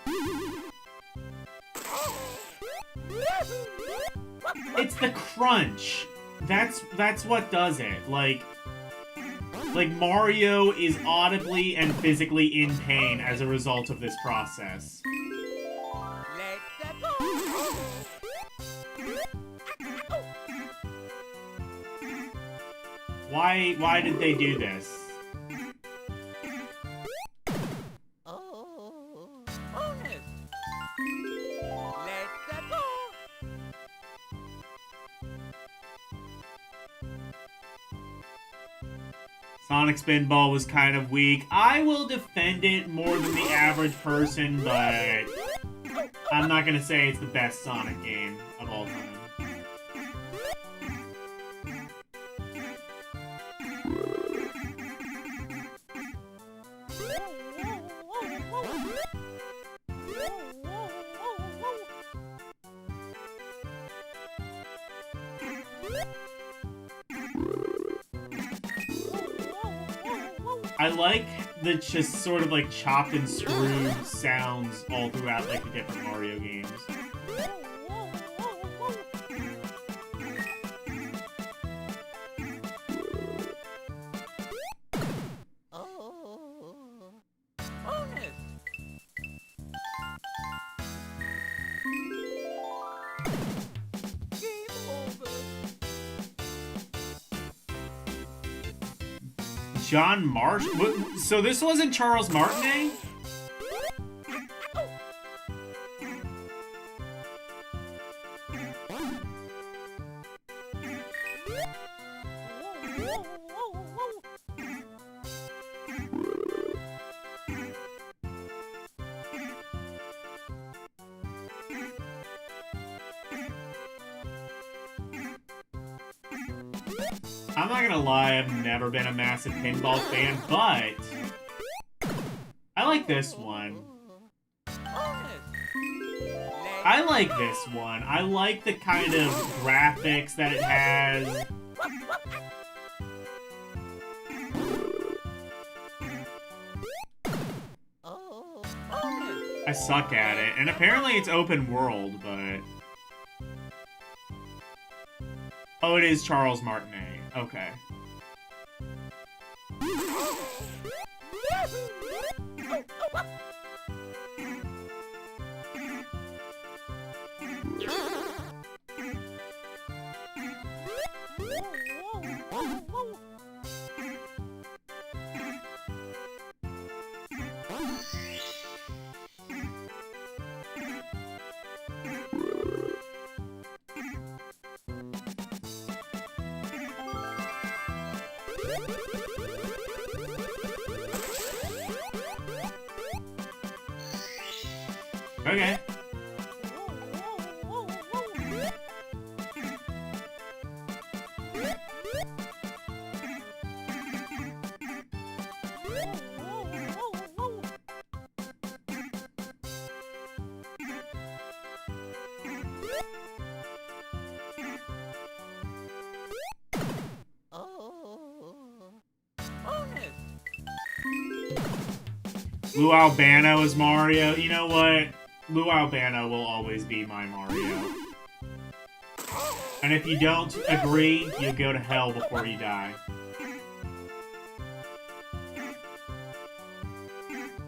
It's the crunch. That's what does it. Like Mario is audibly and physically in pain as a result of this process. Why did they do this? Sonic Spinball was kind of weak. I will defend it more than the average person, but I'm not gonna say it's the best Sonic game of all time. I like the just sort of like chopped and screwed sounds all throughout like the different Mario games. John Marsh? So this wasn't Charles Martinet? I'm not gonna lie, I've never been a massive pinball fan, but I like this one. I like this one. I like the kind of graphics that it has. I suck at it, and apparently it's open world, but... Oh, it is Charles Martinet. Okay. Okay. Lou Albano is Mario. You know what? Lou Albano will always be my Mario. And if you don't agree, you go to hell before you die.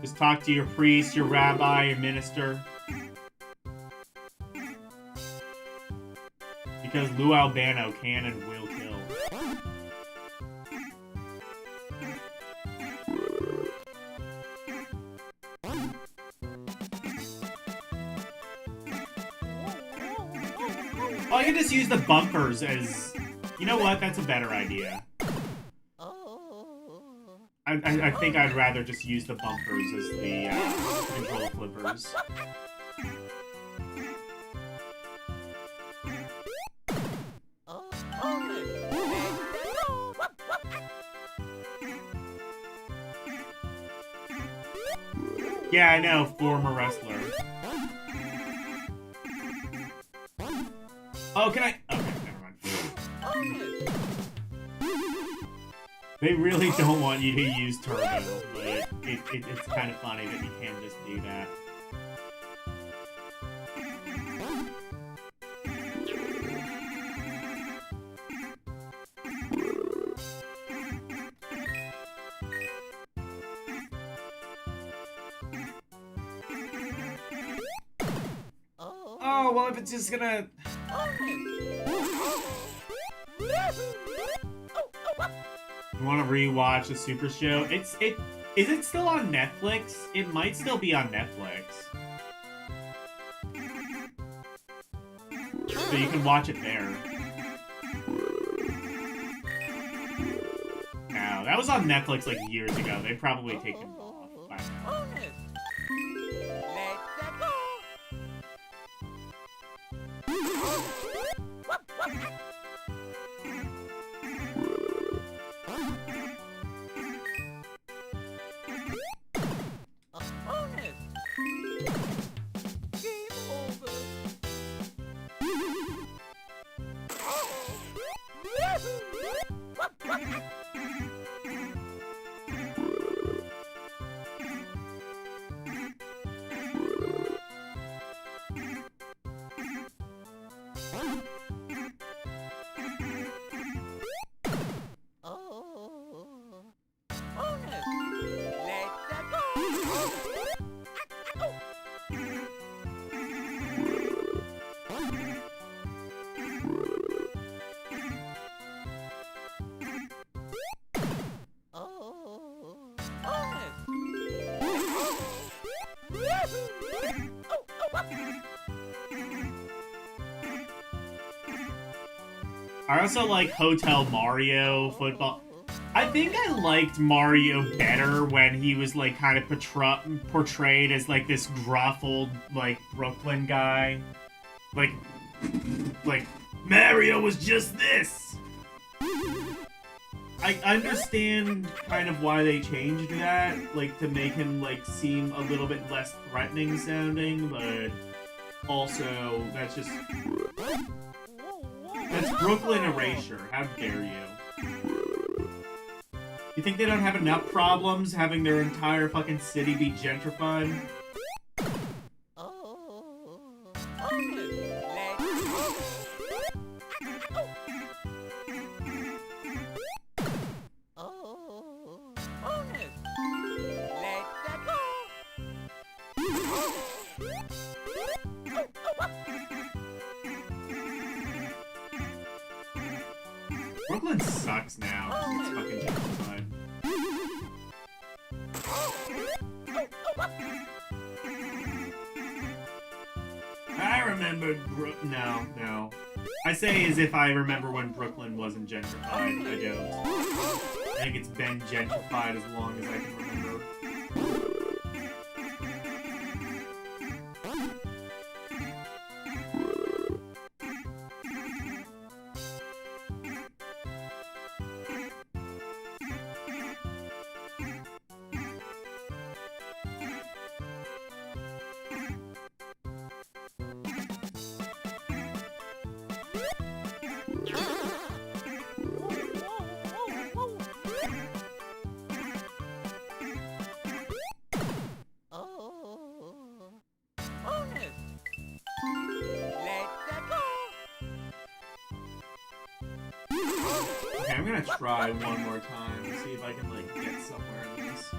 Just talk to your priest, your rabbi, your minister. Because Lou Albano can and will kill. Oh, I can just use the bumpers as... You know what? That's a better idea. I think I'd rather just use the bumpers as the control flippers. Yeah, I know, former wrestler. Oh, can I? Okay, never mind. They really don't want you to use turbo, but it's kind of funny that you can just do that. Oh, well, if it's just gonna... You want to rewatch the Super Show? Is it still on Netflix? It might still be on Netflix. So you can watch it there. No, that was on Netflix like years ago. They've probably taken it off by now. I also like Hotel Mario football. I think I liked Mario better when he was like kind of portrayed as like this gruff old like Brooklyn guy. Like Mario was just this. I understand kind of why they changed that, like to make him like seem a little bit less threatening sounding, but also that's Brooklyn erasure. How dare you? You think they don't have enough problems having their entire fucking city be gentrified? Brooklyn sucks now. It's fucking gentrified. I remembered No. I say as if I remember when Brooklyn wasn't gentrified. I don't. I think it's been gentrified as long as I can remember. Okay, I'm gonna try one more time and see if I can like get somewhere in this.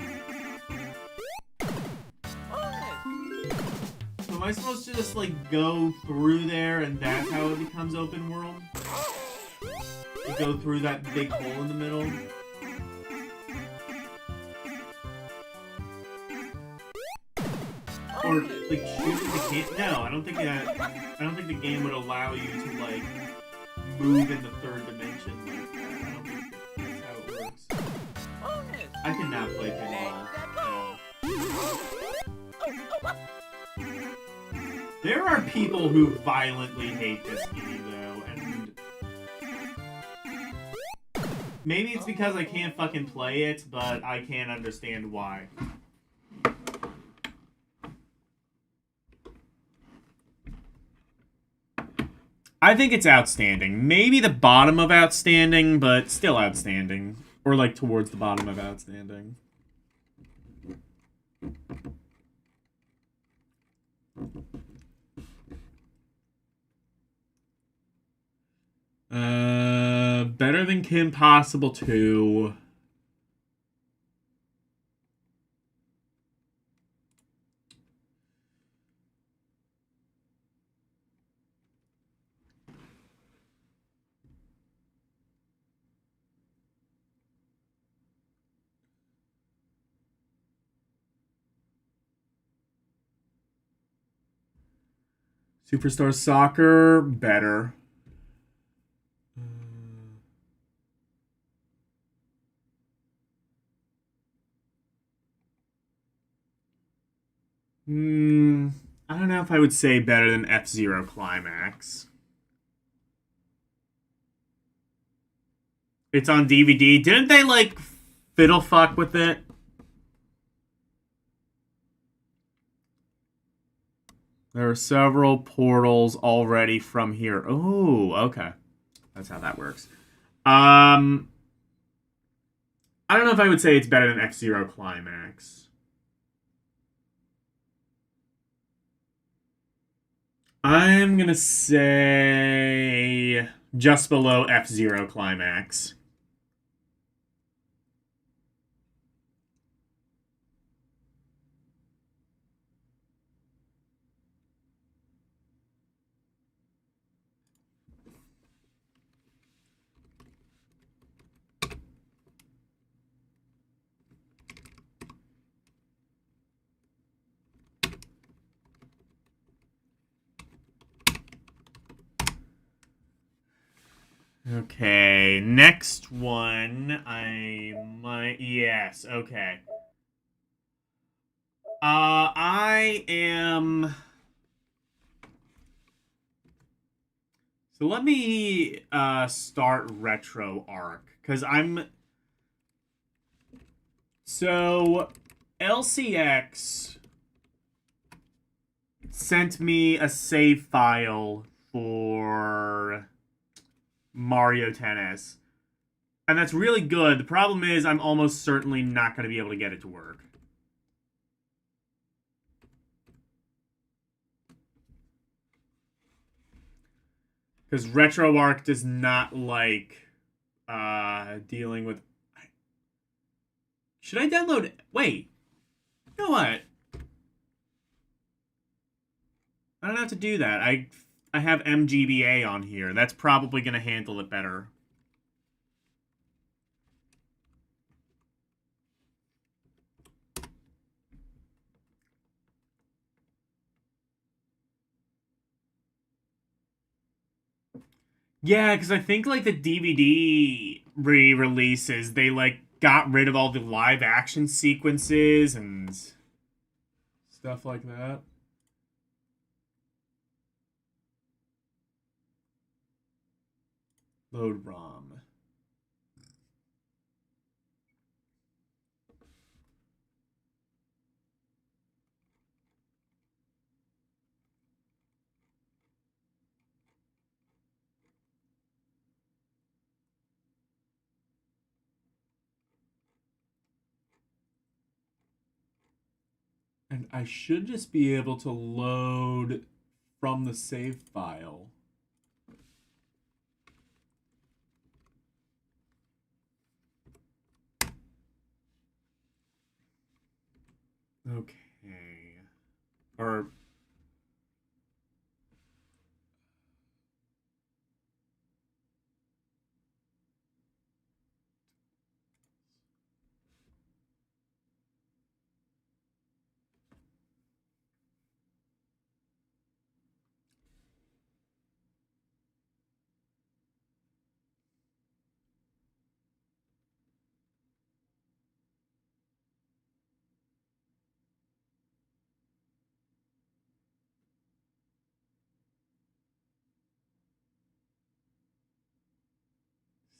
So am I supposed to just like go through there and that's how it becomes open world? You go through that big hole in the middle? Or like shooting the game? No, I don't think the game would allow you to like move in the third dimension like that. I don't think that's how it works. I cannot play pinball at all. There are people who violently hate this game though, and maybe it's because I can't fucking play it, but I can't understand why. I think it's outstanding. Maybe the bottom of outstanding, but still outstanding. Or like towards the bottom of outstanding. Better than Kim Possible 2. Superstar Soccer, better. I don't know if I would say better than F-Zero Climax. It's on DVD. Didn't they, like, fiddle fuck with it? There are several portals already from here. Oh, okay. That's how that works. I don't know if I would say it's better than F-Zero Climax. I'm gonna say just below F-Zero Climax. Okay, next one. Yes, okay. I am. So let me start retro arc because I'm. So LCX sent me a save file for Mario Tennis. And that's really good. The problem is I'm almost certainly not going to be able to get it to work. Because RetroArch does not like dealing with... Should I download... Wait. You know what? I don't have to do that. I have MGBA on here. That's probably going to handle it better. Yeah, because I think, like, the DVD re-releases, they, like, got rid of all the live-action sequences and stuff like that. Load ROM. And I should just be able to load from the save file. Okay. Or...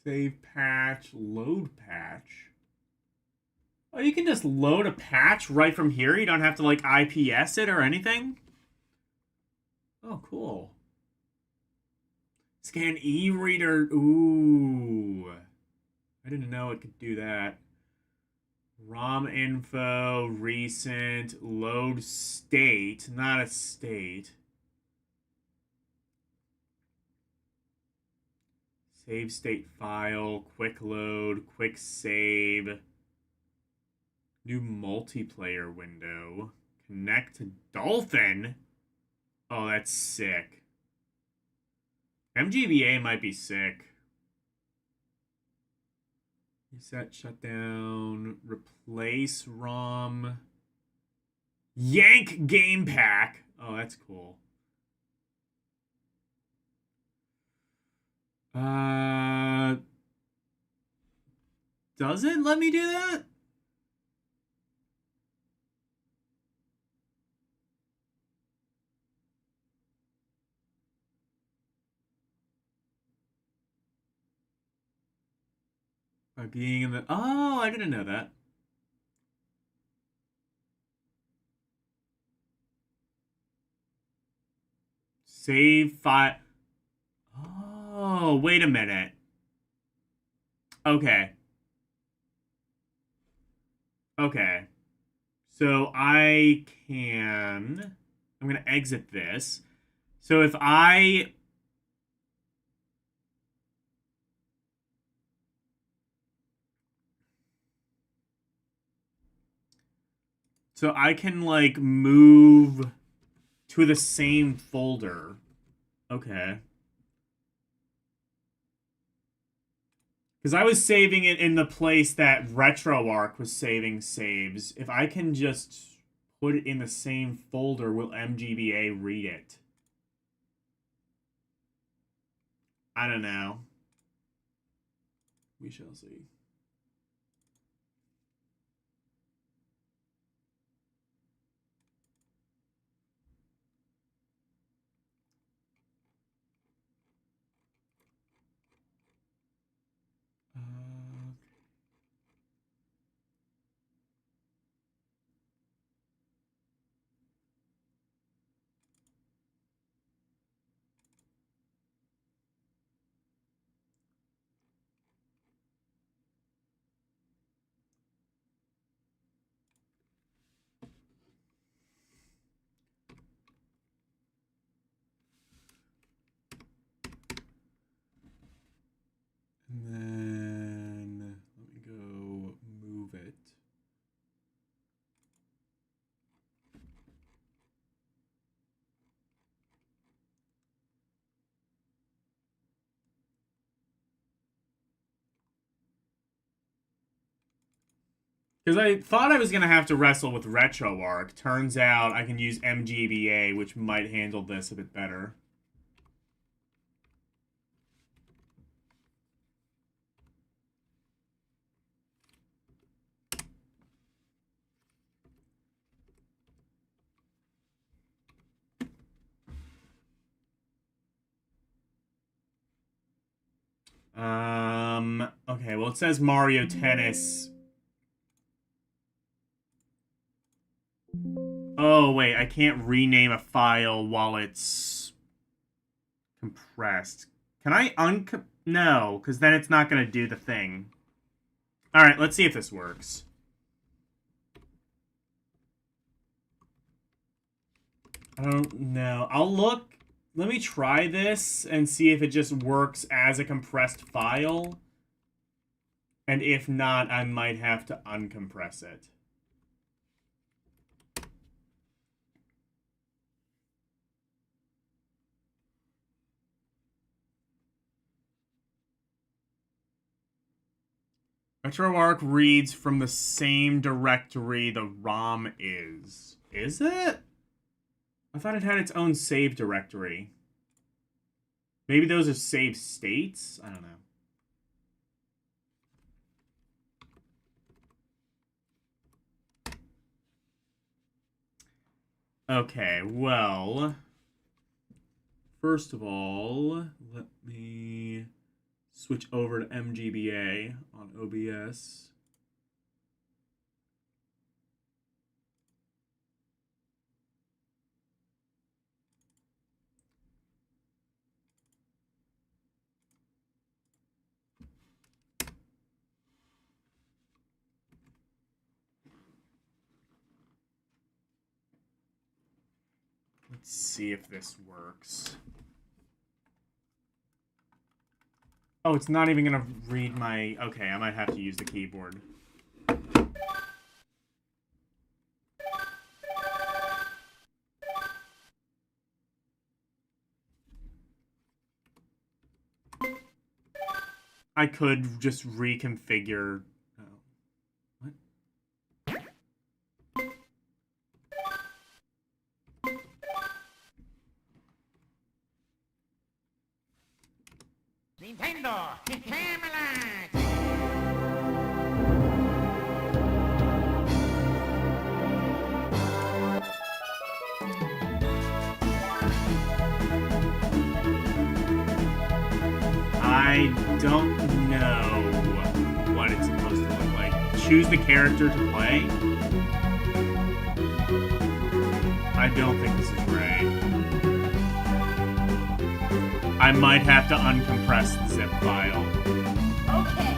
Save patch, load patch. Oh, you can just load a patch right from here? You don't have to, like, IPS it or anything? Oh, cool. Scan e-reader. Ooh. I didn't know it could do that. ROM info, recent, load state, not a state. Save state file, quick load, quick save. New multiplayer window. Connect to Dolphin? Oh, that's sick. MGBA might be sick. Reset, shutdown, replace ROM. Yank game pack. Oh, that's cool. Does it let me do that? By being in the... Oh, I didn't know that. Save file. Oh, wait a minute. Okay. Okay. So I can... I'm going to exit this. So if I... So I can, like, move to the same folder. Okay. Because I was saving it in the place that RetroArch was saving saves. If I can just put it in the same folder, will MGBA read it? I don't know. We shall see. And then let me go move it. Because I thought I was going to have to wrestle with RetroArch. Turns out I can use MGBA, which might handle this a bit better. Okay, well, it says Mario Tennis. Oh, wait, I can't rename a file while it's compressed. Can I No, because then it's not going to do the thing. Alright, let's see if this works. I don't know. I'll look. Let me try this and see if it just works as a compressed file. And if not, I might have to uncompress it. RetroArch reads from the same directory the ROM is. Is it? I thought it had its own save directory. Maybe those are save states? I don't know. Okay, well, first of all, let me switch over to MGBA on OBS. Let's see if this works. Oh, it's not even gonna read my... Okay, I might have to use the keyboard. I could just reconfigure... Oh. What? Nintendo, Camelot. I don't know what it's supposed to look like. Choose the character to play? I don't think this is right. I might have to uncompress the zip file. Okay.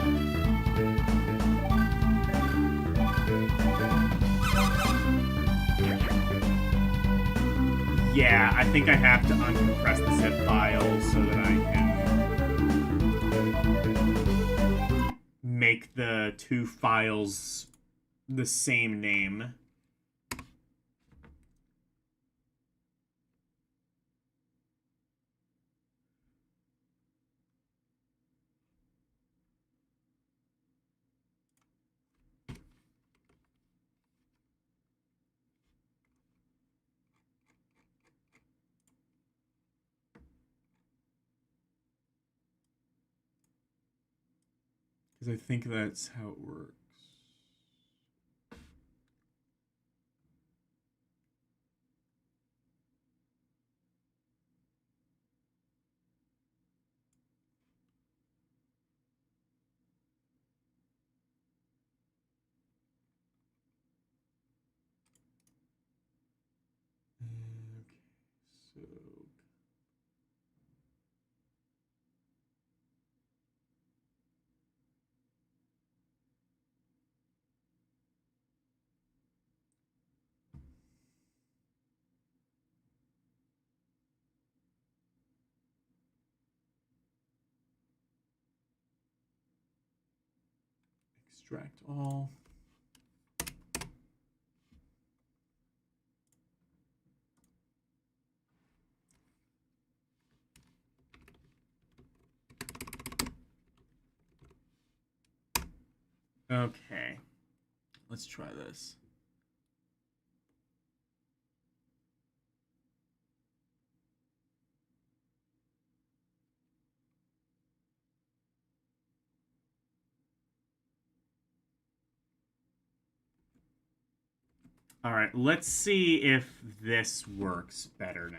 Yeah, I think I have to uncompress the zip file so that I can make the two files the same name. Because I think that's how it works. Okay, so extract all. Okay, let's try this. All right, let's see if this works better now.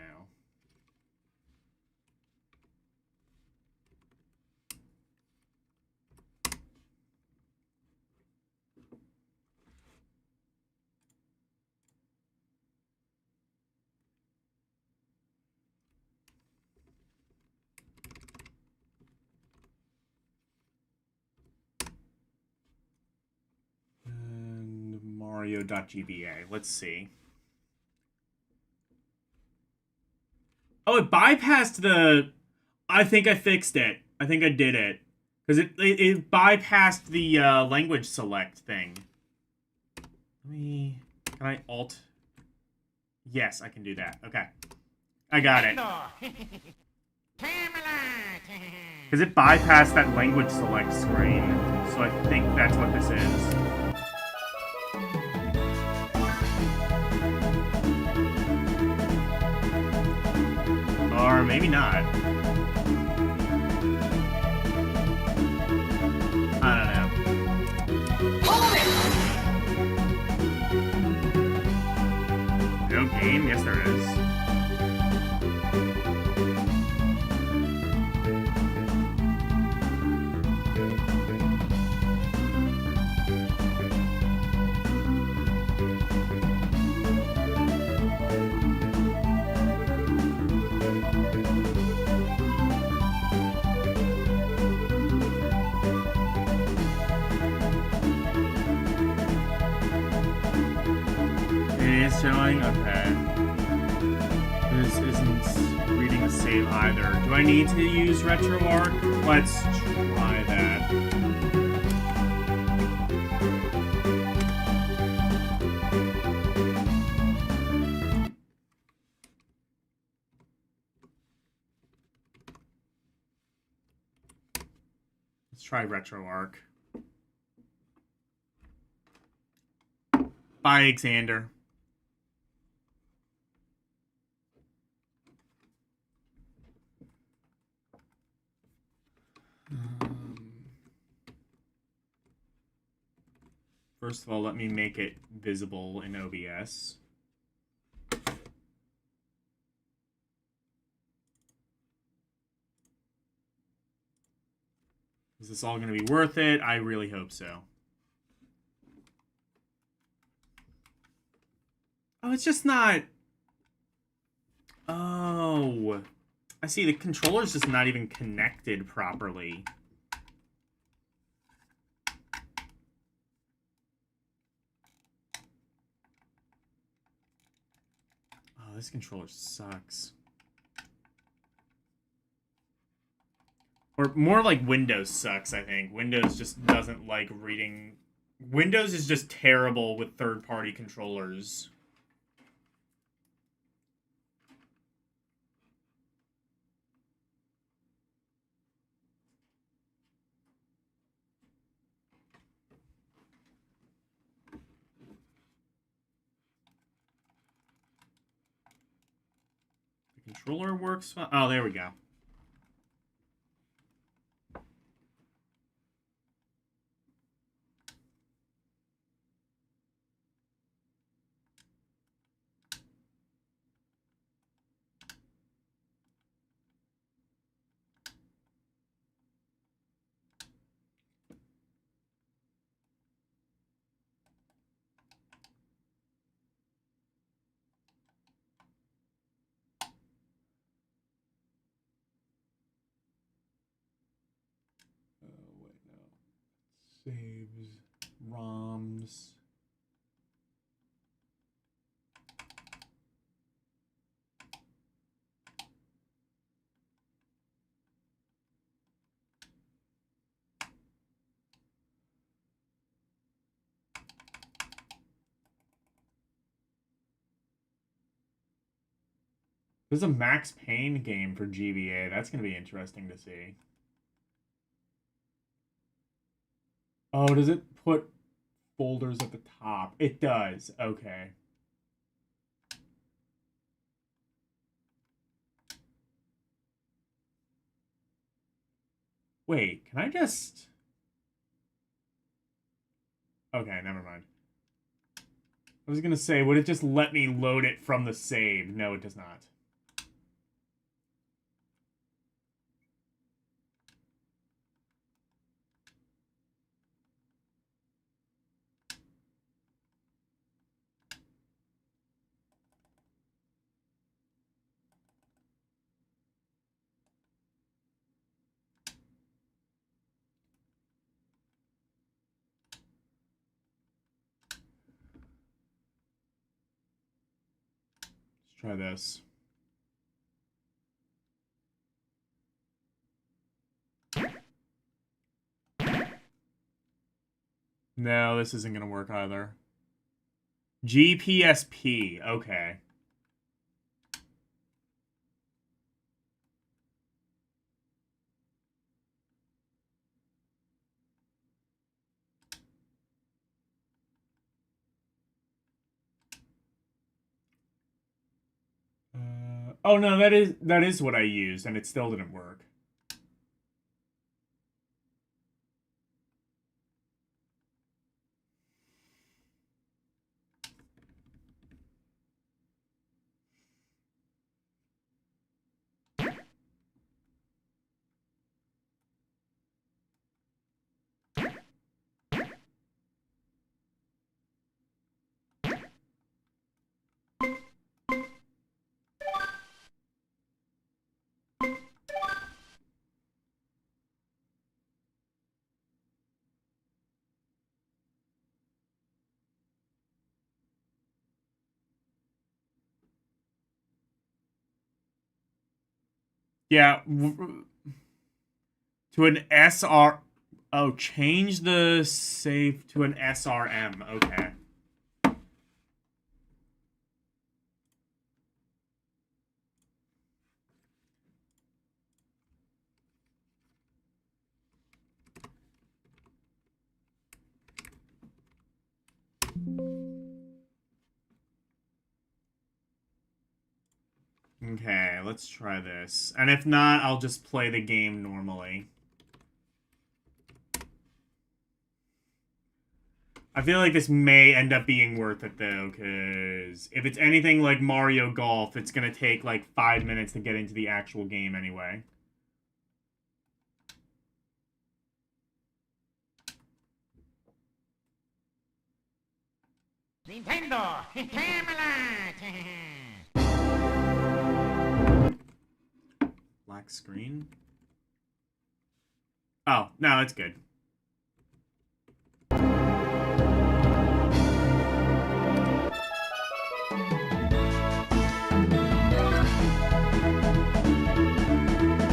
And Mario.gba. Let's see. Oh, it bypassed the... I think I fixed it. I think I did it. Because it bypassed the language select thing. Let me... Can I alt? Yes, I can do that. Okay. I got it. Because it bypassed that language select screen. So I think that's what this is. Or maybe not. I don't know. No game? Yes, there is. Showing? Okay. This isn't reading the save either. Do I need to use RetroArch? Let's try that. Let's try RetroArch. Bye, Xander. First of all, let me make it visible in OBS. Is this all going to be worth it? I really hope so. Oh, it's just not... Oh. I see, the controller's just not even connected properly. Oh, this controller sucks. Or more like Windows sucks, I think. Windows just doesn't like reading... Windows is just terrible with third-party controllers. The controller works fine. Oh, there we go. Saves, ROMs. There's a Max Payne game for GBA. That's going to be interesting to see. Oh, does it put folders at the top? It does. Okay. Wait, can I just... Okay, never mind. I was going to say, would it just let me load it from the save? No, it does not. Let's try this. No, this isn't going to work either. GPSP. Okay. Oh no, that is what I used, and it still didn't work. Yeah, to an SR. Oh, change the save to an SRM. Okay. Okay, let's try this. And if not, I'll just play the game normally. I feel like this may end up being worth it, though, because if it's anything like Mario Golf, it's going to take like 5 minutes to get into the actual game anyway. Nintendo, Camelot. Black screen? Oh, no, it's good.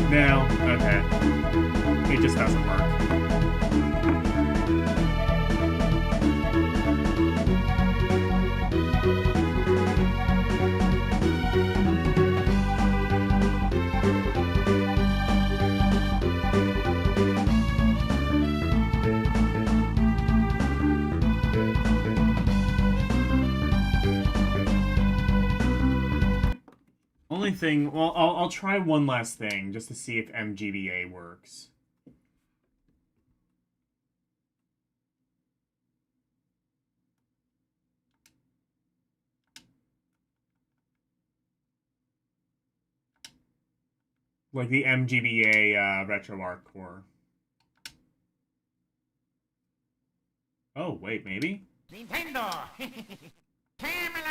No, okay. It just doesn't work. Only thing, well, I'll try one last thing just to see if MGBA works. Like the MGBA RetroArch core. Oh, wait, maybe? Nintendo, Camelot.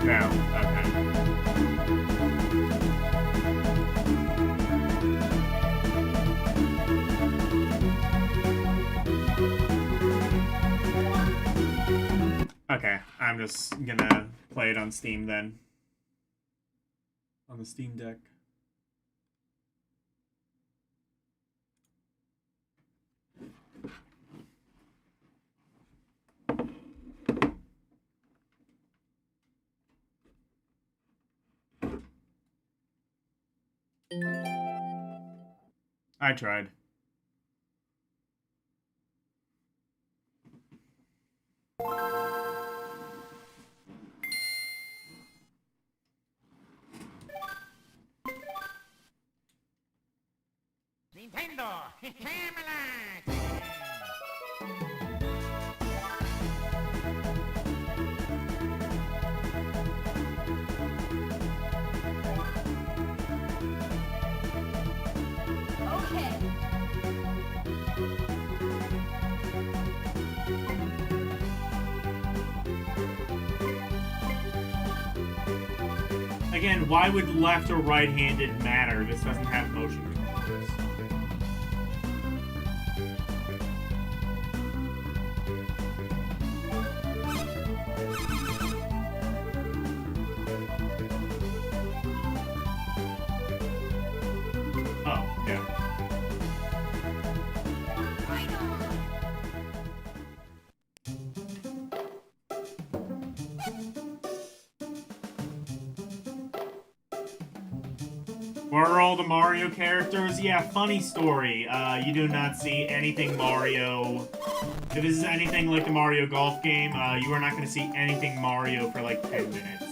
No, okay. Okay, I'm just gonna play it on Steam then. On the Steam Deck. I tried. Nintendo, Camelot. Okay. Again, why would left or right-handed matter? This doesn't have motion controls. Oh, yeah. Where are all the Mario characters? Yeah, funny story. You do not see anything Mario. If this is anything like the Mario Golf game, you are not going to see anything Mario for like 10 minutes.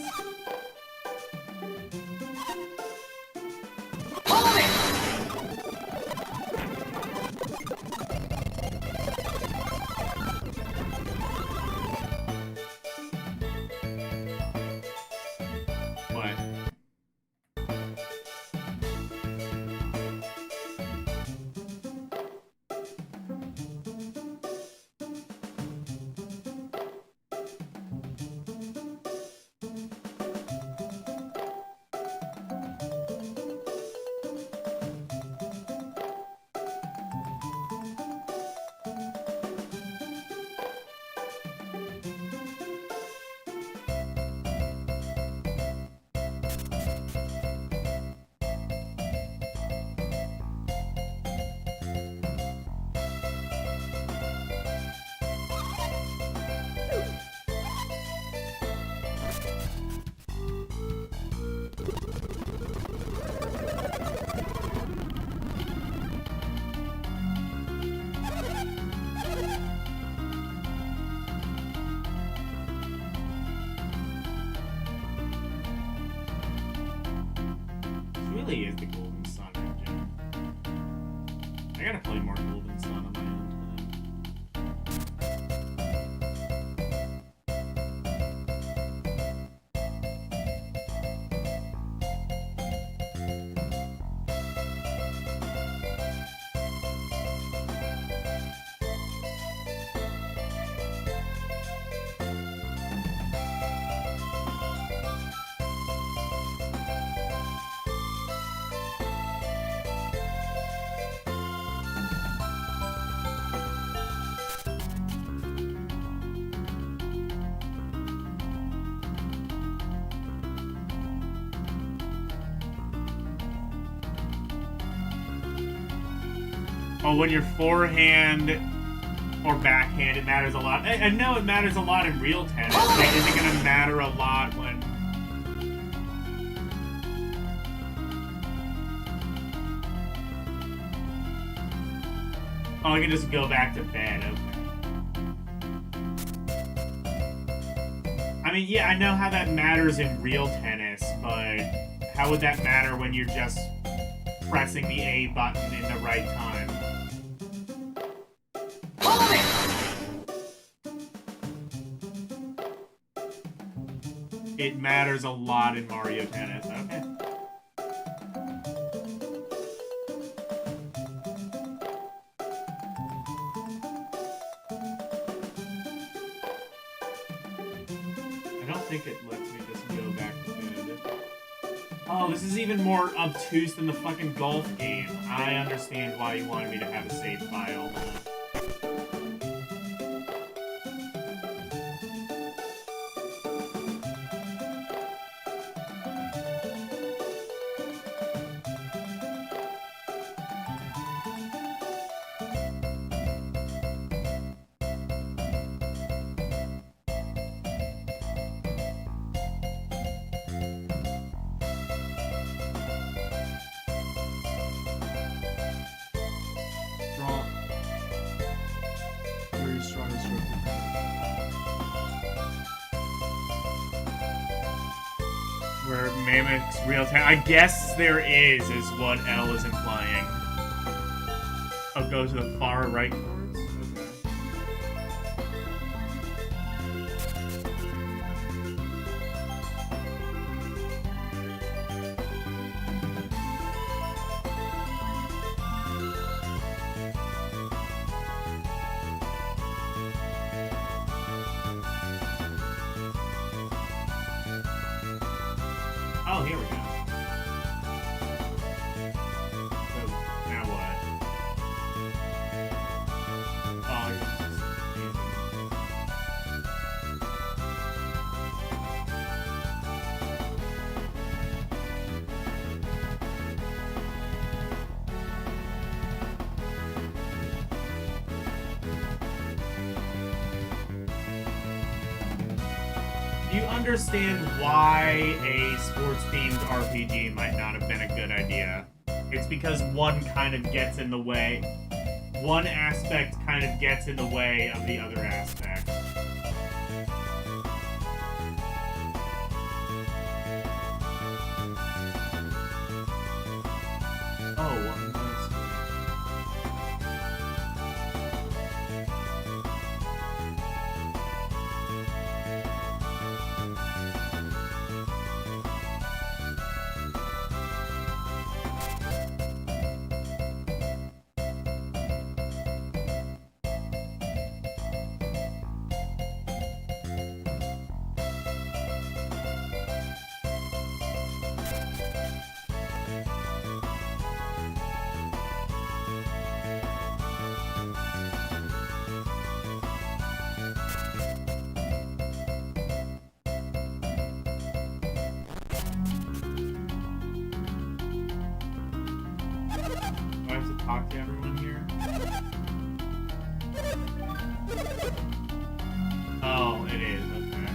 What? Really is the Golden Sun engine. I gotta play more Golden Sun on my own time. Oh, when you're forehand or backhand, it matters a lot. I know it matters a lot in real tennis, but is it going to matter a lot when... Oh, I can just go back to bed, okay. I mean, yeah, I know how that matters in real tennis, but how would that matter when you're just pressing the A button in the right time? It matters a lot in Mario Tennis. Okay. I don't think it lets me just go back to bed. Oh, this is even more obtuse than the fucking golf game. I understand why you wanted me to have a save file. where mimics real time. I guess there is what L is implying. I'll go to the far right chords. Okay. Oh, here we go. So, now what? Oh, I guess you understand why a sports-themed RPG might not have been a good idea. It's because one kind of gets in the way. One aspect kind of gets in the way of the other aspect. Oh, do I have to talk to everyone here? Oh, it is, okay.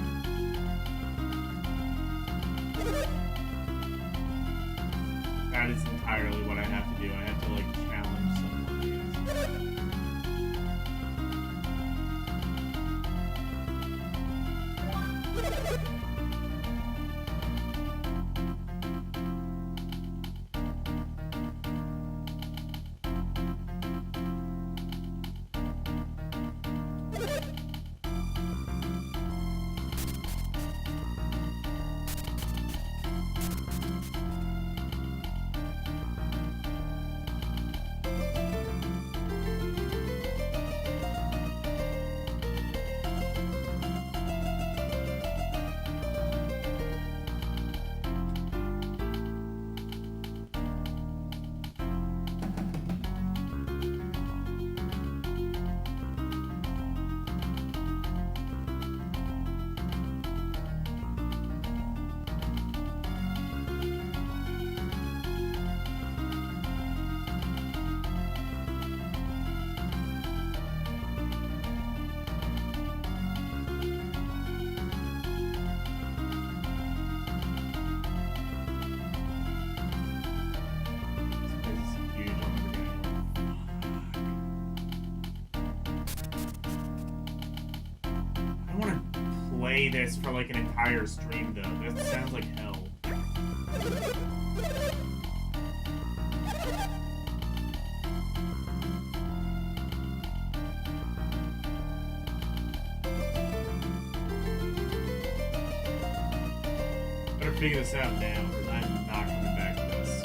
That is entirely what I have to do. I have to, like, challenge someone. Play this for like an entire stream though. That sounds like hell. Better figure this out now, because I'm not coming back to this.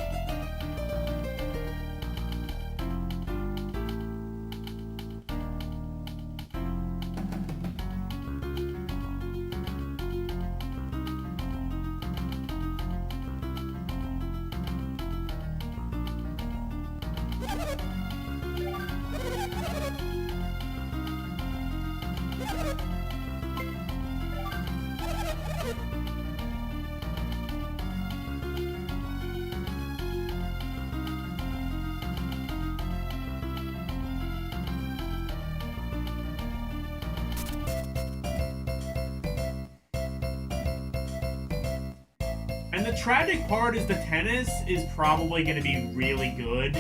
And the tragic part is the tennis is probably going to be really good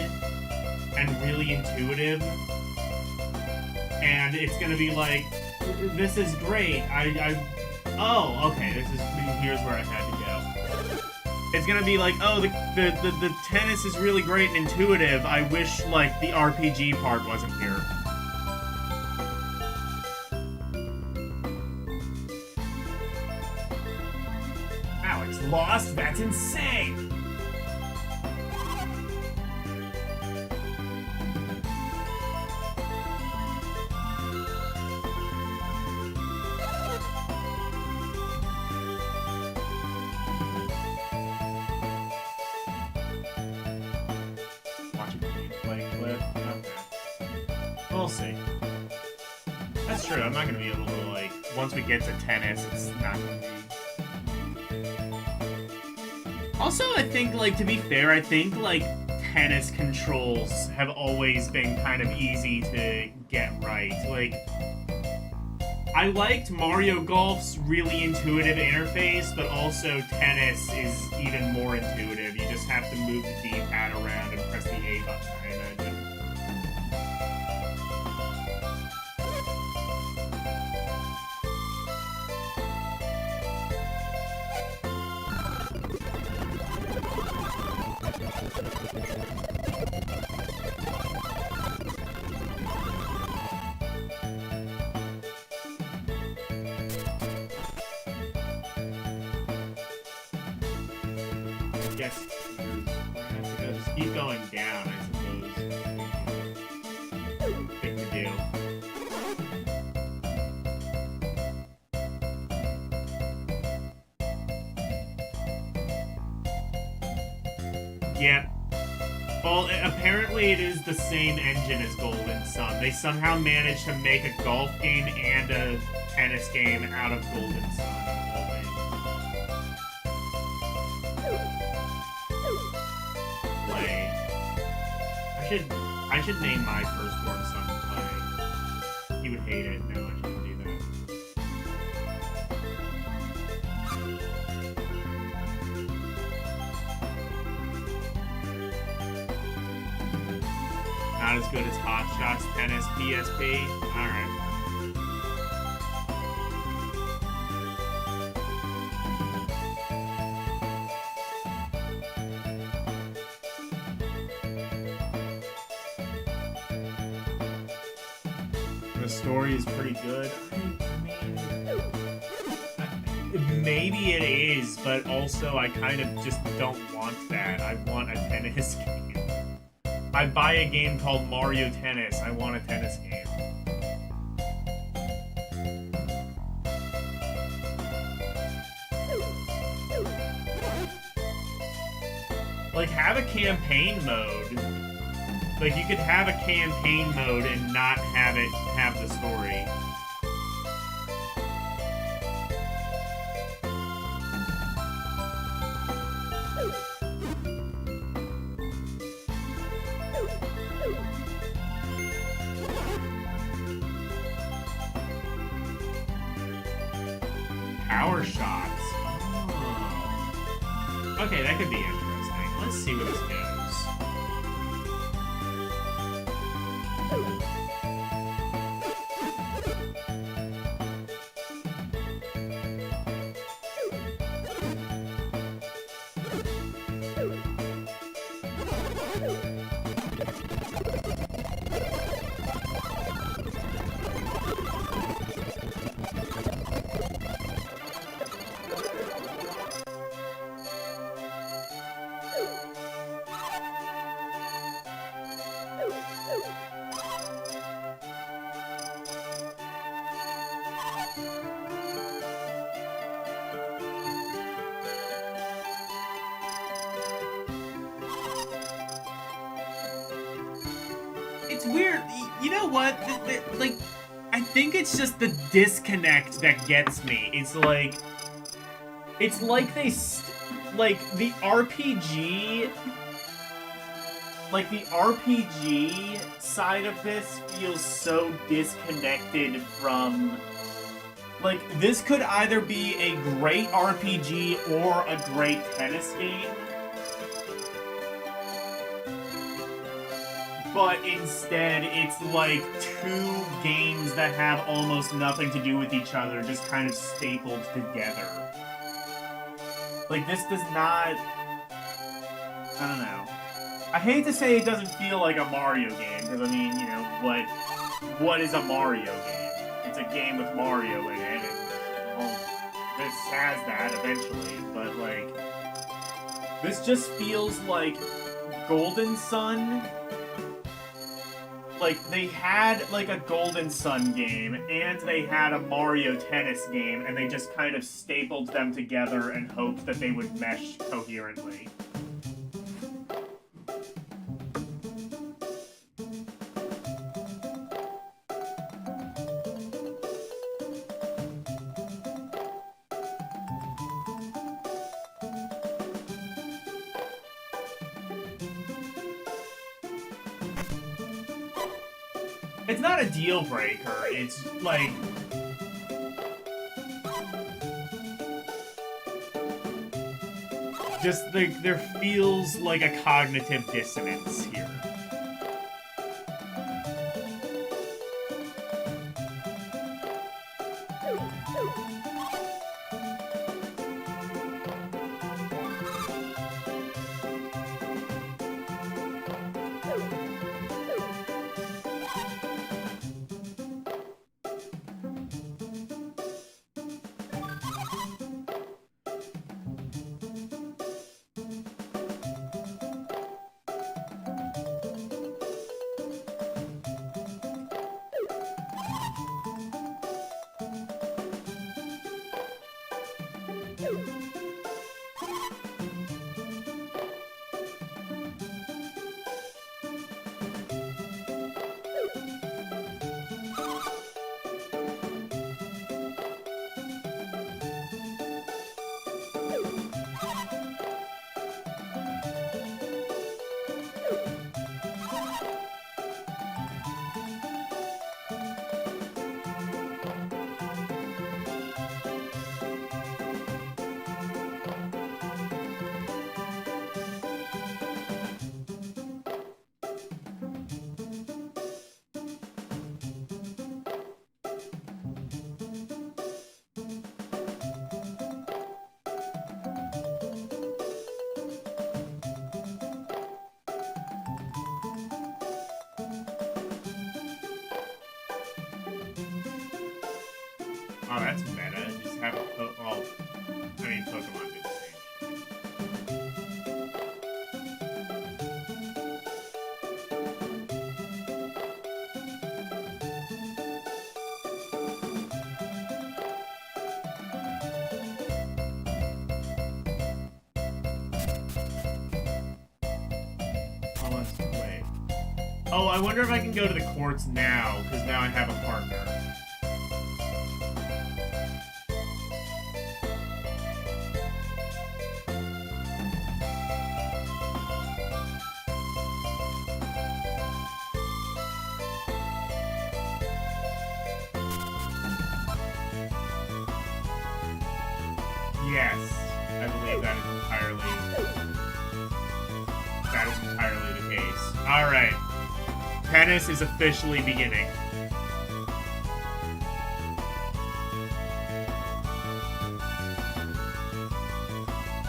and really intuitive. And it's going to be like, this is great. Oh, okay, here's where I had to go. It's gonna be like, oh, the tennis is really great and intuitive. I wish, like, the RPG part wasn't here. Alex lost? That's insane! Watch a gameplay clip. Okay. We'll see. That's true. I'm not gonna be able to, like, once we get to tennis, it's not gonna be. Also, I think, like, to be fair, I think, like, tennis controls have always been kind of easy to get right. Like, I liked Mario Golf's really intuitive interface, but also tennis is even more intuitive. You just have to move the D-pad around and press the A button, I imagine. I guess just keep going down, I suppose. Thing to do. Yeah. Well, apparently it is the same engine as Golden Sun. They somehow managed to make a golf game and a tennis game out of Golden Sun. Play. I should name my firstborn son Play. He would hate it. No, I shouldn't do that. Not as good as Hot Shots Tennis PSP. Alright. The story is pretty good. Maybe it is, but also I kind of just don't want that. I want a tennis game. I buy a game called Mario Tennis. I want a tennis game. Like, have a campaign mode. Like, you could have a campaign mode and not have it have the story. Power shots. Oh. Okay, that could be interesting. Let's see where this goes. It's weird. You know what? Like, I think it's just the disconnect that gets me. It's like they like the RPG. Like, the RPG side of this feels so disconnected from... Like, this could either be a great RPG or a great tennis game. But instead, it's like two games that have almost nothing to do with each other, just kind of stapled together. Like, this does not... I don't know. I hate to say it doesn't feel like a Mario game, because I mean, you know, what is a Mario game? It's a game with Mario in it, and well, this has that eventually, but like, this just feels like Golden Sun. Like, they had like a Golden Sun game, and they had a Mario Tennis game, and they just kind of stapled them together and hoped that they would mesh coherently. It's not a deal breaker, it's like... just, there feels like a cognitive dissonance here. Oh, that's meta. Just have a well, I mean, Pokemon do the same. Oh, let's wait. Oh, I wonder if I can go to the courts now, because now I have a partner. Yes, I believe that is entirely the case. All right, tennis is officially beginning.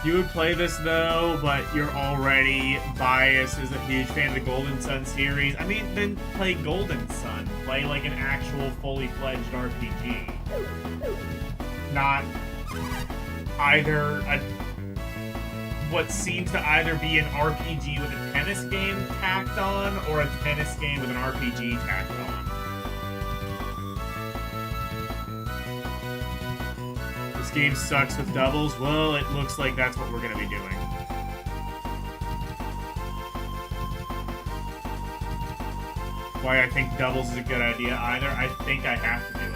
You would play this though, but you're already biased as a huge fan of the Golden Sun series. I mean, then play Golden Sun. Play like an actual fully fledged RPG. Not either what seems to either be an RPG with a tennis game tacked on, or a tennis game with an RPG tacked on. This game sucks with doubles. Well, it looks like that's what we're going to be doing. Why I think doubles is a good idea either. I think I have to do it.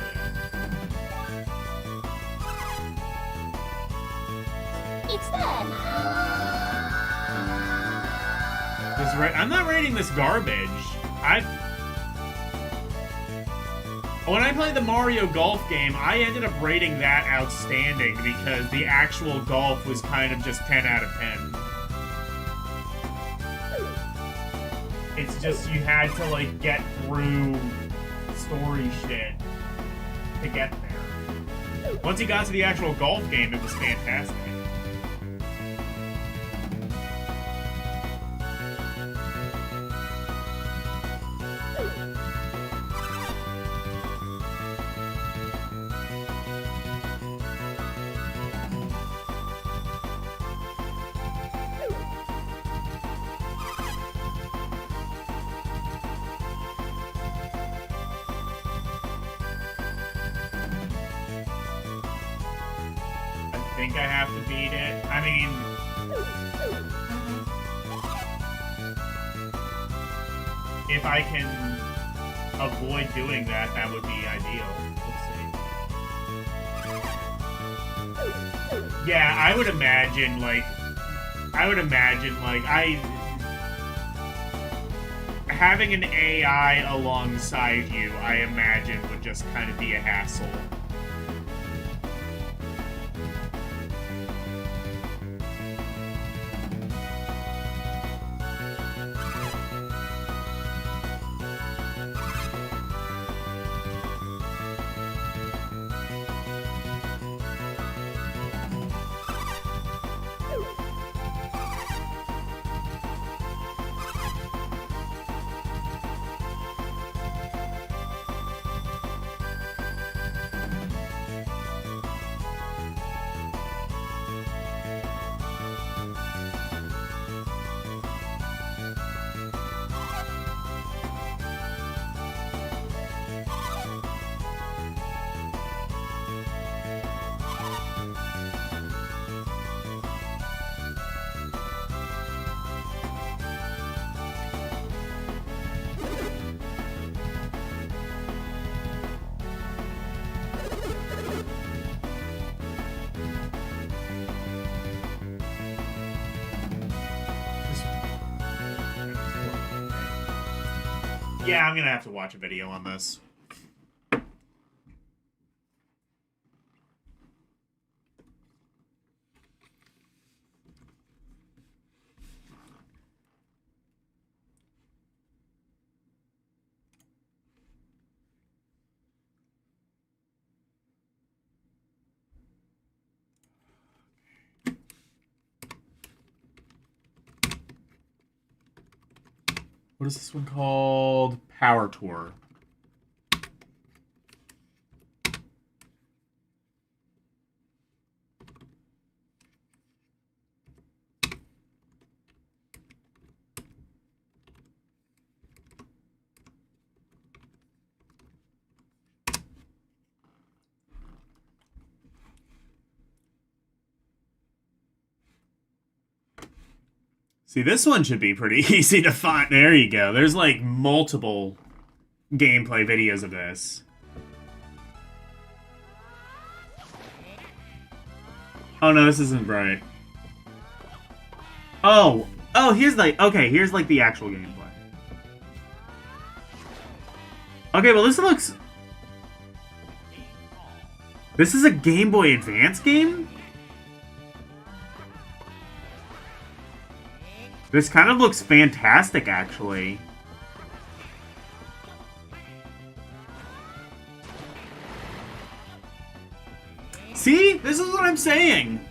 It's them. I'm not rating this garbage. When I played the Mario Golf game, I ended up rating that outstanding because the actual golf was kind of just 10 out of 10. It's just you had to like get through story shit to get there. Once you got to the actual golf game, it was fantastic. think I have to beat it. I mean, if I can avoid doing that, that would be ideal. Let's see. Yeah, I would imagine, like, having an AI alongside you, I imagine, would just kind of be a hassle. Yeah, I'm gonna have to watch a video on this. What is this one called? Power Tour. See, this one should be pretty easy to find. There you go. There's like multiple gameplay videos of this. Oh no, this isn't right. Oh, here's like, okay, here's like the actual gameplay. Okay, well this looks... This is a Game Boy Advance game? This kind of looks fantastic, actually. See? This is what I'm saying.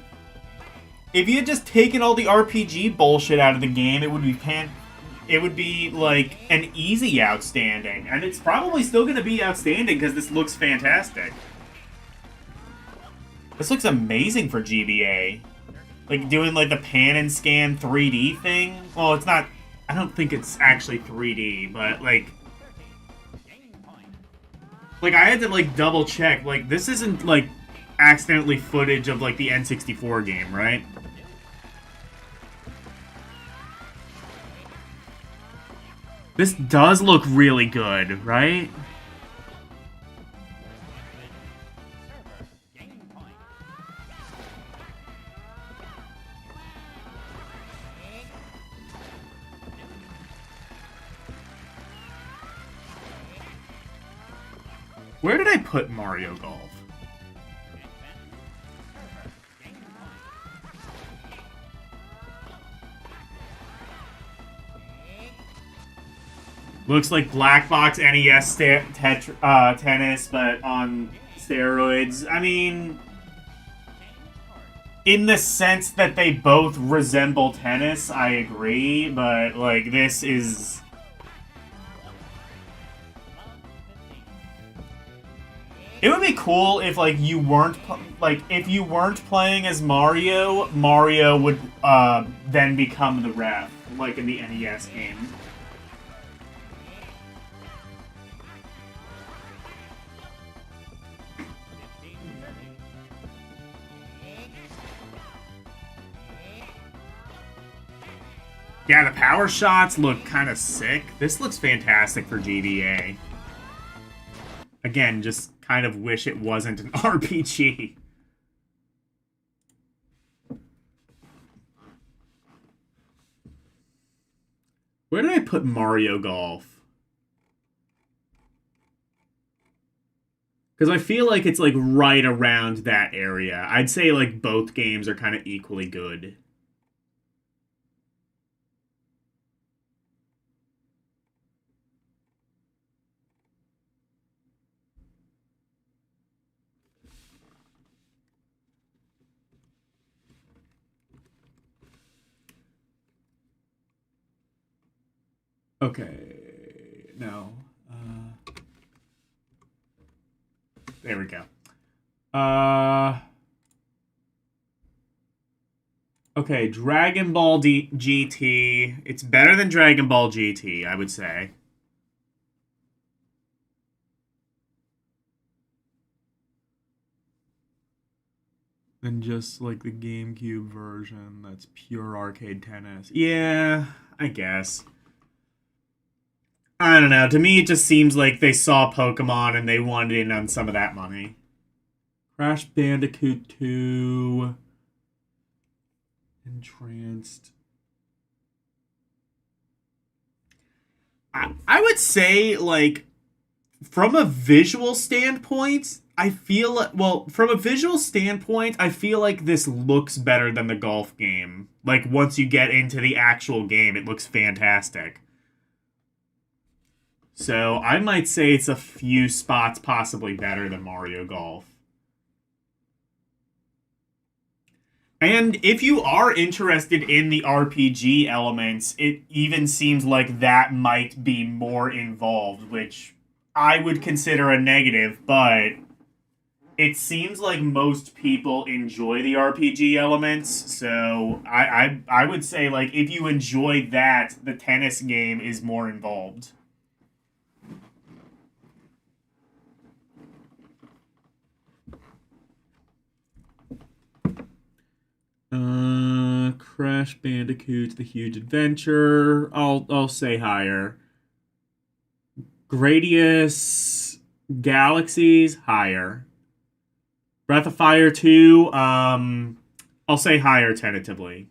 If you had just taken all the RPG bullshit out of the game, it would be like an easy outstanding. And it's probably still going to be outstanding because this looks fantastic. This looks amazing for GBA. Like, doing, like, the pan and scan 3D thing. Well, it's not... I don't think it's actually 3D, but, like... Like, I had to, like, double check. Like, this isn't, like, accidentally footage of, like, the N64 game, right? This does look really good, right? Where did I put Mario Golf? Looks like Black Box NES tennis, but on steroids. I mean, in the sense that they both resemble tennis, I agree, but, like, this is... It would be cool if, like, you weren't, if you weren't playing as Mario, Mario would, then become the ref, like in the NES game. Yeah, the power shots look kind of sick. This looks fantastic for GBA. Again, just kind of wish it wasn't an RPG. Where did I put Mario Golf? Because I feel like it's like right around that area. I'd say like both games are kind of equally good. Okay, no. There we go. Okay, Dragon Ball GT. It's better than Dragon Ball GT, I would say. Than just like the GameCube version that's pure arcade tennis. Yeah, I guess. I don't know. To me, it just seems like they saw Pokemon and they wanted in on some of that money. Crash Bandicoot 2. Entranced. I would say, like, from a visual standpoint, I feel like this looks better than the golf game. Like, once you get into the actual game, it looks fantastic. So, I might say it's a few spots possibly better than Mario Golf. And if you are interested in the RPG elements, it even seems like that might be more involved, which I would consider a negative, but it seems like most people enjoy the RPG elements, so I would say, like, if you enjoy that, the tennis game is more involved. Crash Bandicoot, The Huge Adventure. I'll say higher. Gradius Galaxies, higher. Breath of Fire 2, I'll say higher tentatively.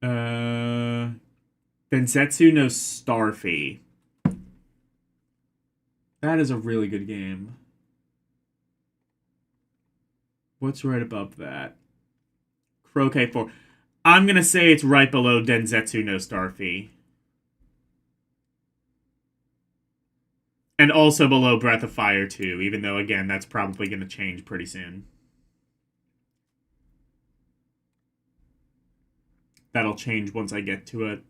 Densetsu no Starfy. That is a really good game. What's right above that? Croquet 4. I'm going to say it's right below Densetsu no Starfy. And also below Breath of Fire 2, even though, again, that's probably going to change pretty soon. That'll change once I get to it.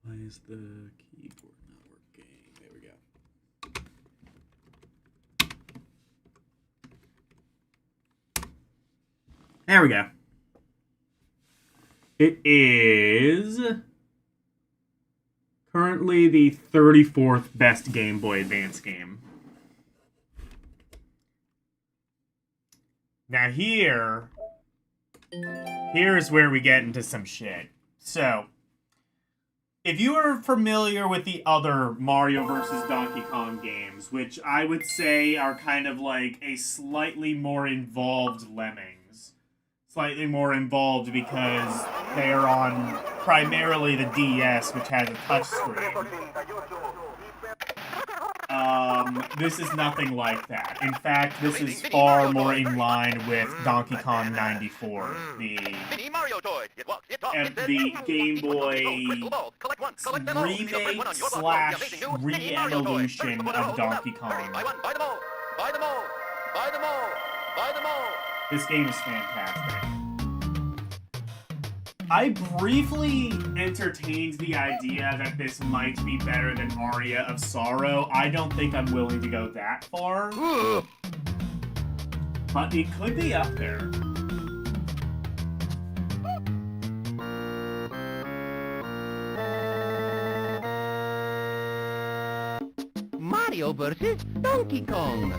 Why is the keyboard not working? There we go. There we go. It is currently the 34th best Game Boy Advance game. Now here's where we get into some shit. So, if you are familiar with the other Mario vs. Donkey Kong games, which I would say are kind of like a slightly more involved Lemmings. Slightly more involved because they are on primarily the DS, which has a touchscreen. This is nothing like that. In fact, this is far more in line with Donkey Kong 94, the Game Boy remake slash re-evolution of Donkey Kong. This game is fantastic. I briefly entertained the idea that this might be better than Aria of Sorrow. I don't think I'm willing to go that far. But it could be up there. Mario versus Donkey Kong.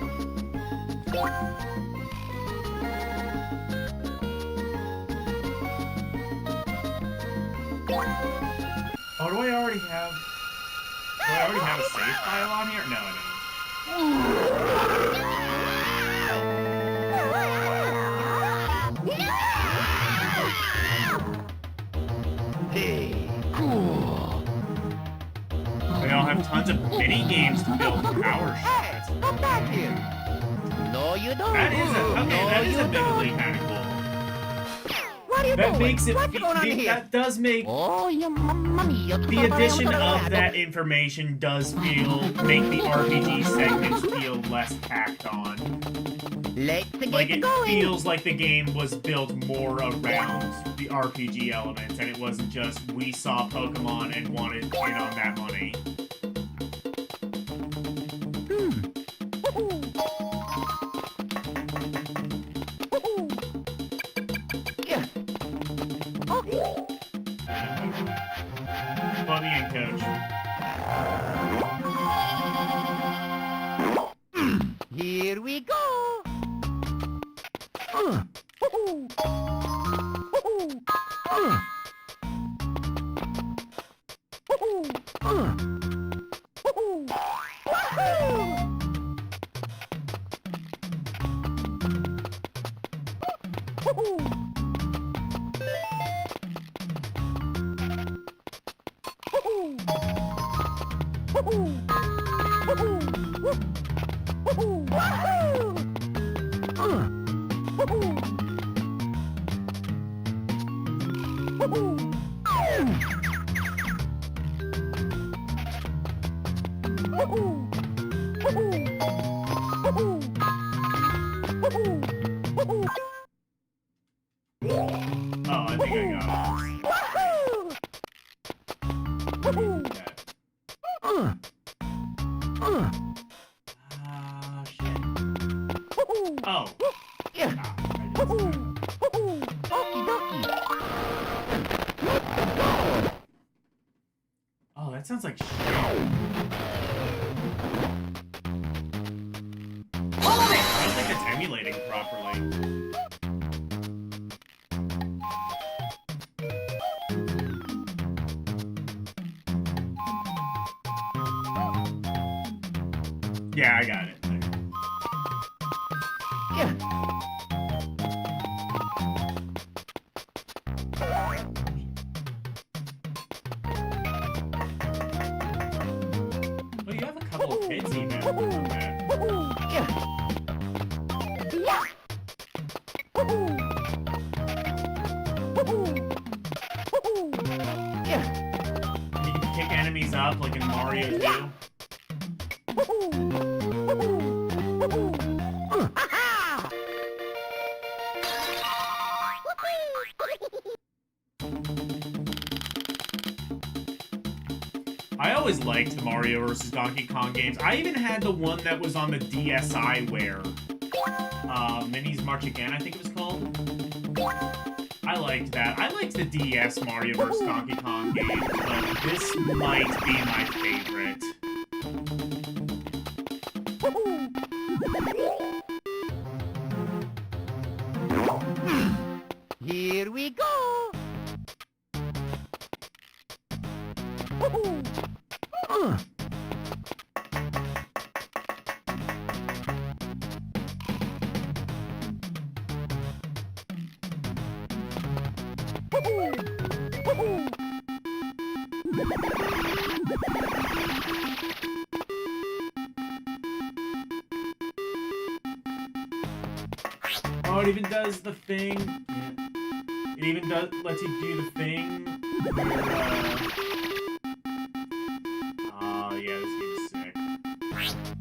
Oh, do I already have... Do I already have a save file on here? No, I Hey, cool. don't. We all have tons of mini games to build power Hey, shots. come back here. No, you don't. That is No, you admittedly don't. kind of cool. What are you That doing? makes it... What's going on here? That does make... Oh, your mommy. The addition of that information does make the RPG segments feel less packed on. Let's get Like, it going. feels like the game was built more around the RPG elements, and it wasn't just, we saw Pokemon and wanted in on that money. Yeah. Okay. Plug me in, coach. Here we go. Oh, I think I got it. Shit. Oh. Yeah. Ah, I didn't see that. Okie dokie. Oh, that sounds like shit. I don't think it's emulating properly. Yeah, I got it. Yeah. Well, you have a couple of kids even. Okay. Yeah. Yeah. You can pick enemies up like in Mario 2. I always liked the Mario vs. Donkey Kong games. I even had the one that was on the DSiWare. Minis March Again, I think it was called. I liked that. I liked the DS Mario vs. Donkey Kong games, but this might be my favorite. Here we go. Oh, it even does the thing. It even lets you do the thing where, oh, yeah, this game's sick.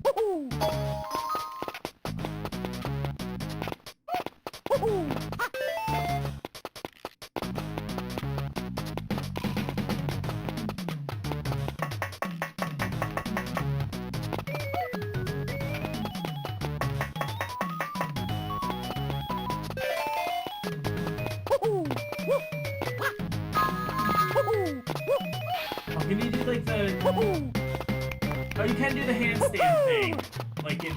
you can do the handstand thing, like in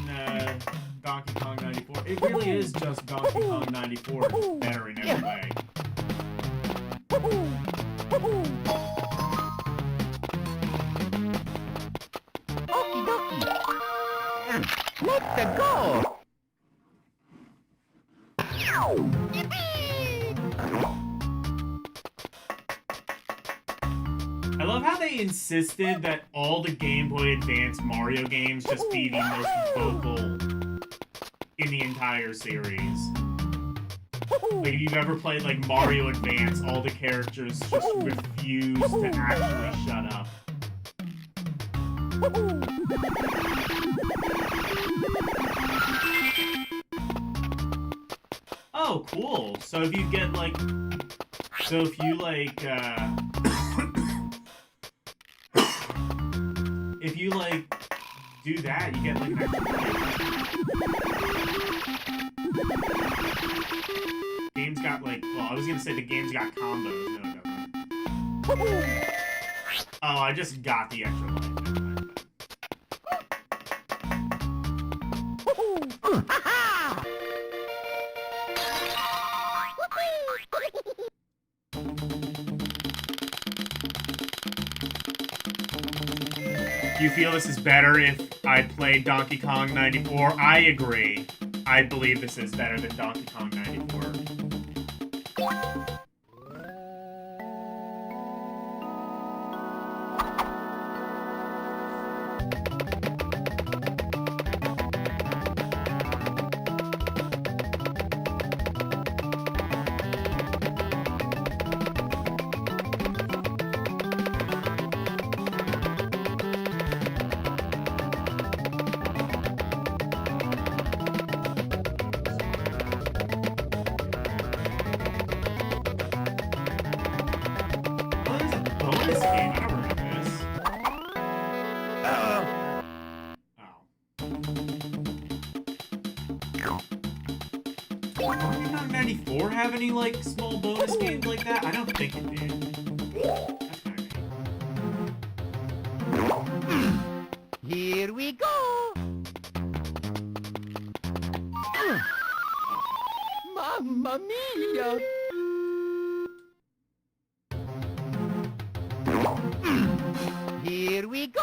Donkey Kong 94. It really is just Donkey Kong 94, just better in every way. Okie dokie. Let's go. I love how they insisted that all the Game Boy Advance Mario games just be the most vocal in the entire series. Like, if you've ever played, like, Mario Advance, all the characters just refuse to actually shut up. Oh, cool. So if you get, like... So if you, like, if you, like, do that, you get, like, an extra life. Game's got, like... Well, I was gonna say the game's got combos. No, it doesn't. Oh, I just got the extra life. Do you feel this is better if I played Donkey Kong 94? I agree. I believe this is better than Donkey Kong 94. Bonus game? I don't remember this. Oh. Did 94 have any, like, small bonus games like that? I don't think it did. That's kind of neat. Here we go. Mamma mia. Here we go.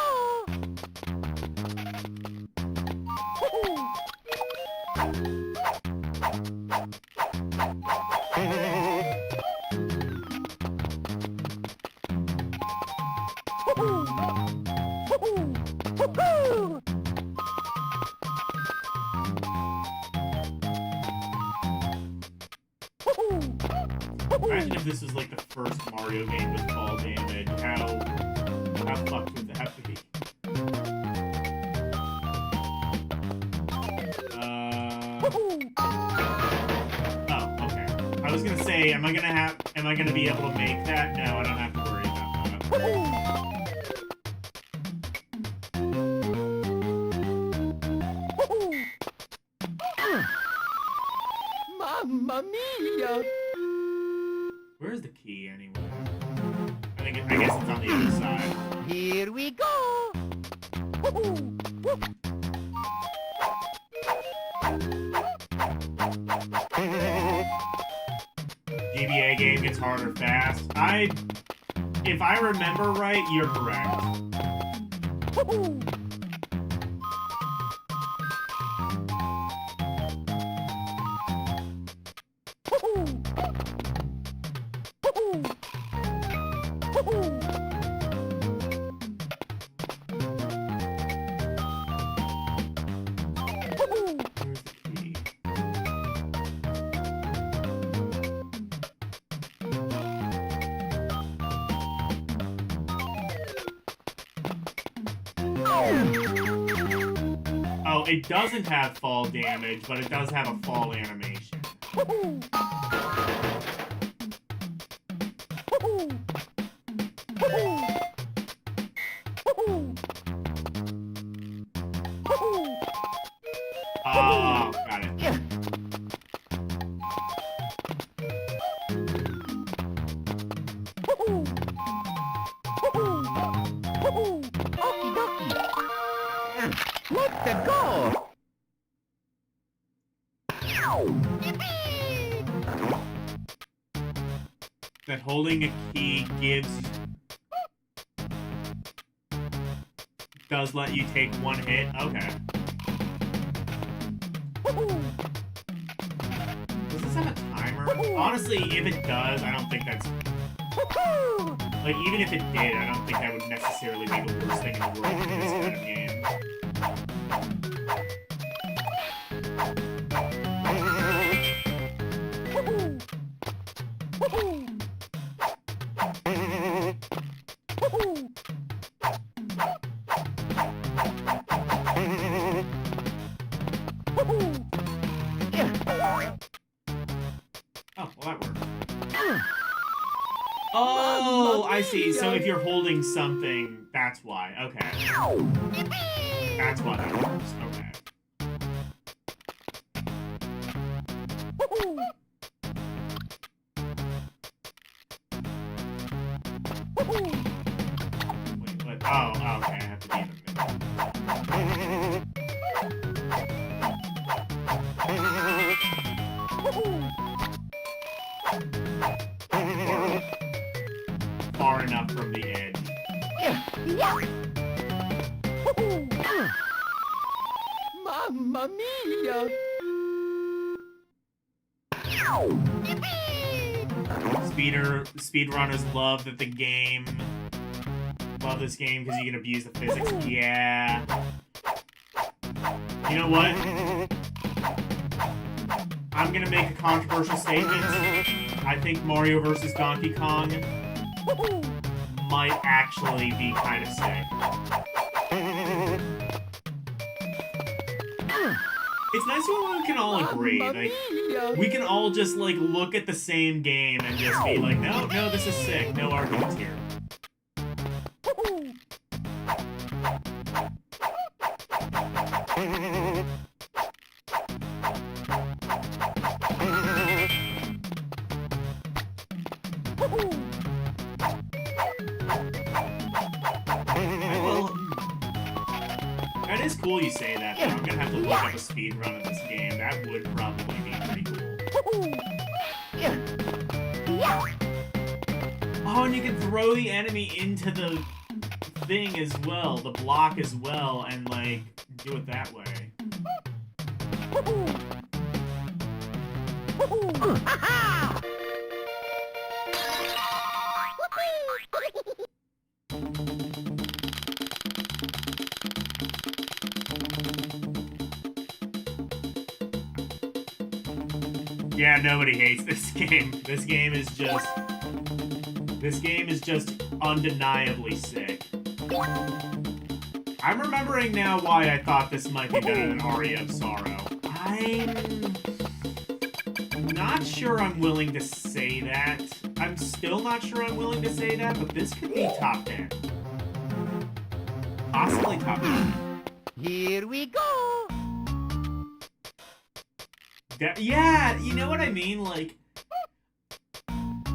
Imagine if this was like the first Mario game with fall damage. How fucked would that be? Oh, okay. I was gonna say, am I gonna be able to make that? No, I don't have to worry about that. Mamma mia. Where's the key anyway? I guess it's on the other side. Here we go. GBA game gets harder fast. If I remember right, you're correct. Oh, it doesn't have fall damage, but it does have a fall animation. Oh, got it. Okie dokie. Let's go! That holding a key does let you take one hit? Okay. Does this have a timer? Honestly, if it does, I don't think that's... Like, even if it did, I don't think that would necessarily be the worst thing in the world in this kind of game. Oh, well that worked. Oh, I see. So if you're holding something, that's why. Okay. That's why that works. Okay. Wait, what? Oh, okay. I have to be in the middle. Far enough from the edge. Mamma mia! Speedrunners love that the game. Love this game because you can abuse the physics. Yeah. You know what? I'm gonna make a controversial statement. I think Mario vs. Donkey Kong might actually be kind of sick. It's nice when we can all agree. Like, we can all just, like, look at the same game and just be like, no, this is sick. No arguments here. Well, that is cool you say that, though. I'm gonna have to look up a speedrun of this game. That would probably be pretty cool. Oh, and you can throw the enemy into the thing as well, the block as well, and, like, do it that way. Yeah, nobody hates this game. This game is just undeniably sick. I'm remembering now why I thought this might be better than Aria of Sorrow. I'm not sure I'm willing to say that. I'm still not sure I'm willing to say that, but this could be top 10. Possibly top 10. Here we go! Yeah, you know what I mean? Like,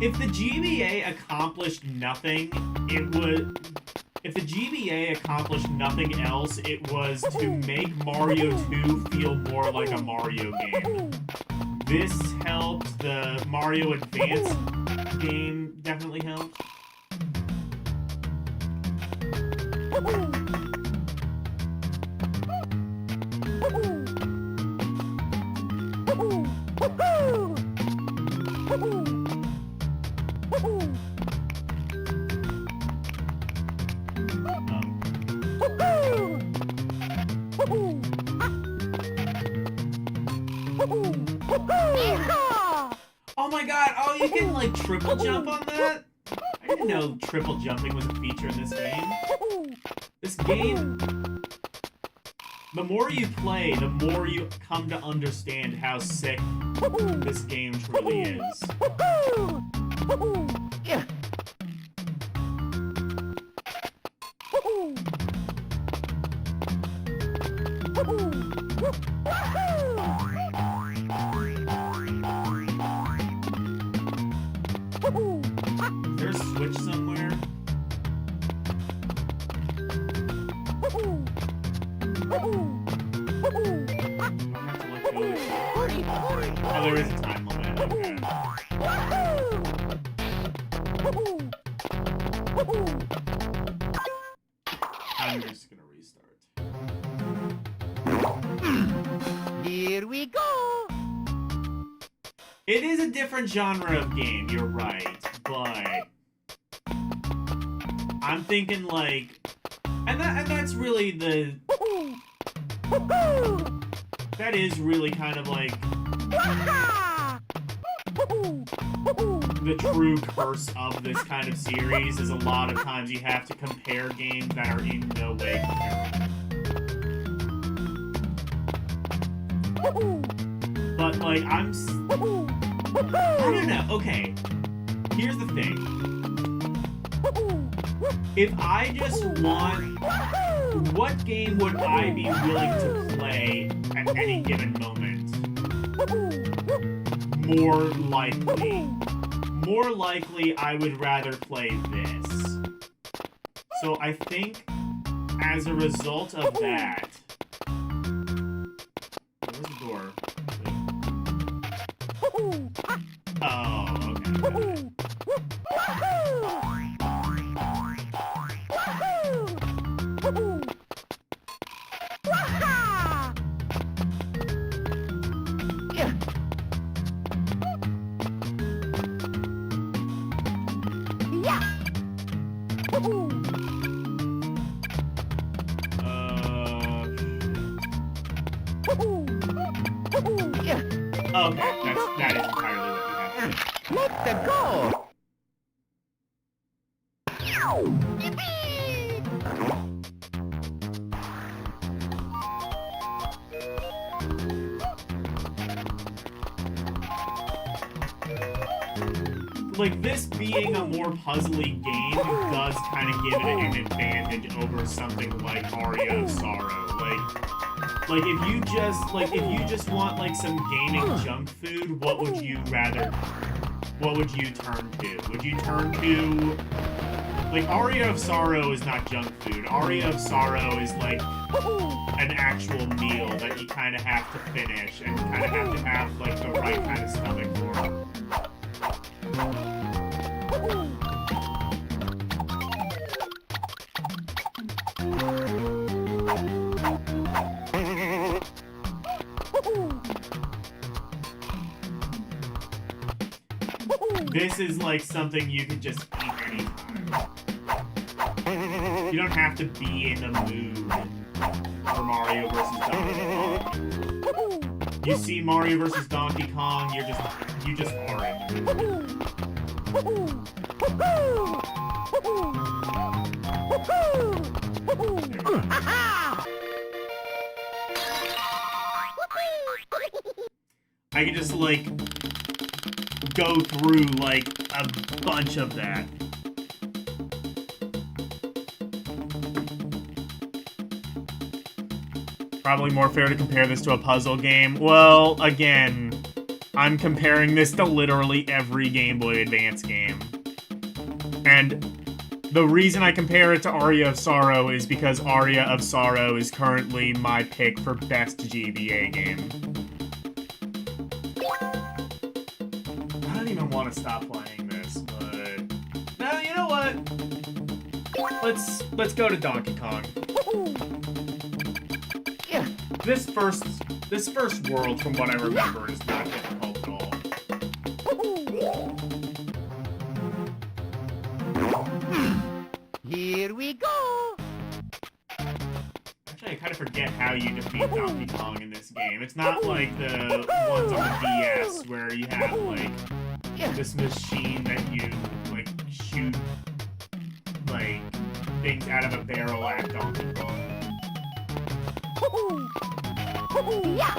if the GBA accomplished nothing, if the GBA accomplished nothing else, it was to make Mario 2 feel more like a Mario game. This helped. The Mario Advance game definitely helped. Oh my god, oh, you can, like, triple jump on that? I didn't know triple jumping was a feature in this game. This game... The more you play, the more you come to understand how sick this game truly is. Is there a switch somewhere? Oh, there is a time limit. Okay. I'm just gonna restart. Here we go. It is a different genre of game, you're right, but I'm thinking like, and that's really that is really kind of like the true curse of this kind of series is a lot of times you have to compare games that are in no way comparable. But like I don't know. Okay, here's the thing. If I just want, what game would I be willing to play at any given moment? More likely, I would rather play this. So I think, as a result of that, where's the door? Oh, okay. Okay, that is entirely what you have to do. Let them go. Like, this being a more puzzly game does kind of give it an advantage over something like Aria of Sorrow. Like if you just want like some gaming junk food, what would you turn to? Would you turn to, like, Aria of Sorrow is not junk food. Aria of Sorrow is like an actual meal that you kind of have to finish and kind of have to have like the right kind of stomach for. This is like something you could just eat anytime. You don't have to be in the mood for Mario vs. Donkey Kong. You see Mario vs. Donkey Kong, you just are in the mood. I can just like go through like a bunch of that. Probably more fair to compare this to a puzzle game. Well, again, I'm comparing this to literally every Game Boy Advance game. And the reason I compare it to Aria of Sorrow is because Aria of Sorrow is currently my pick for best GBA game. I don't even want to stop playing this, but no, you know what? Let's go to Donkey Kong. Yeah. This first world, from what I remember, is not difficult at all. Here we go. Actually, I kind of forget how you defeat Donkey Kong in this game. It's not like the ones on the DS where you have like this machine that you like shoot like things out of a barrel at Donkey Kong. Yeah.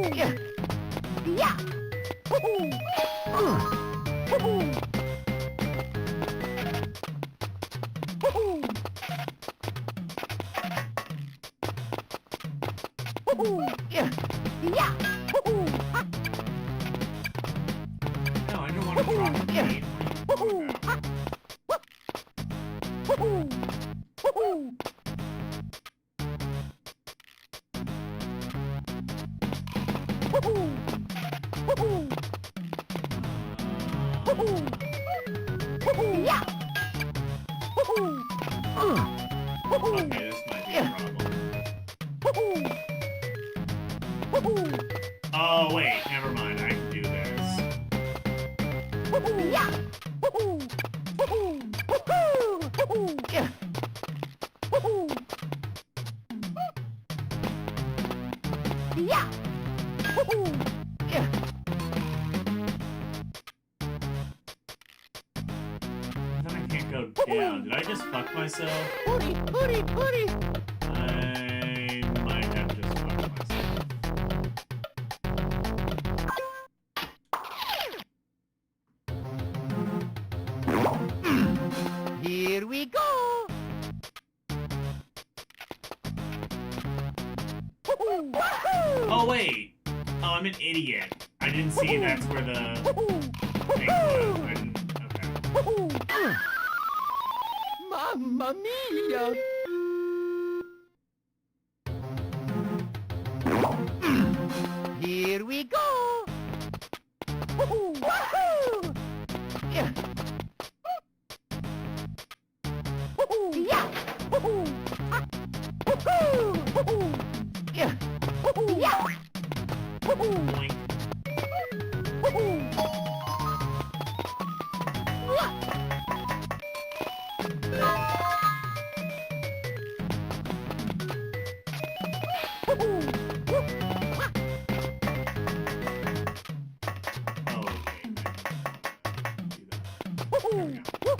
Yeah. Yeah. Yeah. Yeah. No, I don't want to drop the game. Yeah. Okay, this might be a problem. Oh, wait, never mind. I can do this. Yeah. Yeah. Then I can't go down. Did I just fuck myself? Hurry. I might have just fucked myself. Here we go. Oh, wait. Oh, I'm an idiot. I didn't see that's where the thing was. I didn't... Okay. Mamma mia. Here we go. Yeah. Yeah. Yeah. Yeah. Boink. Oh, okay. Do that. There we go.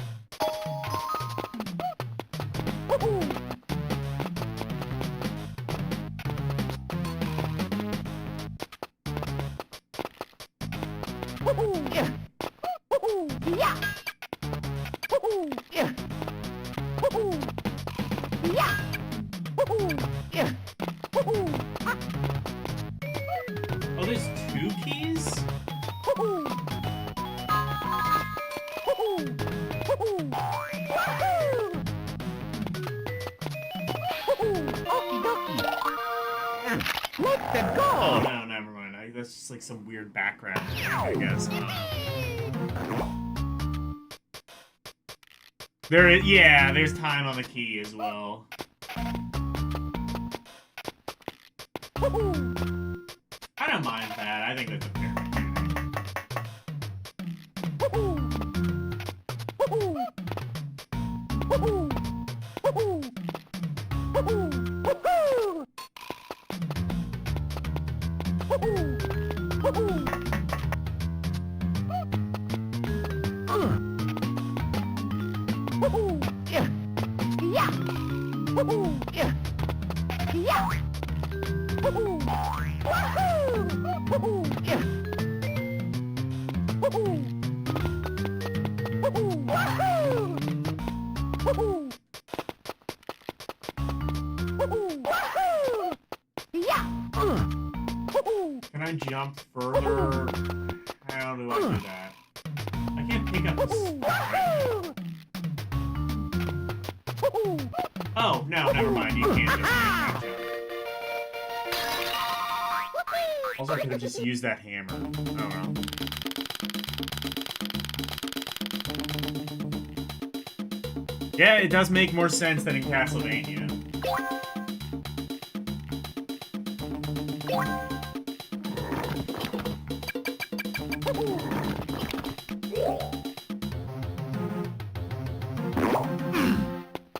Yeah. Yeah. Yeah. Yeah. Yeah. Oh, there's 2 keys? Okie dokie. Let's go. Oh, no, never mind. That's just like some weird background thing, I guess. Yeah, there's time on the key as well. I don't mind that. I think that's a fair Yeah. Yeah. Yeah. Yeah. Yeah. Can I jump further? How do I do that? I can't pick up this. Oh, no, never mind. You can't just make that jump. Also, I could have just used that hammer. Oh well. Yeah, it does make more sense than in Castlevania.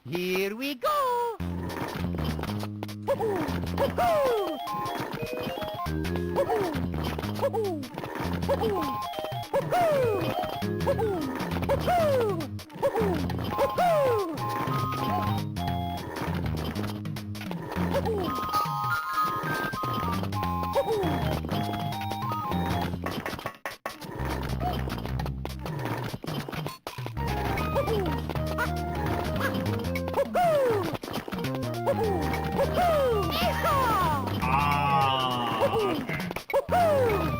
Here we go. Ah, okay.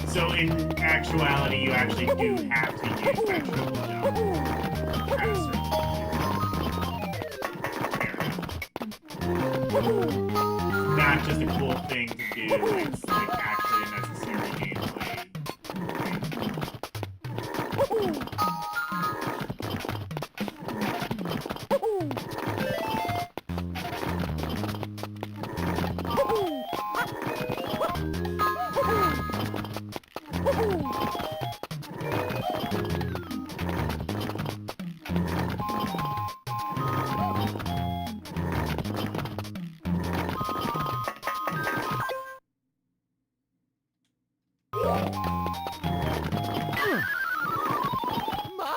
So in actuality, you actually do have to use that triple jump. At a certain point. Fair enough. not just a cool thing to do, it's like actually a necessary gameplay.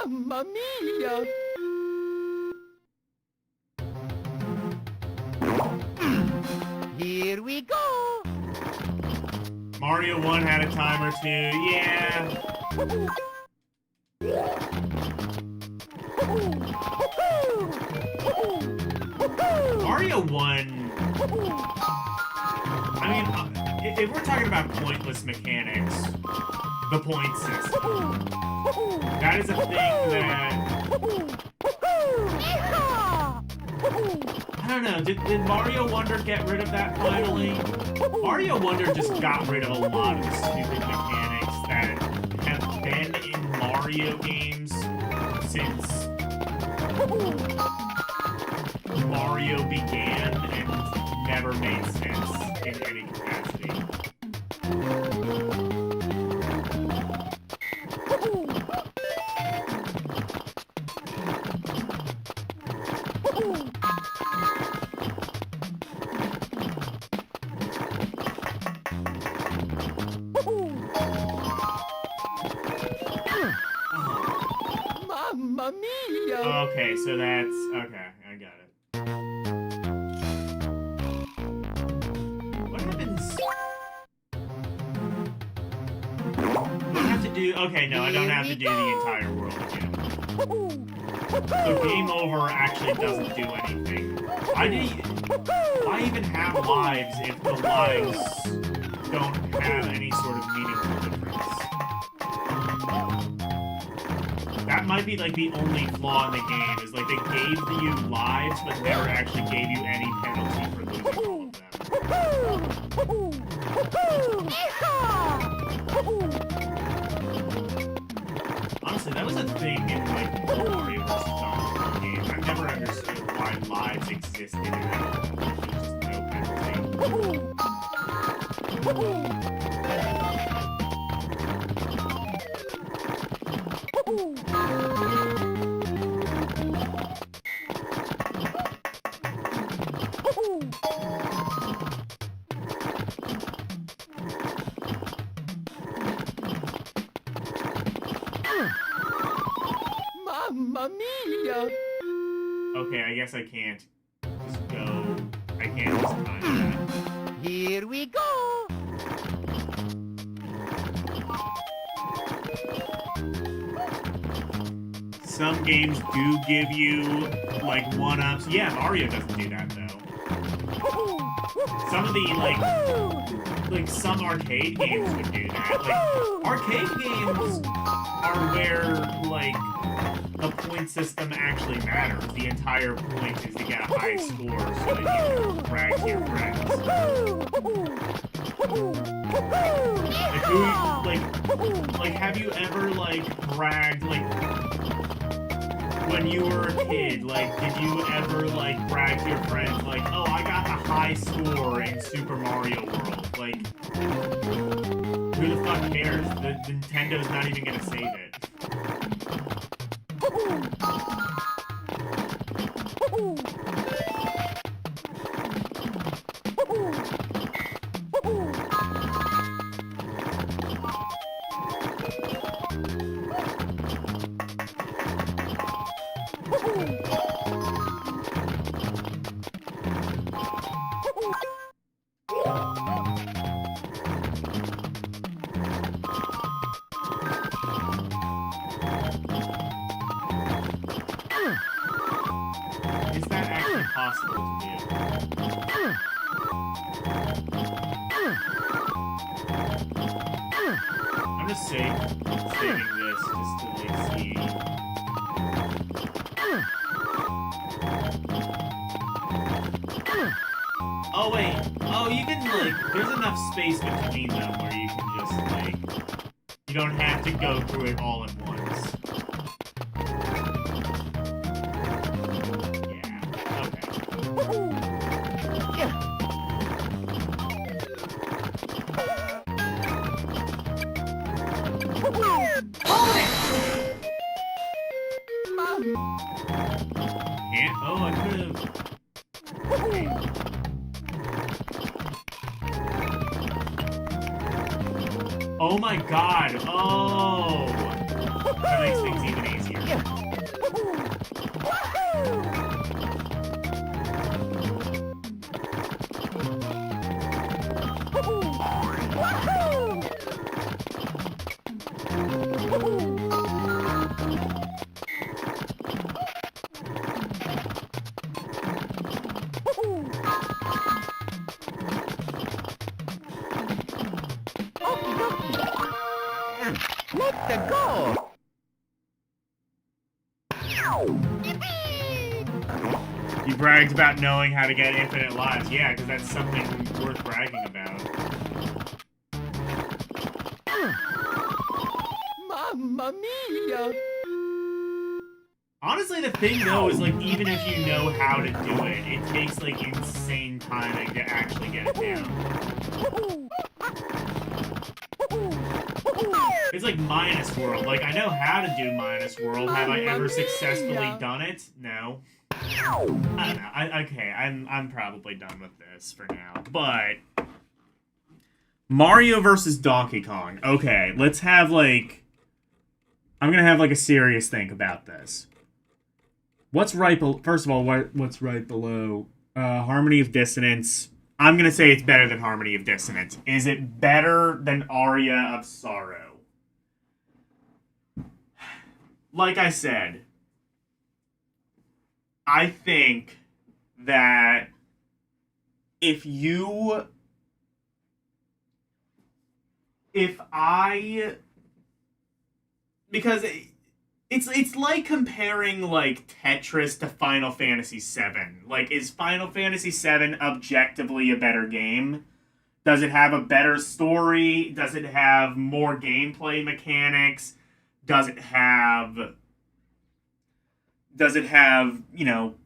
Mamma mia! Here we go! Mario 1 had a time or two, yeah. Mario 1... I mean, if we're talking about pointless mechanics, the point system, that is a thing that... I don't know, did Mario Wonder get rid of that finally? Mario Wonder just got rid of a lot of the stupid mechanics that have been in Mario games since Mario began and never made sense in any capacity. Mamma mia! Okay, so that's... okay, I got it. What happens? Do I have to do... okay, no, I don't have to do the entire world again. So game over actually doesn't do anything. Why even have lives if the lives don't have any sort of meaningful difference? That might be like the only flaw in the game, is like they gave you lives but never actually gave you any penalty for losing all of them. Honestly, that was a thing in like the Mario vs. Donkey games. I never understood why lives existed in that. There's just no penalty. Mamma mia! Okay, I guess I can't just go... I can't just time that. Here we go! Some games do give you, like, one-ups. Yeah, Mario doesn't do that, though. Some of the, like some arcade games would do that. Like, arcade games are where, like, the point system actually matters. The entire point is to get a high score so that you can brag to your friends. Like, have you ever, like, bragged, like, when you were a kid, like, did you ever, like, brag to your friends, like, oh, I got a high score in Super Mario World? Like, who the fuck cares? The Nintendo's not even gonna save it. Is that actually possible to do? I'm just saving this just to like see. Oh, wait. Oh, you can, like, there's enough space between them where you can just, like, you don't have to go through it all at once. Yeah, okay. Can't, oh, I could've... Oh my god! Oh! That makes things even easier. Let's go! You bragged about knowing how to get infinite lives. Yeah, because that's something worth bragging about. Mamma mia! Honestly, the thing, though, is, like, even if you know how to do it, it takes, like, insane timing to actually get it down. It's like Minus World. Like, I know how to do Minus World. Have I ever successfully done it? No. I don't know. Okay, I'm probably done with this for now. But Mario versus Donkey Kong. Okay, let's have, like... I'm gonna have, like, a serious think about this. What's right below... First of all, what's right below? Harmony of Dissonance. I'm gonna say it's better than Harmony of Dissonance. Is it better than Aria of Sorrow? Like I said, I think that if because it's like comparing like Tetris to Final Fantasy VII. Like, is Final Fantasy VII objectively a better game? Does it have a better story? Does it have more gameplay mechanics? Does it have, you know,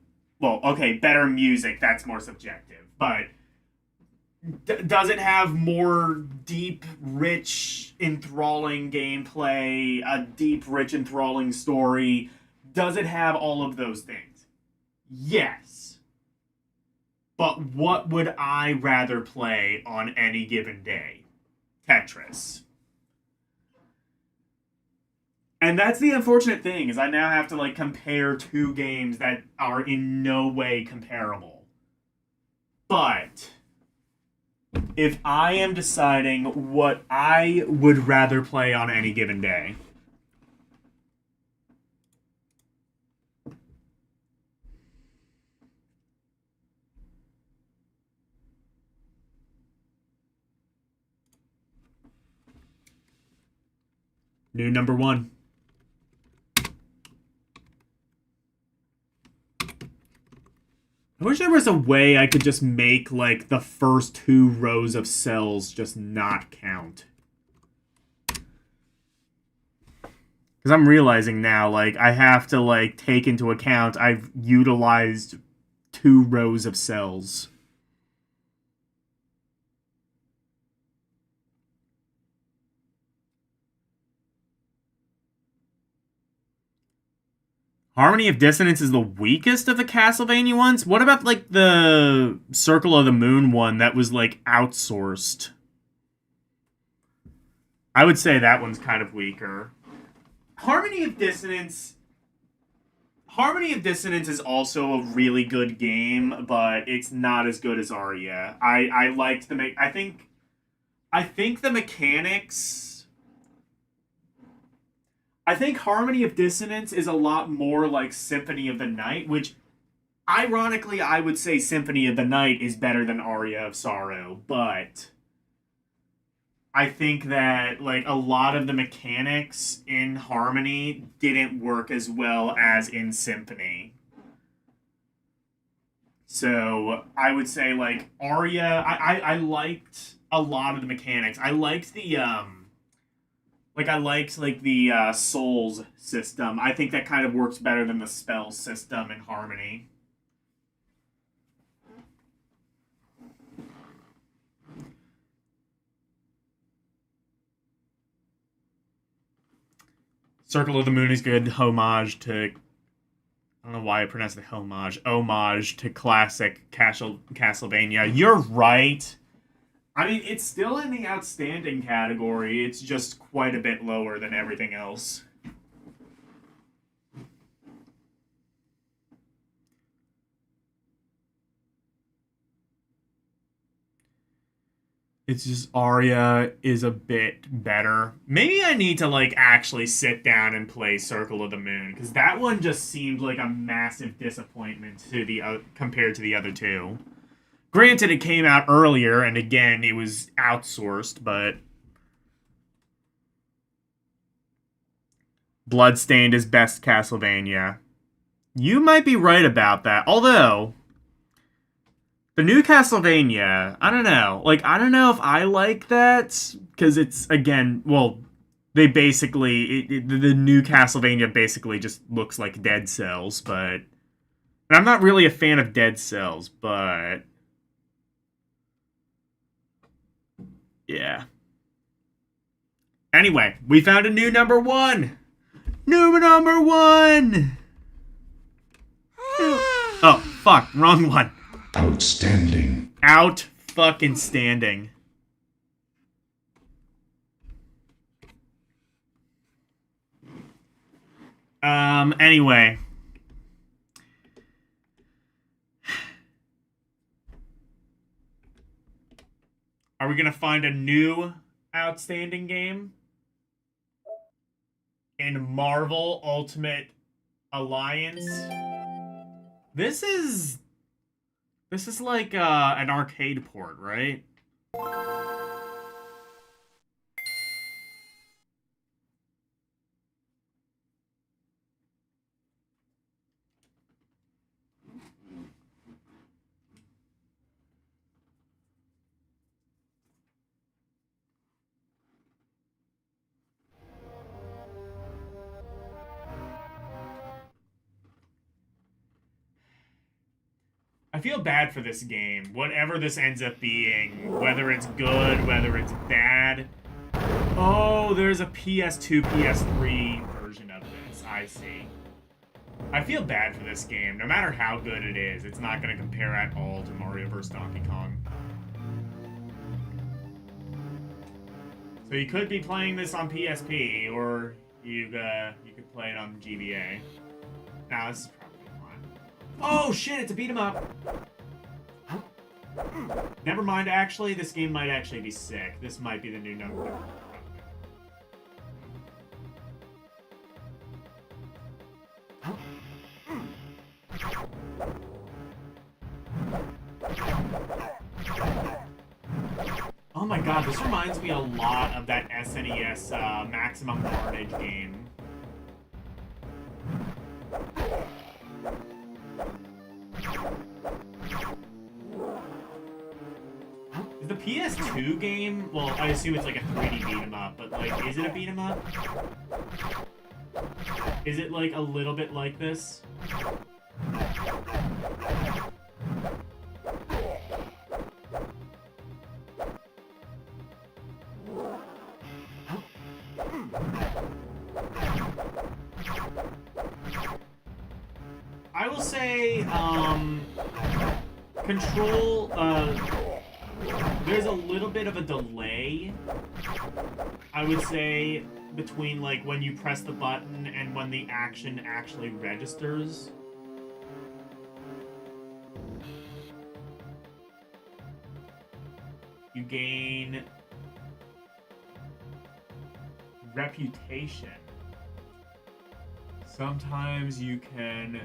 well, okay, better music, that's more subjective, but does it have more deep, rich, enthralling gameplay, a deep, rich, enthralling story? Does it have all of those things? Yes. But what would I rather play on any given day? Tetris. And that's the unfortunate thing, is I now have to, like, compare two games that are in no way comparable. But if I am deciding what I would rather play on any given day, new number one. I wish there was a way I could just make, like, the first two rows of cells just not count. Because I'm realizing now, like, I have to, like, take into account I've utilized 2 rows of cells. Harmony of Dissonance is the weakest of the Castlevania ones? What about, like, the Circle of the Moon one that was, like, outsourced? I would say that one's kind of weaker. Harmony of Dissonance is also a really good game, but it's not as good as Aria. I liked the... I think the mechanics... I think Harmony of Dissonance is a lot more like Symphony of the Night, which, ironically, I would say Symphony of the Night is better than Aria of Sorrow, but I think that, like, a lot of the mechanics in Harmony didn't work as well as in Symphony. So I would say like Arya. I liked a lot of the mechanics. I liked the souls system. I think that kind of works better than the spell system in Harmony. Circle of the Moon is good homage to, I don't know why I pronounced it homage to classic Castlevania. You're right. I mean, it's still in the outstanding category. It's just quite a bit lower than everything else. It's just Arya is a bit better. Maybe I need to like actually sit down and play Circle of the Moon, because that one just seemed like a massive disappointment to the compared to the other two. Granted, it came out earlier, and again, it was outsourced, but Bloodstained is best Castlevania. You might be right about that. Although, the new Castlevania, I don't know. Like, I don't know if I like that, because it's, again, well, they basically, the new Castlevania basically just looks like Dead Cells, but... And I'm not really a fan of Dead Cells, but... Yeah. Anyway, we found a new number one! New number one! Oh, fuck, wrong one. Outstanding. Out fucking standing. Anyway. Are we gonna find a new outstanding game? In Marvel Ultimate Alliance? This is like an arcade port, right? I feel bad for this game. Whatever this ends up being, whether it's good, whether it's bad. Oh, there's a PS2, PS3 version of this. I see. I feel bad for this game. No matter how good it is, it's not going to compare at all to Mario vs. Donkey Kong. So you could be playing this on PSP, or you could play it on GBA. Now this is probably fine. Oh shit! It's a beat 'em up. Never mind. Actually, this game might actually be sick. This might be the new number. Oh my god, this reminds me a lot of that SNES Maximum Carnage game. Is the PS2 game, well, I assume it's like a 3D beat-em up, but like, is it a beat-em up? Is it like a little bit like this? I will say, Control, there's a little bit of a delay, I would say, between, like, when you press the button and when the action actually registers. You gain reputation. Sometimes you can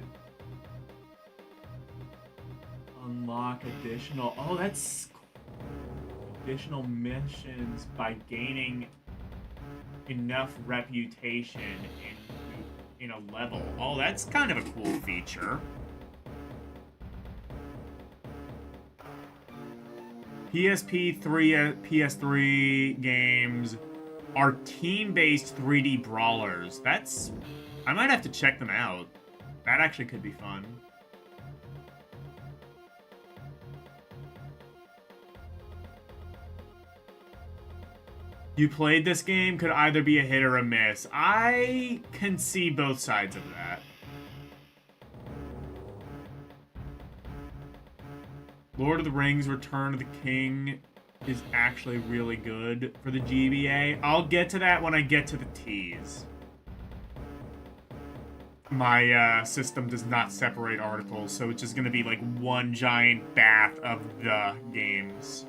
unlock additional... Oh, that's... Additional missions by gaining enough reputation in a level. Oh, that's kind of a cool feature. PS3 games are team-based 3D brawlers. That's... I might have to check them out. That actually could be fun. You played this game, could either be a hit or a miss. I can see both sides of that. Lord of the Rings Return of the King is actually really good for the GBA. I'll get to that when I get to the T's. My system does not separate articles, so it's just going to be like one giant bath of the games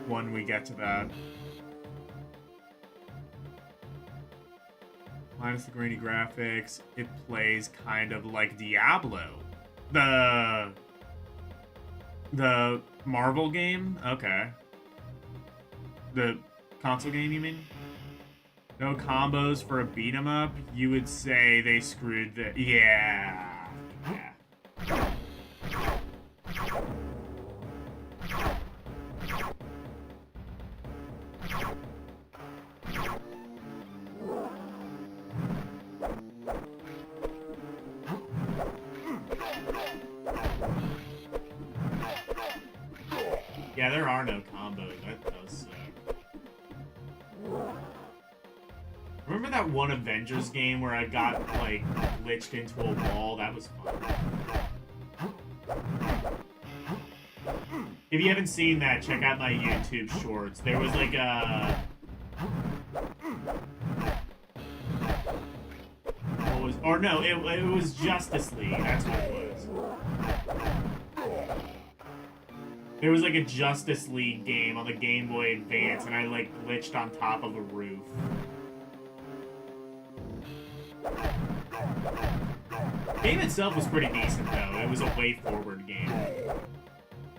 when we get to that. Minus the grainy graphics, it plays kind of like Diablo. The Marvel game? Okay. The console game, you mean? No combos for a beat 'em up? You would say they screwed the... Yeah. Yeah. Yeah, there are no combos. That does suck. Remember that one Avengers game where I got, like, glitched into a wall? That was fun. If you haven't seen that, check out my YouTube shorts. There was, like, a... What was... Or, no, it was Justice League. That's what it was. There was, like, a Justice League game on the Game Boy Advance, and I, like, glitched on top of a roof. Game itself was pretty decent, though. It was a way-forward game.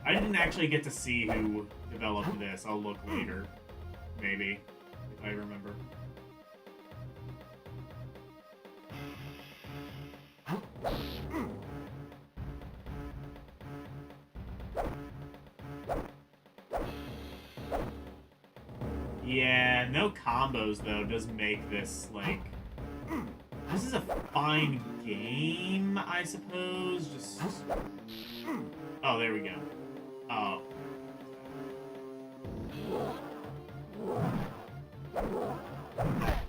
I didn't actually get to see who developed this. I'll look later. Maybe. If I remember. Yeah, no combos, though, does make this, like... This is a fine game, I suppose. Just... Oh, there we go. Oh.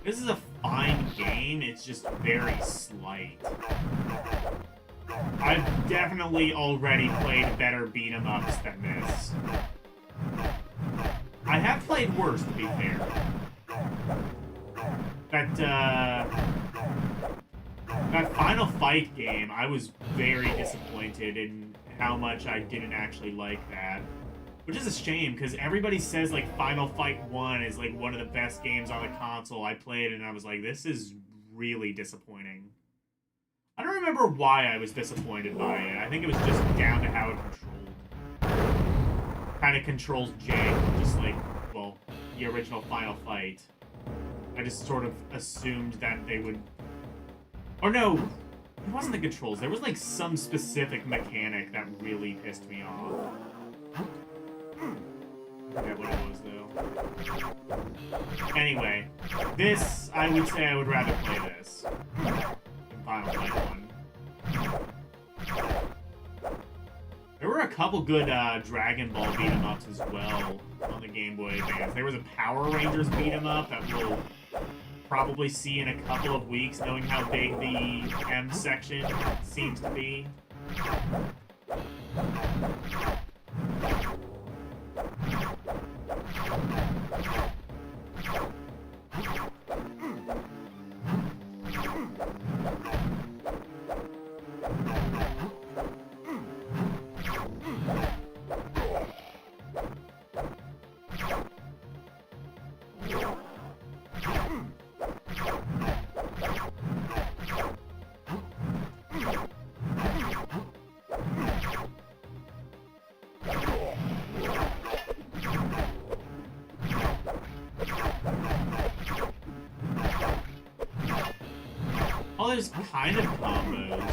This is a fine game, it's just very slight. I've definitely already played better beat-em-ups than this. I have played worse, to be fair. That Final Fight game, I was very disappointed in how much I didn't actually like that. Which is a shame, because everybody says, like, Final Fight 1 is, like, one of the best games on the console. I played it, and I was like, this is really disappointing. I don't remember why I was disappointed by it. I think it was just down to how it controlled. Kind of controls jank, just like, well, the original Final Fight. I just sort of assumed that they would... Or no, it wasn't the controls. There was, like, some specific mechanic that really pissed me off. I forget what it was, though. Anyway, this, I would say I would rather play this than Final Fight 1. There were a couple good Dragon Ball beat-em-ups as well on the Game Boy Advance. There was a Power Rangers beat-em-up that we'll probably see in a couple of weeks, knowing how big the M section seems to be. Oh, there's kind of combos.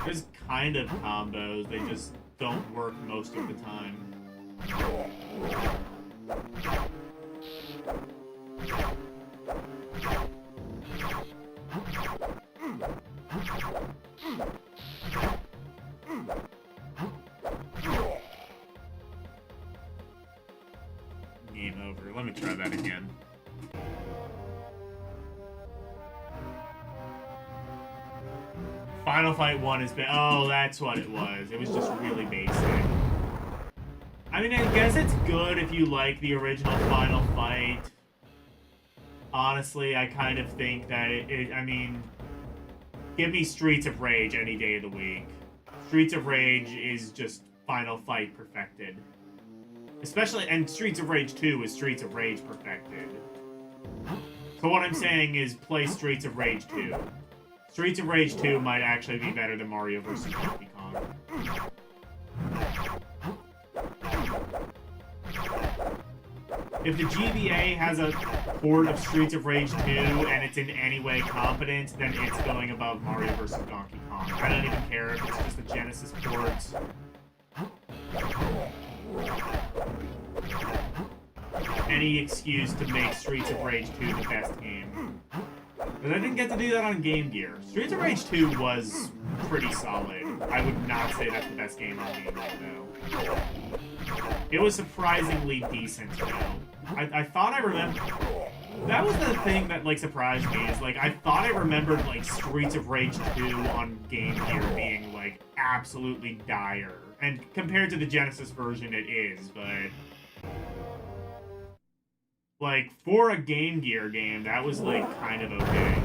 There's kind of combos, they just don't work most of the time. Game over. Let me try that again. Final Fight 1 has been... Oh, that's what it was. It was just really basic. I mean, I guess it's good if you like the original Final Fight. Honestly, I kind of think that I mean... Give me Streets of Rage any day of the week. Streets of Rage is just Final Fight perfected. Especially... And Streets of Rage 2 is Streets of Rage perfected. So what I'm saying is play Streets of Rage 2. Streets of Rage 2 might actually be better than Mario vs. Donkey Kong. If the GBA has a port of Streets of Rage 2 and it's in any way competent, then it's going above Mario vs. Donkey Kong. I don't even care if it's just a Genesis port. Any excuse to make Streets of Rage 2 the best game. But I didn't get to do that on Game Gear. Streets of Rage 2 was pretty solid. I would not say that's the best game on Game Gear, though. It was surprisingly decent, though. I thought I remembered... That was the thing that, like, surprised me, is, like, I thought I remembered, like, Streets of Rage 2 on Game Gear being, like, absolutely dire. And compared to the Genesis version, it is, but... Like, for a Game Gear game, that was, like, kind of okay.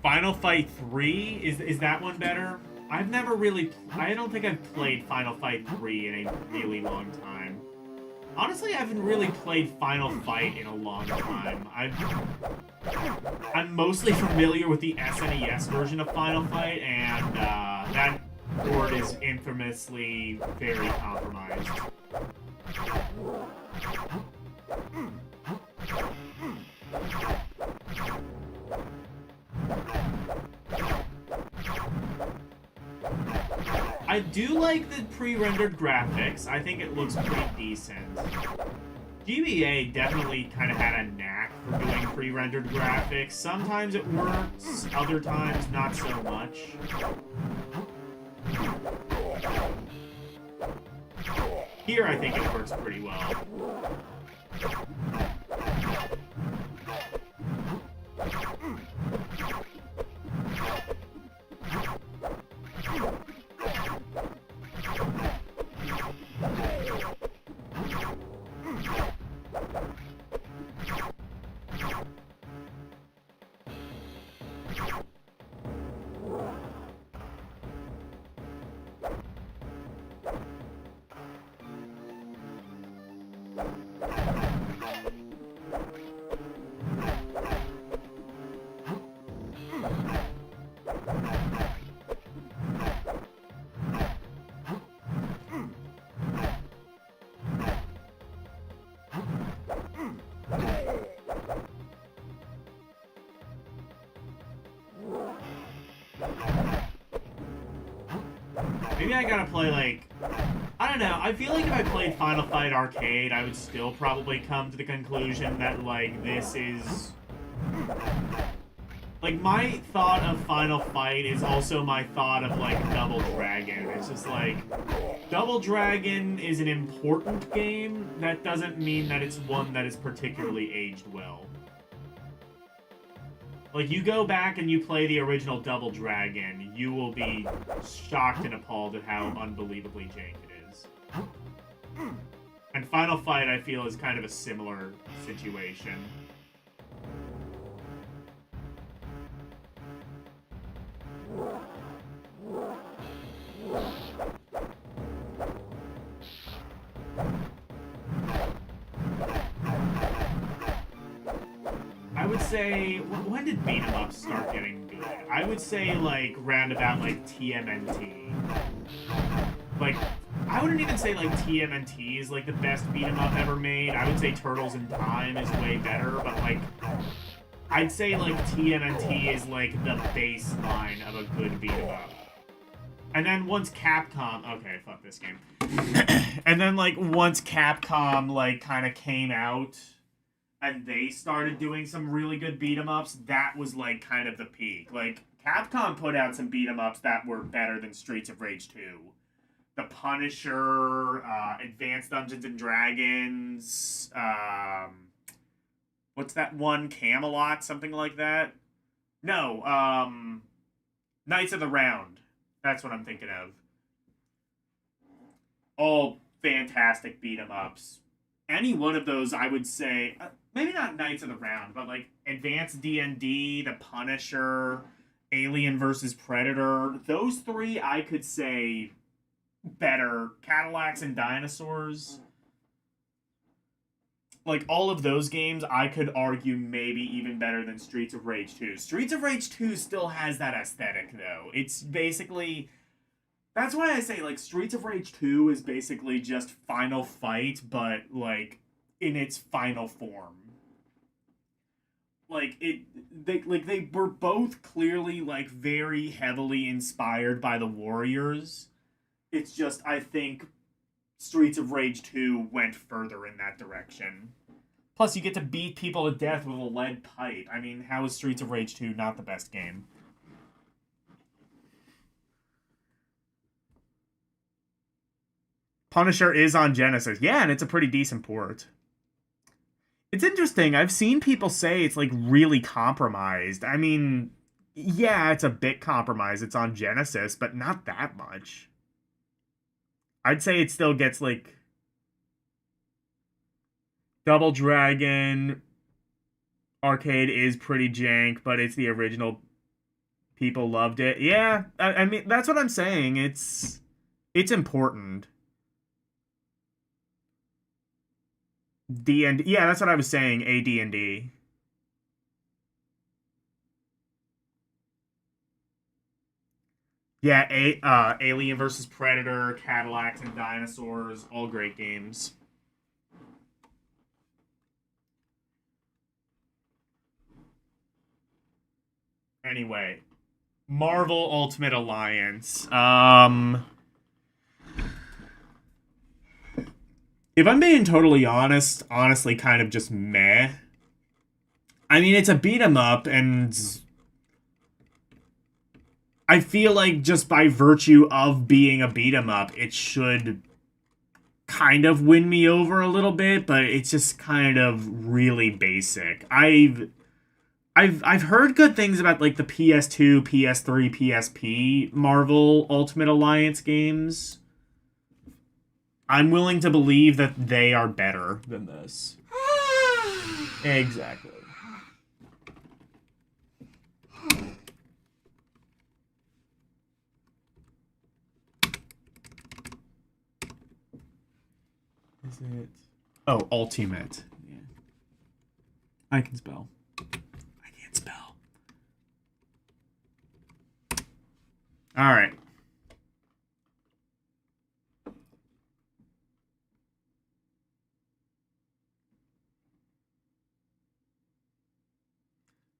Final Fight 3? Is that one better? I've never really... I don't think I've played Final Fight 3 in a really long time. Honestly, I haven't really played Final Fight in a long time. I'm mostly familiar with the SNES version of Final Fight, and that board is infamously very compromised. I do like the pre-rendered graphics. I think it looks pretty decent. GBA definitely kind of had a knack for doing pre-rendered graphics. Sometimes it works, other times not so much. Here I think it works pretty well. Maybe I gotta play, like... I don't know, I feel like if I played Final Fight Arcade, I would still probably come to the conclusion that, like, this is... Like, my thought of Final Fight is also my thought of, like, Double Dragon. It's just, like... Double Dragon is an important game. That doesn't mean that it's one that is particularly aged well. Like, you go back and you play the original Double Dragon, you will be shocked and appalled at how unbelievably jank it is. And Final Fight, I feel, is kind of a similar situation. I would say, when did beat 'em ups start getting good? I would say, like, round about, like, TMNT. Like, I wouldn't even say like TMNT is like the best beat 'em up ever made. I would say Turtles in Time is way better, but like I'd say like TMNT is like the baseline of a good beat 'em up. And then once Capcom, okay, fuck this game. And then like once Capcom like kind of came out and they started doing some really good beat 'em ups, that was like kind of the peak. Like Capcom put out some beat 'em ups that were better than Streets of Rage 2. The Punisher, Advanced Dungeons and Dragons, what's that one? Camelot, something like that? No, Knights of the Round. That's what I'm thinking of. All fantastic beat 'em ups. Any one of those, I would say, maybe not Knights of the Round, but like Advanced D&D, The Punisher, Alien vs. Predator. Those three, I could say better. Cadillacs and Dinosaurs. Like, all of those games, I could argue maybe even better than Streets of Rage 2. Streets of Rage 2 still has that aesthetic, though. It's basically... That's why I say, like, Streets of Rage 2 is basically just Final Fight, but, like, in its final form. Like, they were both clearly, like, very heavily inspired by the Warriors. It's just, I think, Streets of Rage 2 went further in that direction. Plus, you get to beat people to death with a lead pipe. I mean, how is Streets of Rage 2 not the best game? Punisher is on Genesis. Yeah, and it's a pretty decent port. It's interesting. I've seen people say it's, like, really compromised. I mean, yeah, it's a bit compromised. It's on Genesis, but not that much. I'd say it still gets, like... Double Dragon Arcade is pretty jank, but it's the original. People loved it. Yeah, I mean, that's what I'm saying. It's important. D&D. Yeah, that's what I was saying. AD&D. Yeah, Alien vs. Predator, Cadillacs and Dinosaurs, all great games. Anyway, Marvel Ultimate Alliance. If I'm being totally honest, honestly kind of just meh. I mean, it's a beat 'em up, and I feel like just by virtue of being a beat 'em up, it should kind of win me over a little bit, but it's just kind of really basic. I've heard good things about like the PS2, PS3, PSP Marvel Ultimate Alliance games. I'm willing to believe that they are better than this. Exactly. Is it? Oh, Ultimate. Yeah. I can spell. Spell. All right.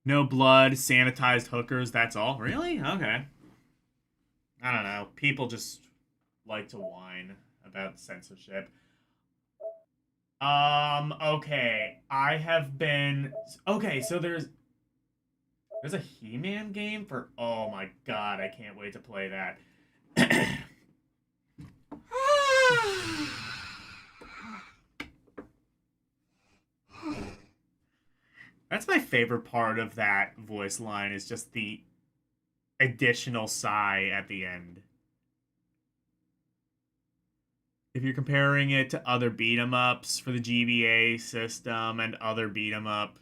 No blood, sanitized hookers, that's all? Really? Okay. I don't know. People just like to whine about censorship. Okay. I have been... Okay, so there's a He-Man game for... Oh my god, I can't wait to play that. That's my favorite part of that voice line, is just the additional sigh at the end. If you're comparing it to other beat-em-ups for the GBA system and other beat-em-up...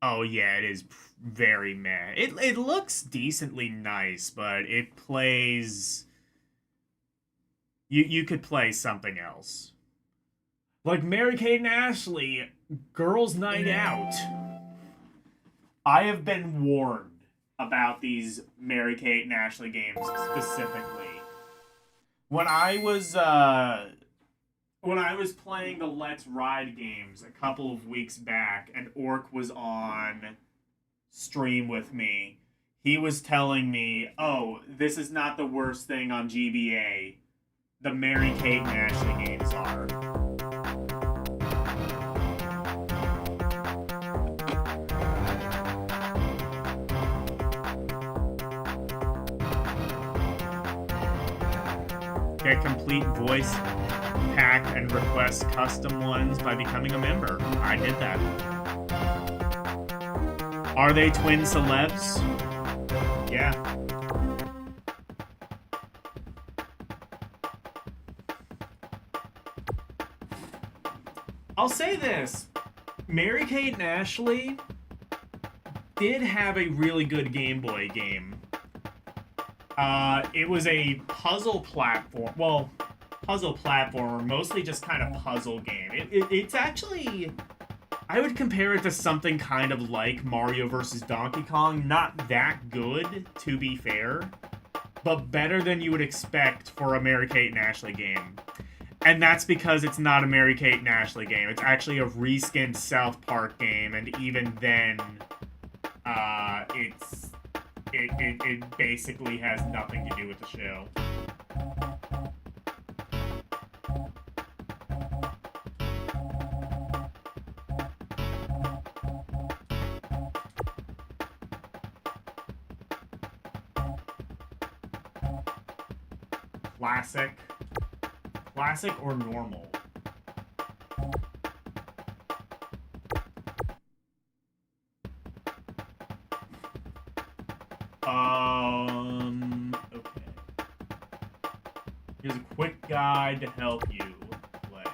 Oh yeah, it is very meh. It looks decently nice, but it plays... You could play something else. Like Mary-Kate and Ashley, Girls' Night Out. I have been warned. about these Mary-Kate and Ashley games specifically. When I was playing the Let's Ride games a couple of weeks back, and Orc was on stream with me, he was telling me, "Oh, this is not the worst thing on GBA. The Mary-Kate and Ashley games are." Get complete voice pack and request custom ones by becoming a member. I did that. Are they twin celebs? Yeah. I'll say this. Mary-Kate and Ashley did have a really good Game Boy game. It was a puzzle platform. Well, puzzle platformer, mostly just kind of puzzle game. It's actually, I would compare it to something kind of like Mario vs. Donkey Kong. Not that good, to be fair, but better than you would expect for a Mary-Kate and Ashley game. And that's because it's not a Mary-Kate and Ashley game. It's actually a reskinned South Park game, and even then, it basically has nothing to do with the show. Classic or normal? Okay. Here's a quick guide to help you play.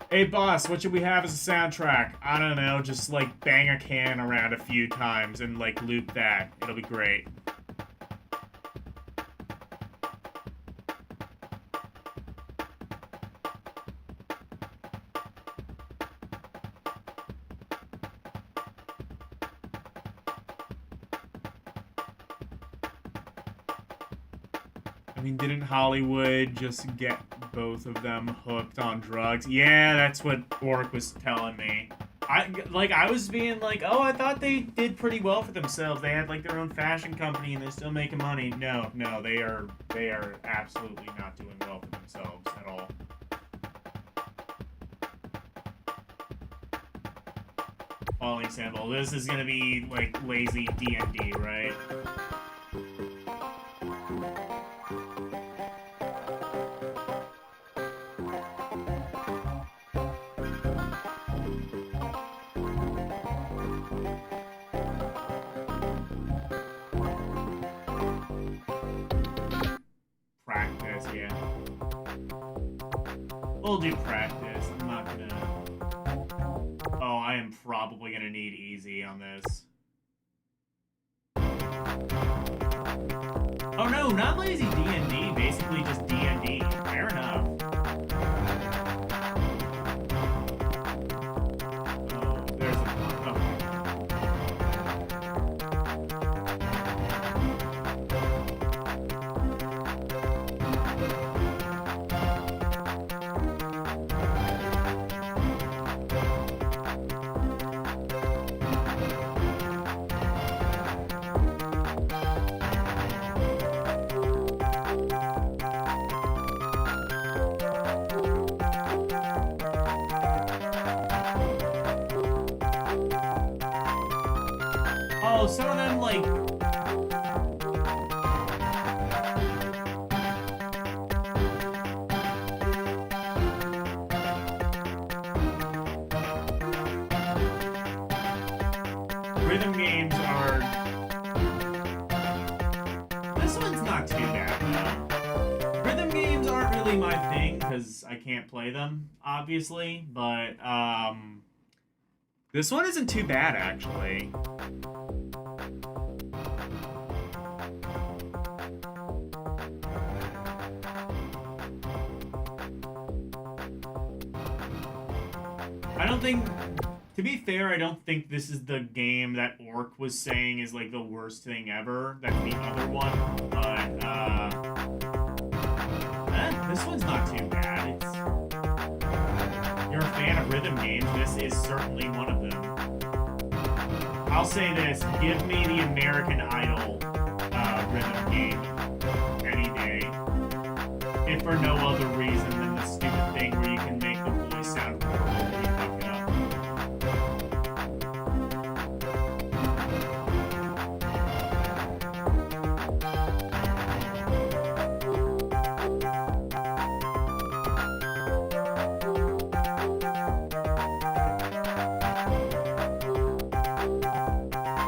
Hey boss, what should we have as a soundtrack? I don't know, just like bang a can around a few times and like loop that. It'll be great. I mean, didn't Hollywood just get both of them hooked on drugs? Yeah, that's what Orc was telling me. I was being like, oh, I thought they did pretty well for themselves. They had like their own fashion company and they're still making money. No, they are absolutely not doing well for themselves at all. Falling sample. This is gonna be like lazy D&D, right? Practice, yeah. We'll do practice. I'm not gonna... Oh, I am probably gonna need easy on this. Oh no, not lazy D&D, basically just D&D. Fair enough. Oh, there's a... Okay. Oh, some of them, like... Rhythm games are... This one's not too bad, though. Rhythm games aren't really my thing, because I can't play them, obviously, but, this one isn't too bad, actually. I don't think... To be fair, I don't think this is the game that Orc was saying is, like, the worst thing ever. That's the other one. But, this one's not too bad. It's... You're a fan of rhythm games, this is certainly one of them. I'll say this, give me the American Idol rhythm game any day. If for no other reason than the stupid thing where you can make the voice sound horrible when you fuck it up.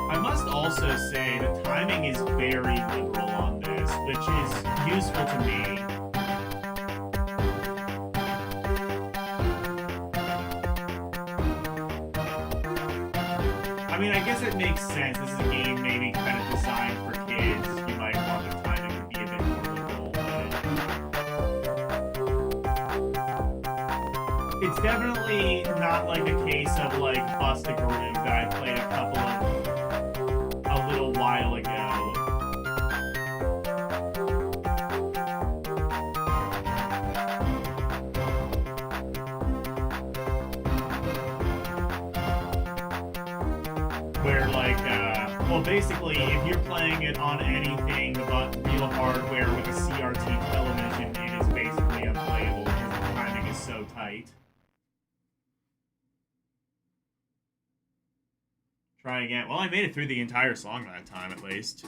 I must also say the timing is very liberal on this, which is useful to me. I mean, I guess it makes sense. This is a game maybe kind of designed for kids. You might want the timing to be a bit more liberal, but... It's definitely not like a case of, like, Bust a Groove that I played a little while ago. Where, like, well, basically, if you're playing it on anything but real hardware with a CRT television, it is basically unplayable because the timing is so tight. Try again. Well, I made it through the entire song that time, at least.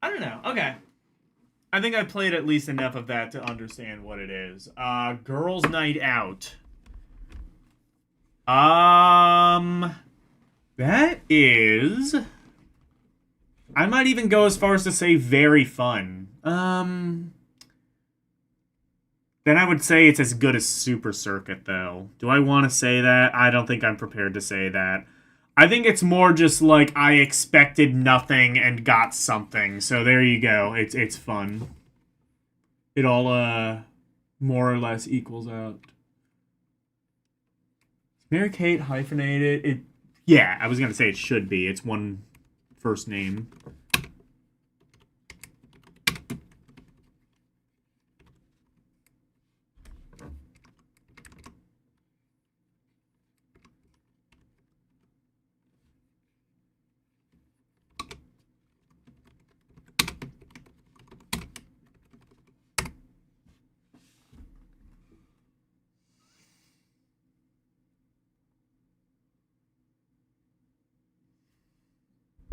I don't know. Okay. I think I played at least enough of that to understand what it is. Girls' Night Out. That is... I might even go as far as to say very fun. Then I would say it's as good as Super Circuit, though. Do I want to say that? I don't think I'm prepared to say that. I think it's more just like I expected nothing and got something. So there you go. It's fun. It all more or less equals out. Mary Kate hyphenated. Yeah, I was gonna say it should be. It's one first name.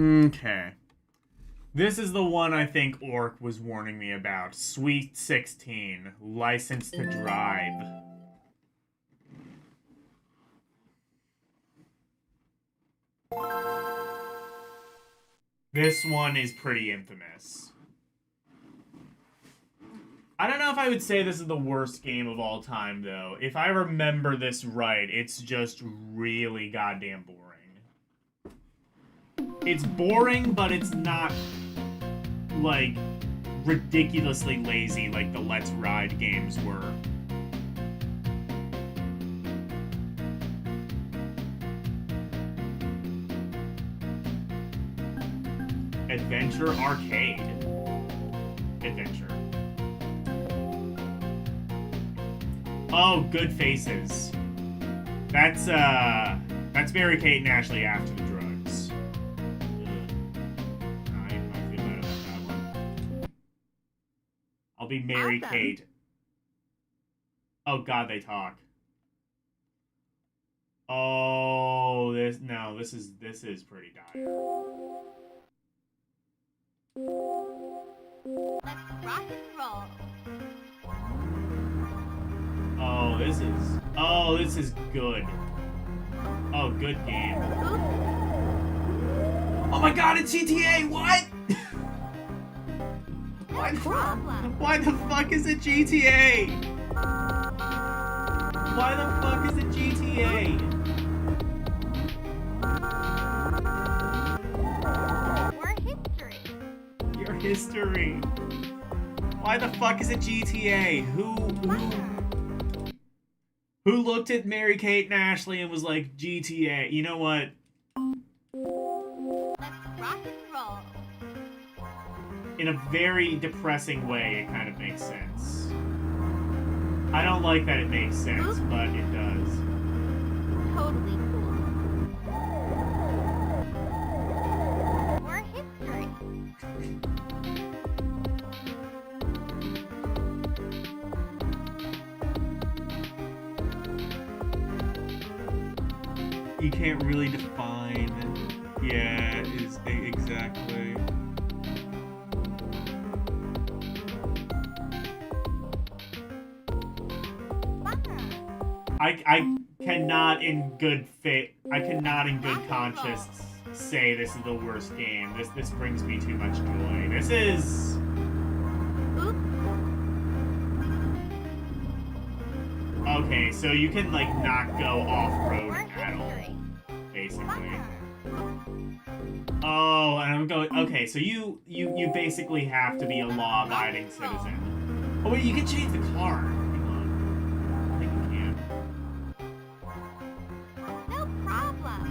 Okay. This is the one I think Orc was warning me about. Sweet 16. License to Drive. This one is pretty infamous. I don't know if I would say this is the worst game of all time, though. If I remember this right, it's just really goddamn boring. It's boring, but it's not, like, ridiculously lazy like the Let's Ride games were. Adventure Arcade. Adventure. Oh, Good Faces. That's Mary Kate and Ashley after the drugs. I feel bad about that one. I'll be Mary Kate. Oh God, they talk. Oh, this is pretty dire. Let's rock and roll. Oh, this is good. Oh, good game. Oh my God, it's GTA. What? Why the fuck is it GTA? Why the fuck is it GTA? history. Why the fuck is it GTA? Who looked at Mary Kate and Ashley and was like, GTA? You know what? Let's rock and roll. In a very depressing way, it kind of makes sense. I don't like that it makes sense, but it does. Totally cool. More history. You can't really define. Yeah, is exactly. I cannot in good faith, I cannot in good conscience say this is the worst game. This brings me too much joy. This is. Okay, so you can like not go off-road at all, basically. Oh, and I'm going. Okay, so you basically have to be a law-abiding citizen. Oh wait, you can change the car. Hang on. I think you can. No problem.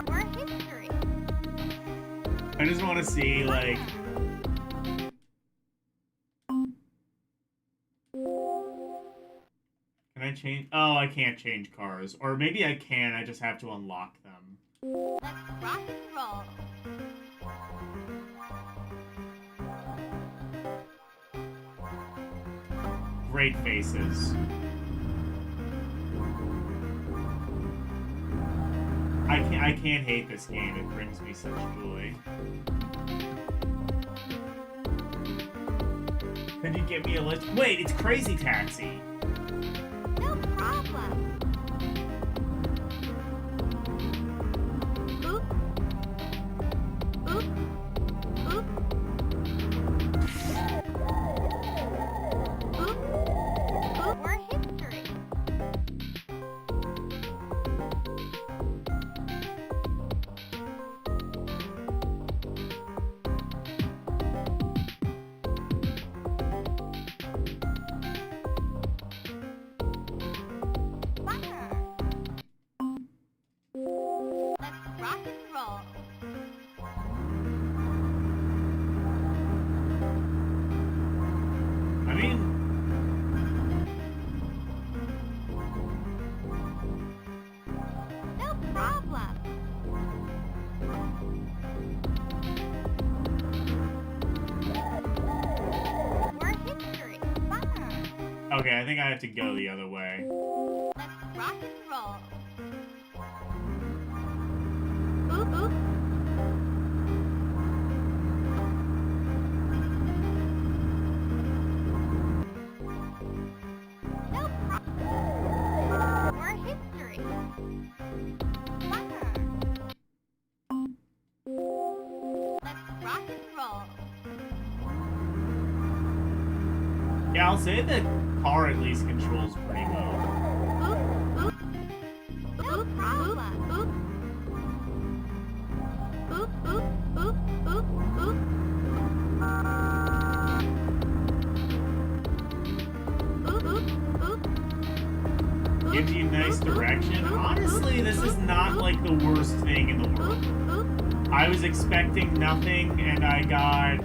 More history. I just want to see like. Can I change? Oh, I can't change cars. Or maybe I can, I just have to unlock them. Let's rock and roll. Great faces. I can't hate this game. It brings me such joy. Could you get me a list? Wait, it's Crazy Taxi. No problem. Oop. Oop. Oop. Oop. Oop. More history. Fire. Let's rock and roll. I mean, No problem. More history. Fire. okay, I think I have to go the other way. Let's rock and roll. Oop, oop. No problem. More history. Fire. Let's rock and roll. Yeah, I'll say the car at least controls pretty well. Oop, oop. No problem. Oop. Oop, oop, oop, oop, oop. Oop, oop, oop. Gives you nice direction. Honestly, this is not like the worst thing in the world. I was expecting nothing and I got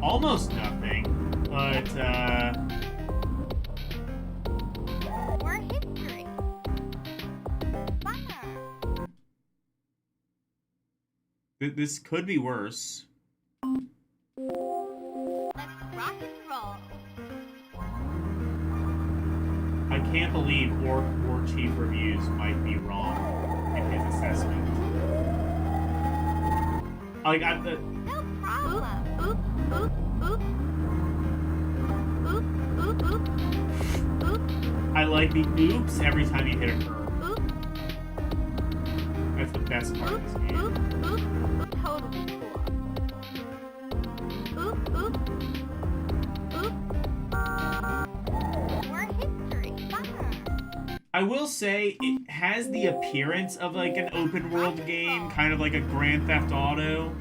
almost nothing, but More history. Fire. this could be worse. Let's rock and roll. I can't believe War Chief Reviews might be wrong in his assessment. I got the. No problem. Oop, oop, oop. Oop, oop, oop. Oop, I like the oops every time you hit a curve. oop, That's the best part of this oop, game. oop. Totally cool. Oop, oop. Oop. I will say it has the appearance of like an open world game, kind of like a Grand Theft Auto.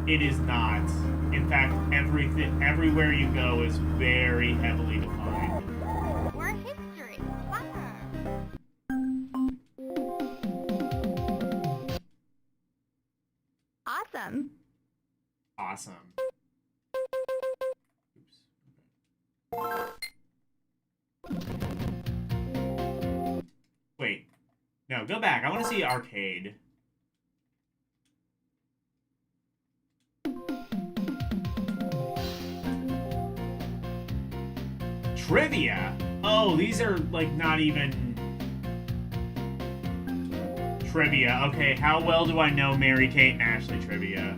It is not. In fact, everywhere you go is very heavily defined. We're history. Bummer. Awesome. Awesome. Wait. No, go back. I want to see arcade. Trivia? Oh, these are, like, not even... Trivia. Okay, how well do I know Mary-Kate and Ashley trivia?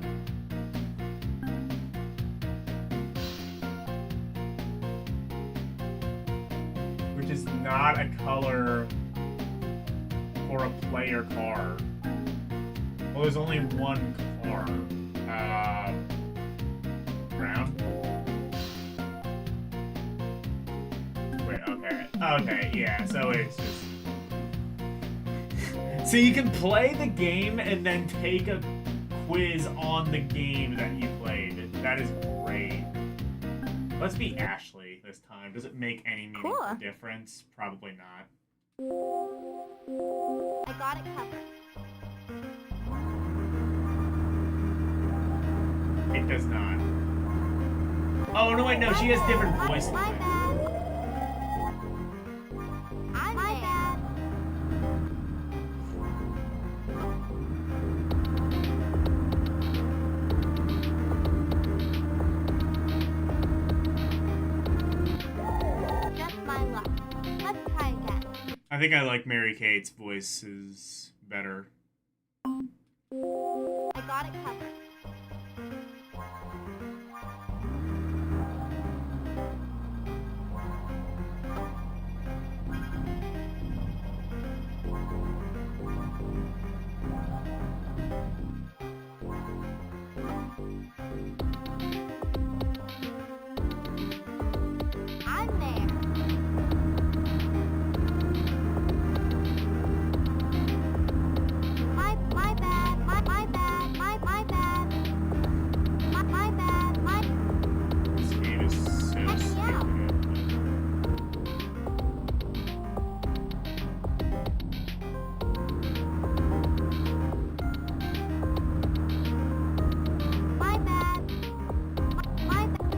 Which is not a color for a player car. Well, there's only one car. Brown? Wait, okay. Okay, yeah, so it's just... So you can play the game and then take a quiz on the game that you played. That is great. Let's be Ashley this time. Does it make any meaningful Cool. difference? Probably not. I got it covered. It does not. Oh, no, wait, no, she has different voice My lines. bad. My bad. Just my luck. Let's try again. I think I like Mary-Kate's voices better. I got it covered. I'm there. My bad. My bad. My bad. My bad. This game is so Check me out. stupid. My bad. My bad.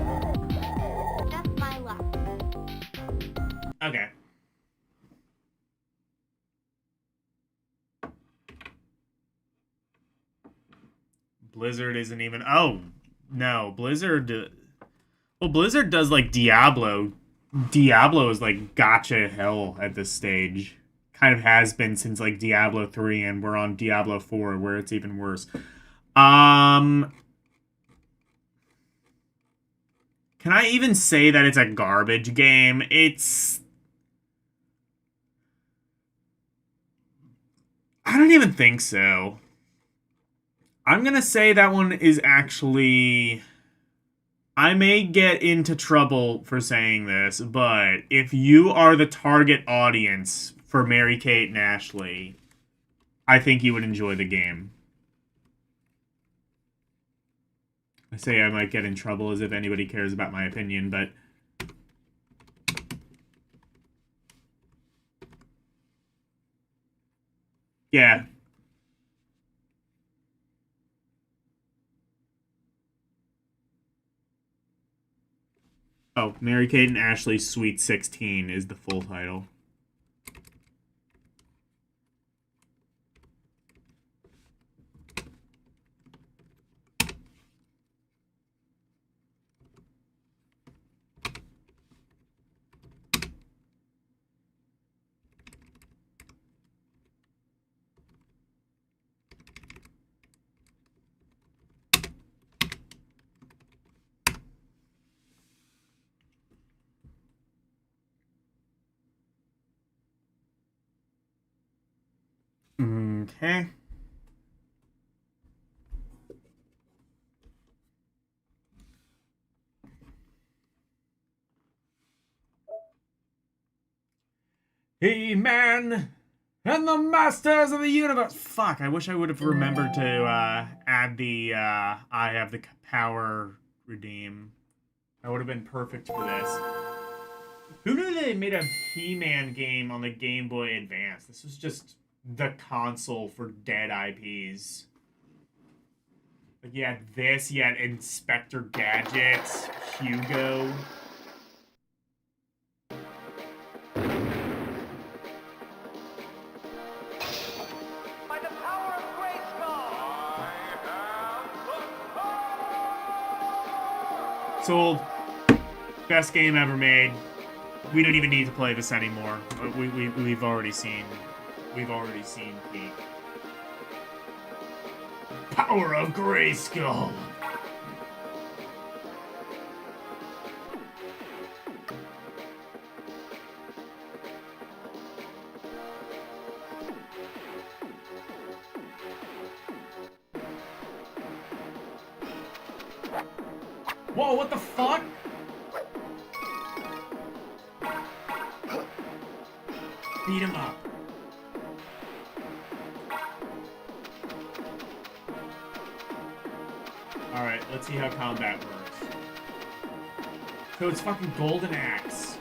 Just my luck. Okay. Blizzard isn't even... Oh, no. Blizzard... Well, Blizzard does, like, Diablo. Diablo is, like, gotcha hell at this stage. Kind of has been since, like, Diablo 3, and we're on Diablo 4, where it's even worse. Can I even say that it's a garbage game? It's... I don't even think so. I'm gonna say that one is actually... I may get into trouble for saying this, but if you are the target audience for Mary-Kate and Ashley, I think you would enjoy the game. I say I might get in trouble as if anybody cares about my opinion, but... Yeah. Oh, Mary-Kate and Ashley Sweet 16 is the full title. Okay. He-Man and the Masters of the Universe. Fuck, I wish I would have remembered to add the I have the power redeem. That would have been perfect for this. Who knew they made a He-Man game on the Game Boy Advance? This was just the console for dead IPs. Like, you had this, you had Inspector Gadget, Hugo. By the power of Grayskull, Sold. Best game ever made. We don't even need to play this anymore. We've already seen peak. Power of Grayskull. Whoa, what the fuck? Beat him up. Alright, let's see how combat works. So it's fucking Golden Axe.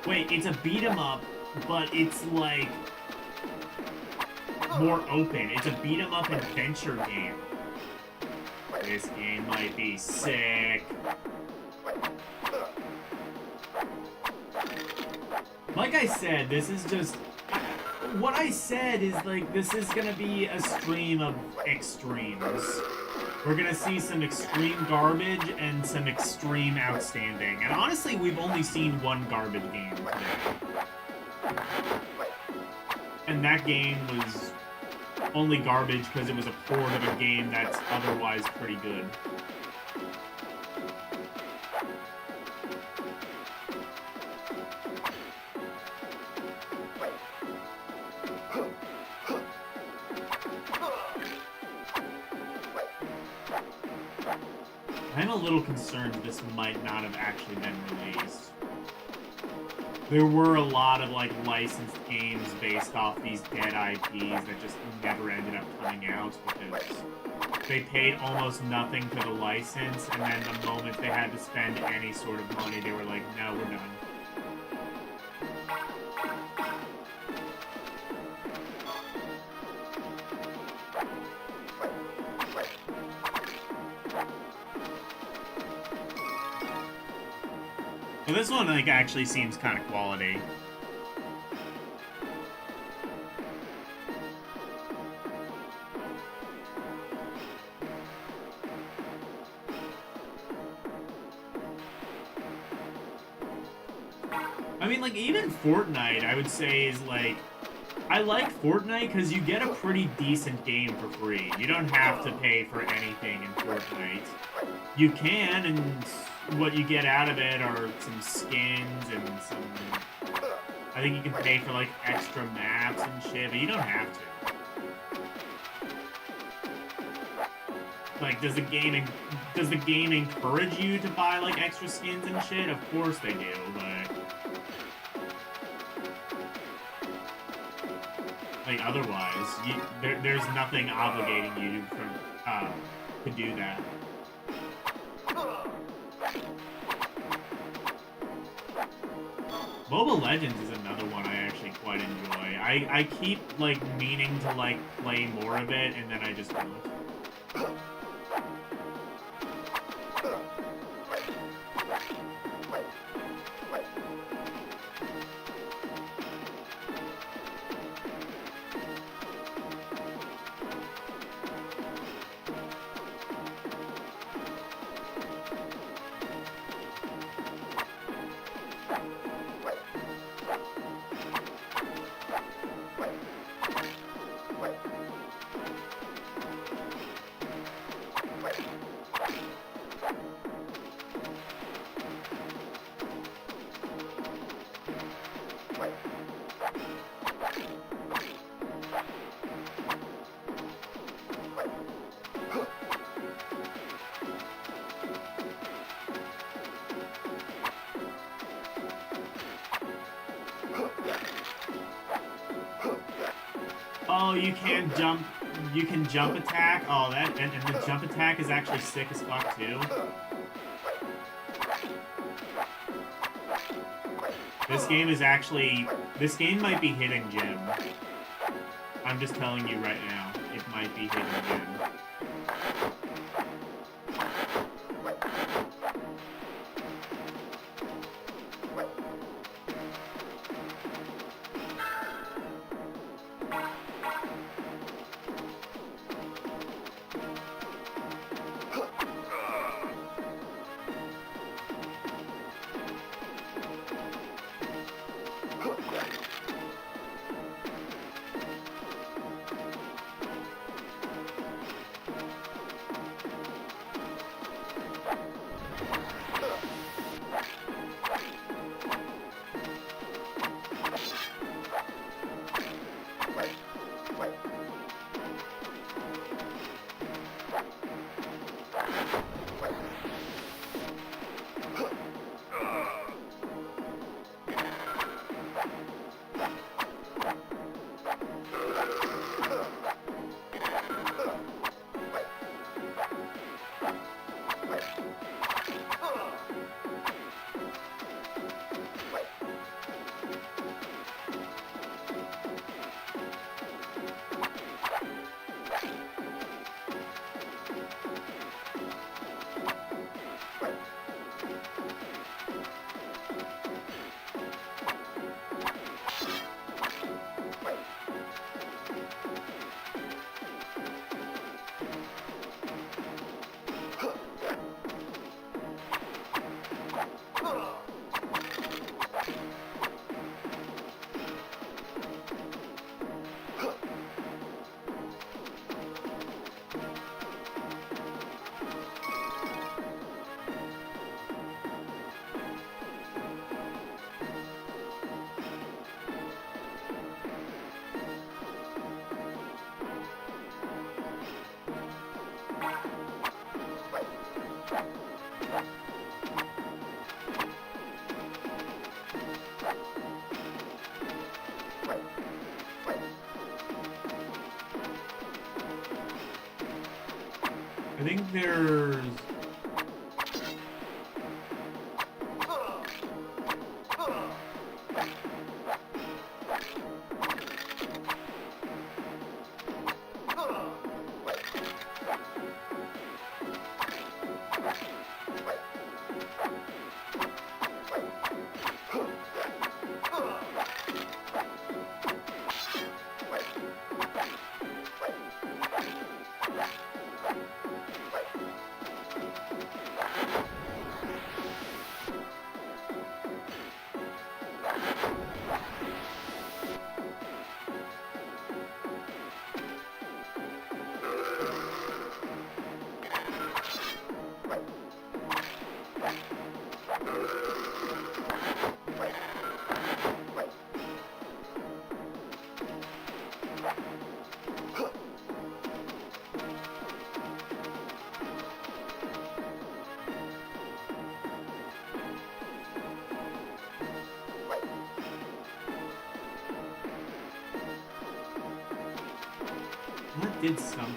Wait, it's a beat 'em up, but it's like more open. It's a beat 'em up adventure game. This game might be sick. Like I said, this is just... What I said is, like, this is gonna be a stream of extremes. We're gonna see some extreme garbage and some extreme outstanding. And honestly, we've only seen one garbage game today. And that game was only garbage because it was a port of a game that's otherwise pretty good. I'm a little concerned this might not have actually been released. There were a lot of, like, licensed games based off these dead IPs that just never ended up coming out because they paid almost nothing for the license, and then the moment they had to spend any sort of money, they were like, no, we're done. Well, this one, like, actually seems kind of quality. I mean, like, even Fortnite, I would say, is, like... I like Fortnite because you get a pretty decent game for free. You don't have to pay for anything in Fortnite. You can, and what you get out of it are some skins and some... I think you can pay for, like, extra maps and shit, but you don't have to. Like, does the game encourage you to buy, like, extra skins and shit? Of course they do, but... Like, otherwise, there's nothing obligating you to do that. Mobile Legends is another one I actually quite enjoy. I keep, like, meaning to, like, play more of it, and then I just don't. Oh, you can jump. You can jump attack. Oh, that and the jump attack is actually sick as fuck too. This game is actually. This game might be hidden gem. I'm just telling you right now, it might be hidden gem. I think there's... That did something.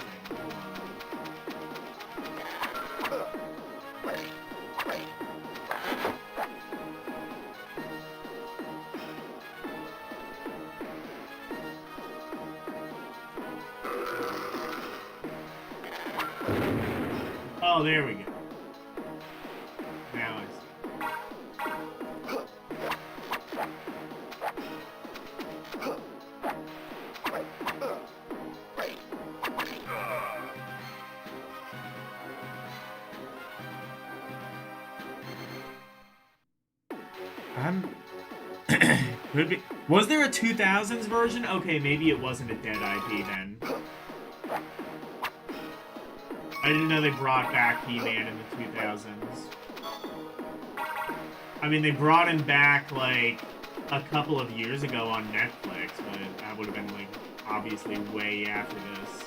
Oh, there we go. Now I see. Could be. Was there a 2000s version? Okay, maybe it wasn't a dead IP then. I didn't know they brought back He-Man in the 2000s. I mean, they brought him back, like, a couple of years ago on Netflix, but that would have been, like, obviously way after this.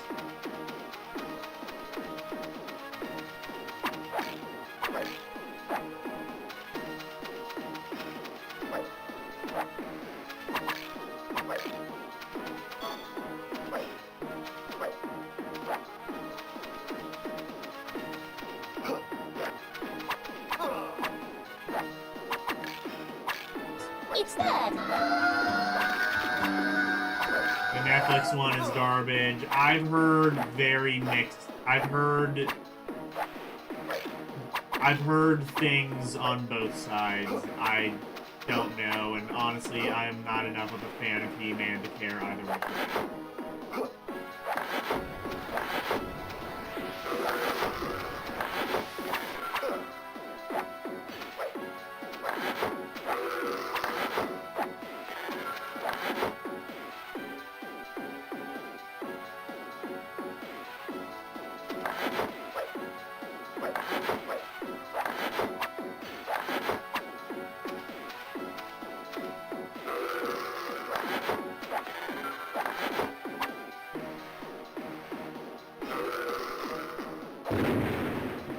that? The Netflix one is garbage. I've heard very mixed. I've heard things on both sides. I don't know, and honestly, I am not enough of a fan of He-Man to care either way.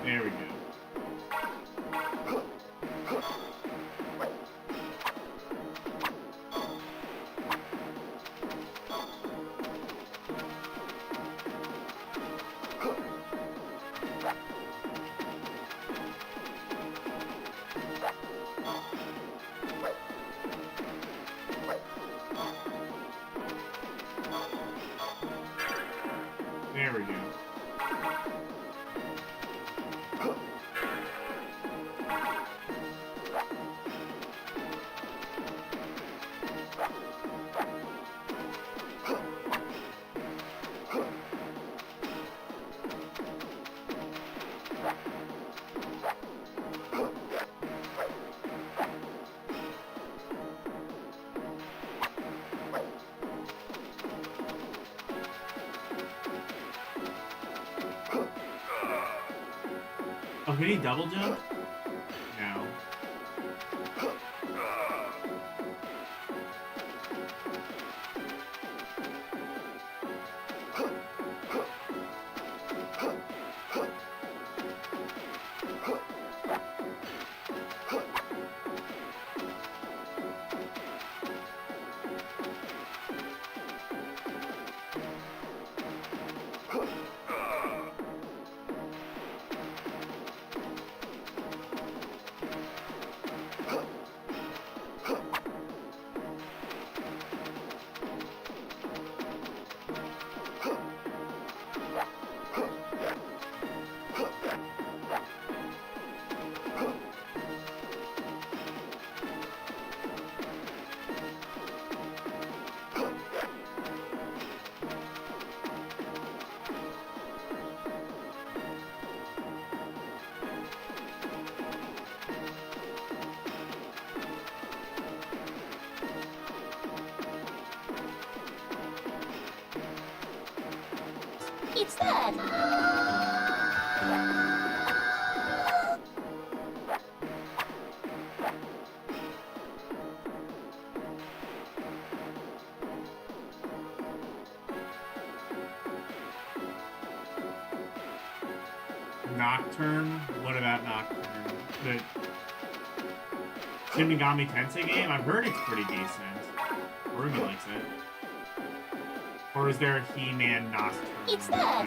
There we go. There we go. Oh, can he double jump? No. It's that. Nocturne? What about Nocturne? The Shin Megami Tensei game? I've heard it's pretty decent. Ruby likes it. Or is there a He-Man Nocturne? It's that.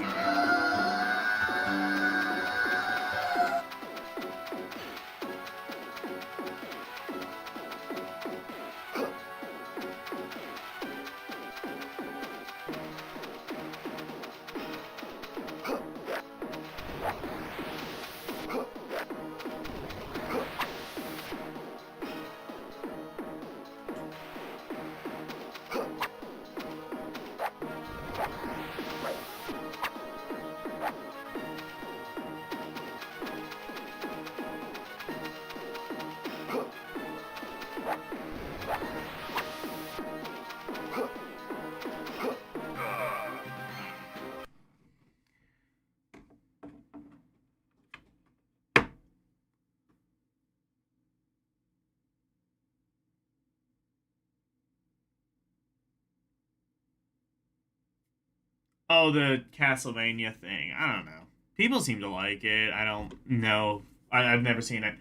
Oh, the Castlevania thing. I don't know. People seem to like it. I don't know. I've never seen it.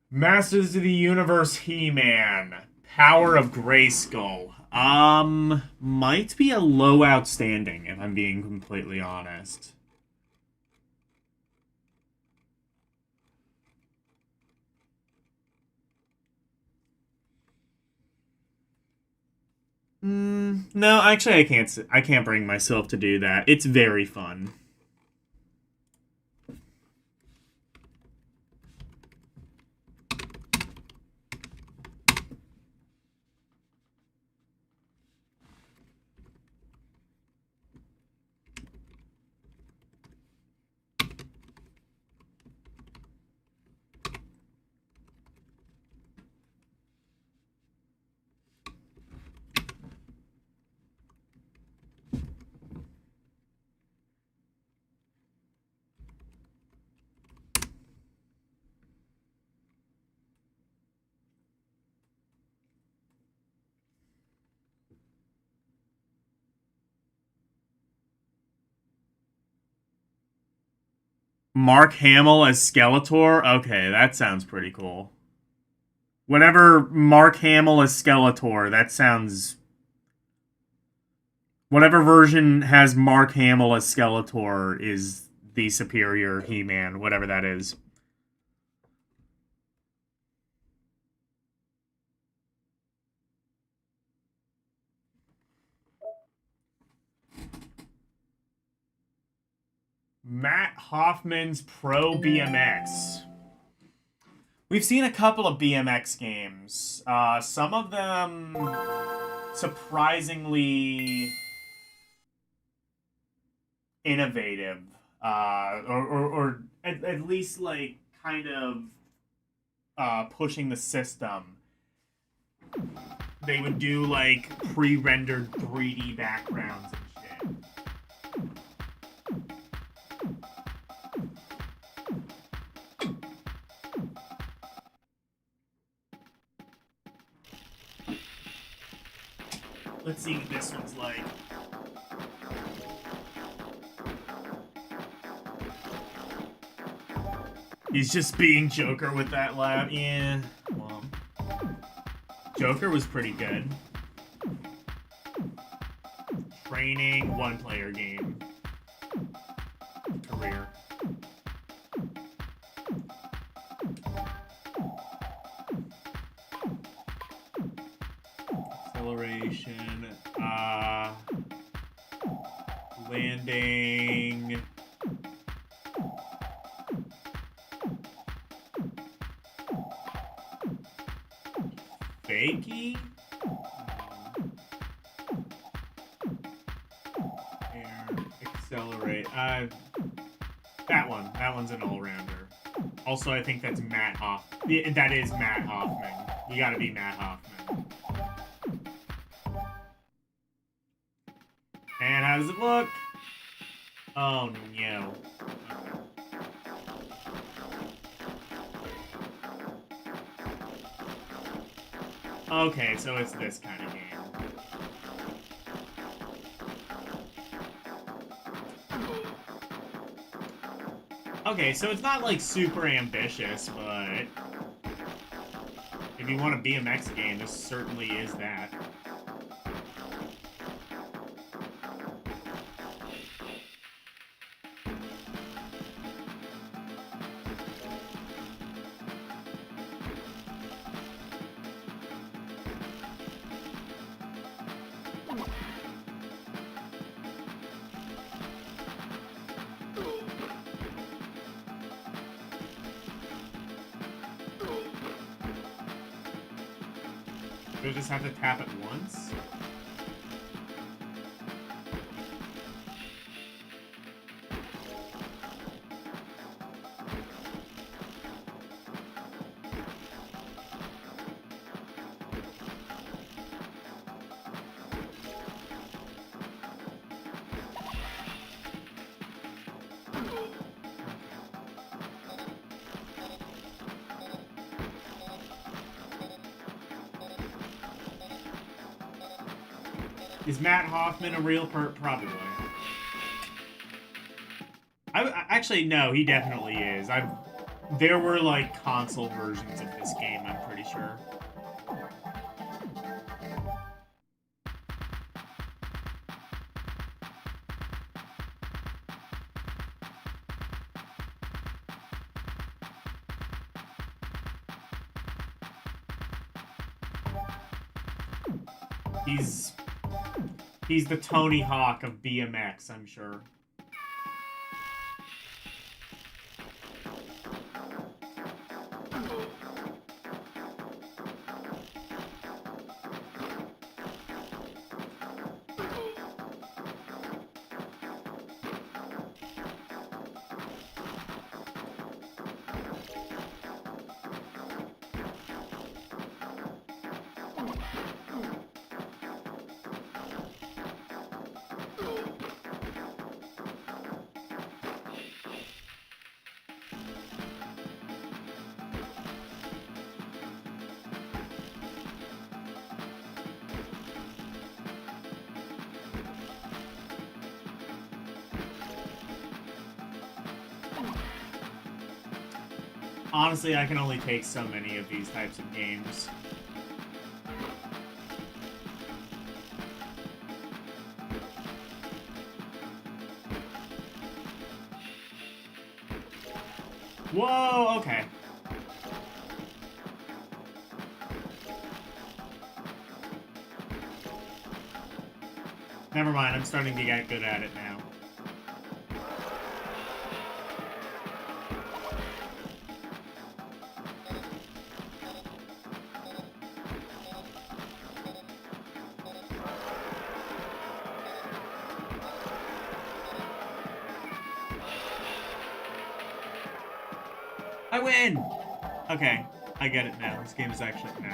Masters of the Universe He-Man. Power of Grayskull. Might be a low outstanding, if I'm being completely honest. No, actually, I can't bring myself to do that. It's very fun. Mark Hamill as Skeletor? Okay, that sounds pretty cool. Whatever Mark Hamill as Skeletor, that sounds... Whatever version has Mark Hamill as Skeletor is the superior He-Man, whatever that is. Matt Hoffman's Pro BMX. We've seen a couple of BMX games. Some of them surprisingly innovative, or at least like kind of pushing the system. They would do like pre-rendered 3D backgrounds and shit. Let's see what this one's like. He's just being Joker with that lab. Yeah. Well, Joker was pretty good. Training, one-player game. Career. Acceleration. Landing. Fakey? Air, accelerate. That one. That one's an all-rounder. Also, I think that's Matt Hoffman. That is Matt Hoffman. You gotta be Matt Hoffman. And how does it look? Oh, no. Okay, so it's this kind of game. Okay, so it's not like super ambitious, but if you want a BMX game, this certainly is that. Do I just have to tap it once? Is Matt Hoffman a real Probably. Actually, no, he definitely is. There were, like, console versions of this game, I'm pretty sure. He's He's the Tony Hawk of BMX, I'm sure. Honestly, I can only take so many of these types of games. Whoa, okay. Never mind, I'm starting to get good at it now. I win! Okay, I get it now. This game is actually... Nah.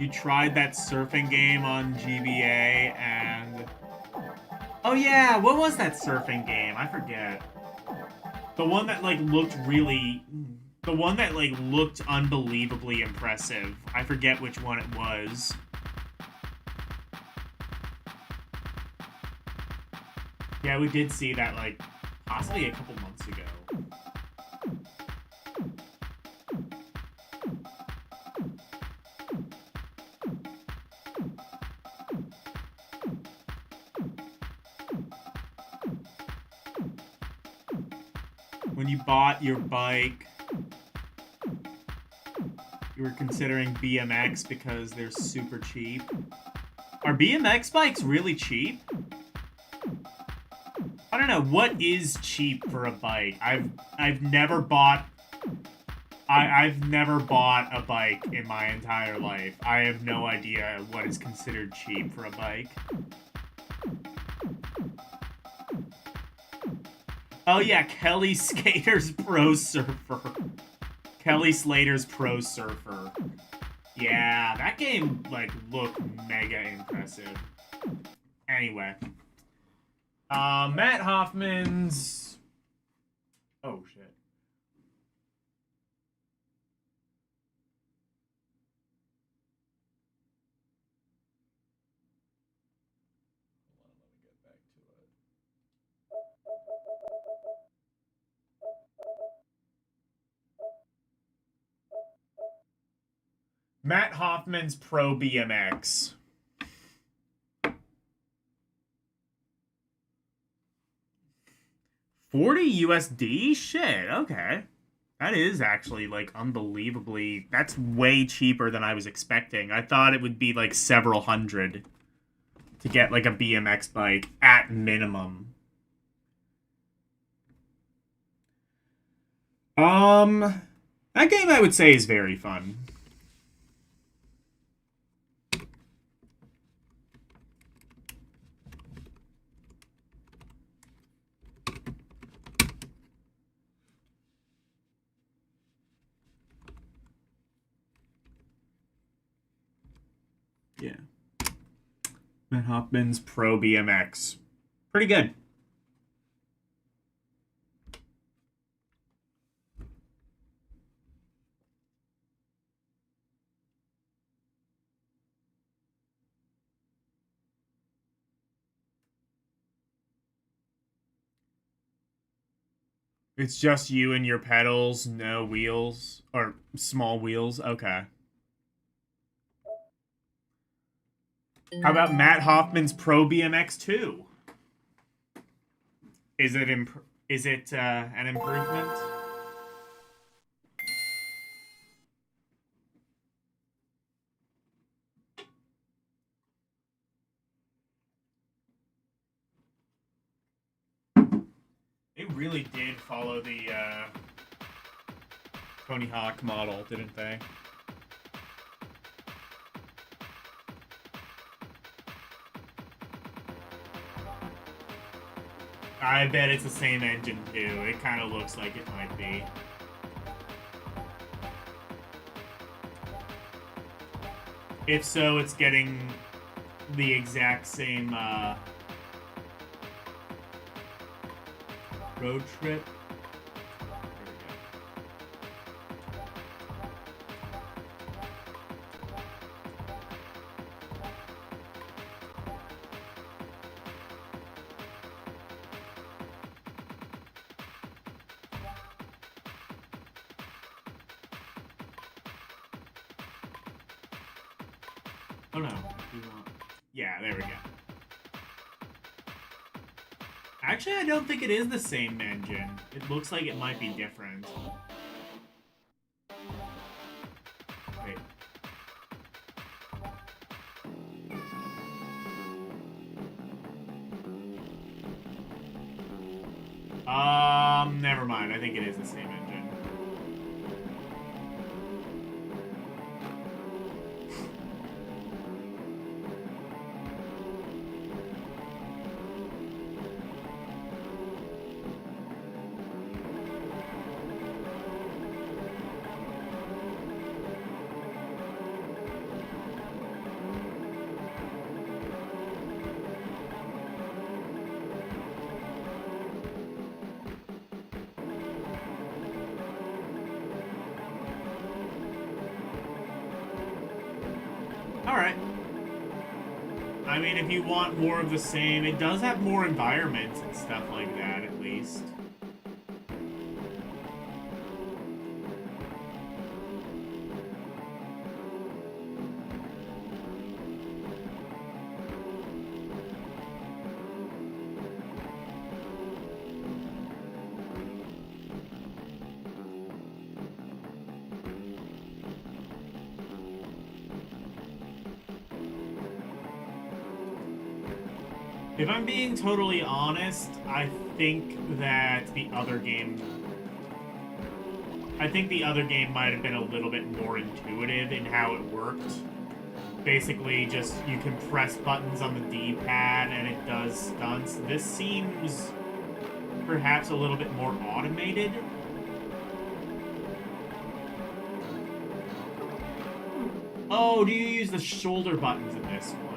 You tried that surfing game on GBA and... Oh yeah, what was that surfing game? I forget. The one that, like, looked really... The one that, like, looked unbelievably impressive. I forget which one it was. Yeah, we did see that, like, possibly a couple months ago. When you bought your bike, you were considering BMX because they're super cheap. Are BMX bikes really cheap? I don't know, what is cheap for a bike? I've never bought I've never bought a bike in my entire life. I have no idea what is considered cheap for a bike. Oh yeah, Kelly Slater's Pro Surfer. Kelly Slater's Pro Surfer. Yeah, that game, like, looked mega impressive. Anyway. Matt Hoffman's... Oh, shit. Hold on, let me get back to it. Matt Hoffman's Pro BMX. $40 USD? Shit, okay. That is actually, like, unbelievably... That's way cheaper than I was expecting. I thought it would be, like, several hundred to get, like, a BMX bike at minimum. That game I would say is very fun. Yeah. Matt Hoffman's Pro BMX. Pretty good. It's just you and your pedals, no wheels, or small wheels. Okay. How about Matt Hoffman's Pro BMX 2? Is it an improvement? really did follow the Tony Hawk model, didn't they? I bet it's the same engine too. It kind of looks like it might be. If so, it's getting the exact same road trip. Oh no. Yeah, there we go. Actually, I don't think it is the same engine. It looks like it might be different. Wait. Never mind. I think it is the same engine. Alright. I mean, if you want more of the same, it does have more environments and stuff like that, at least. If I'm being totally honest, I think that the other game might have been a little bit more intuitive in how it worked. Basically, just you can press buttons on the D-pad and it does stunts. This seems perhaps a little bit more automated. Oh, do you use the shoulder buttons in this one?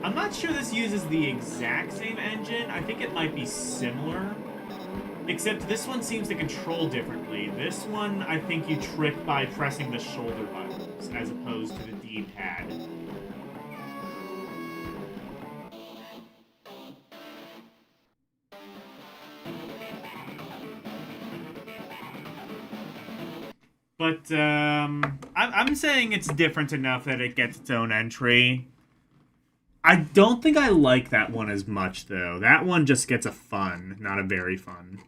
I'm not sure this uses the exact same engine. I think it might be similar. Except this one seems to control differently. This one, I think you trick by pressing the shoulder buttons as opposed to the D-pad. But, I'm saying it's different enough that it gets its own entry. I don't think I like that one as much, though. That one just gets a fun, not a very fun.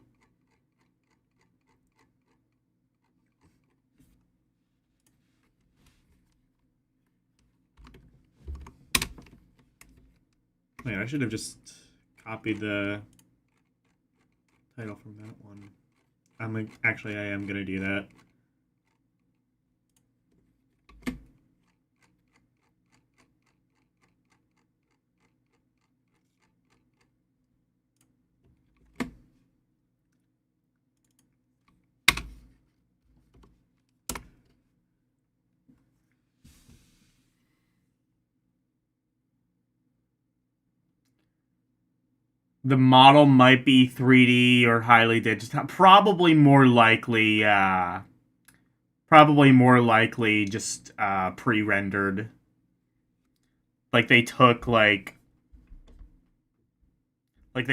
Wait, I should have just copied the title from that one. Actually, I am gonna do that. The model might be 3D or highly digital. Probably more likely just pre-rendered. Like they took they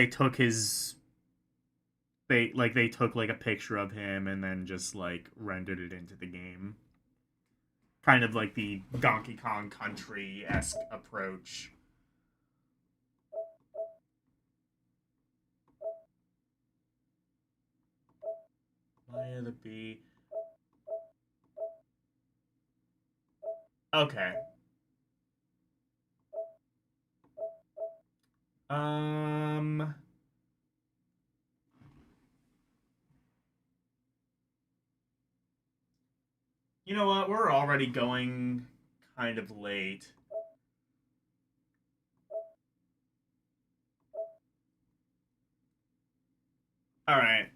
took his they took like a picture of him and then just like rendered it into the game. Kind of like the Donkey Kong Country-esque approach. Maya the Bee. Okay. You know what? We're already going kind of late. All right.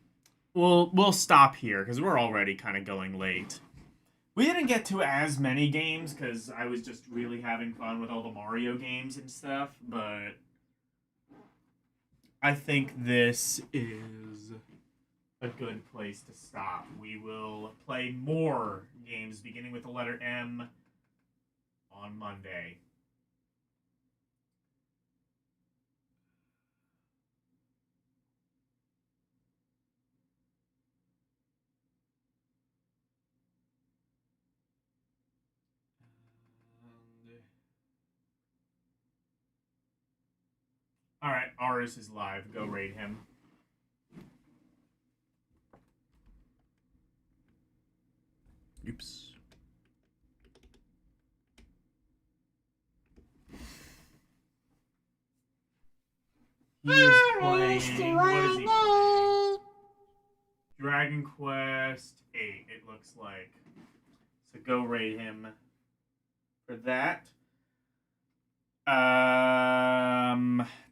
We'll stop here because we're already kind of going late. We didn't get to as many games because I was just really having fun with all the Mario games and stuff, but I think this is a good place to stop. We will play more games beginning with the letter M on Monday. All right, Aris is live. Go raid him. Oops. He is playing. What is he playing? Dragon Quest 8, it looks like. So go raid him for that.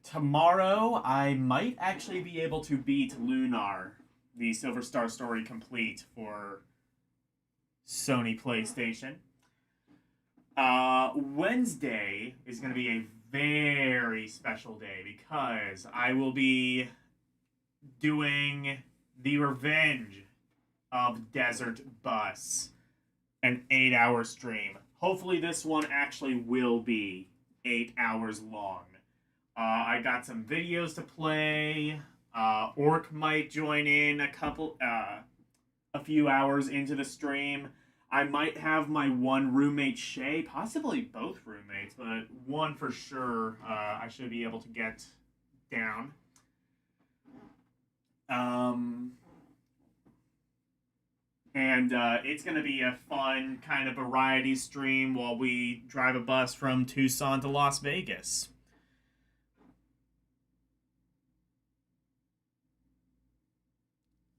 Tomorrow I might actually be able to beat Lunar, the Silver Star Story complete for Sony PlayStation. Wednesday is going to be a very special day because I will be doing the Revenge of Desert Bus, an 8-hour stream. Hopefully this one actually will be 8 hours long. I got some videos to play. Orc might join in a few hours into the stream. I might have my one roommate Shay, possibly both roommates, but one for sure. I should be able to get down. And it's going to be a fun kind of variety stream while we drive a bus from Tucson to Las Vegas.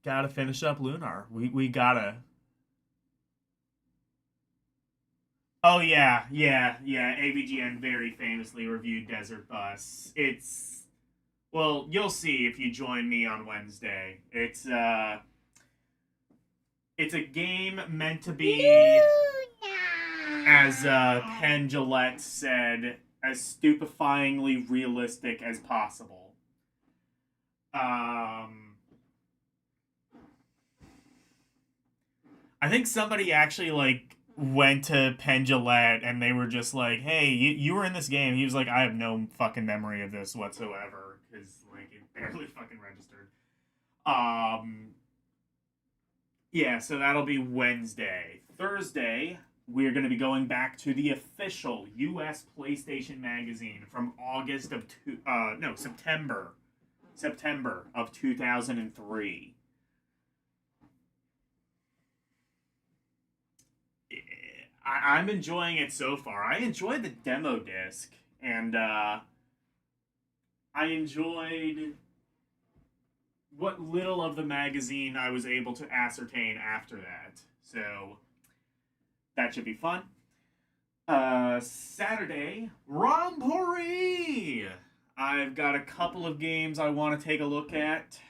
Gotta finish up Lunar. We gotta. Oh yeah. AVGN very famously reviewed Desert Bus. Well, you'll see if you join me on Wednesday. It's a game meant to be, as Penn Jillette said, as stupefyingly realistic as possible. I think somebody actually went to Penn Jillette and they were just like, "Hey, you were in this game." He was like, "I have no fucking memory of this whatsoever because it barely fucking registered." Yeah, so that'll be Wednesday. Thursday, we're going to be going back to the official U.S. PlayStation magazine from September of 2003. I'm enjoying it so far. I enjoyed the demo disc, and I enjoyed what little of the magazine I was able to ascertain after that. So that should be fun. Saturday, Romboree! I've got a couple of games I want to take a look at.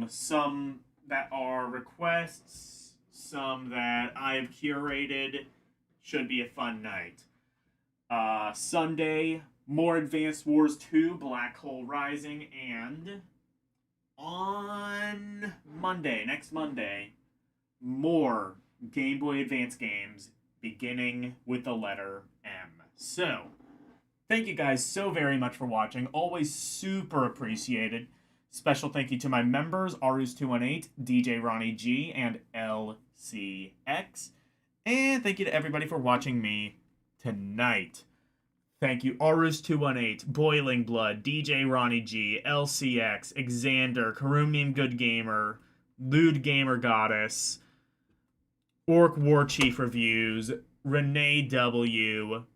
Some that are requests, some that I've curated. Should be a fun night. Sunday, more Advanced Wars 2, Black Hole Rising, and on Monday, next Monday, more Game Boy Advance games, beginning with the letter M. So, thank you guys so very much for watching. Always super appreciated. Special thank you to my members, Arus218, DJ Ronnie G, and LCX. And thank you to everybody for watching me tonight. Thank you, Arus218, Boiling Blood, DJ Ronnie G, LCX, Xander, Karumian Good Gamer, Lewd Gamer Goddess, Orc War Chief Reviews, Renee W,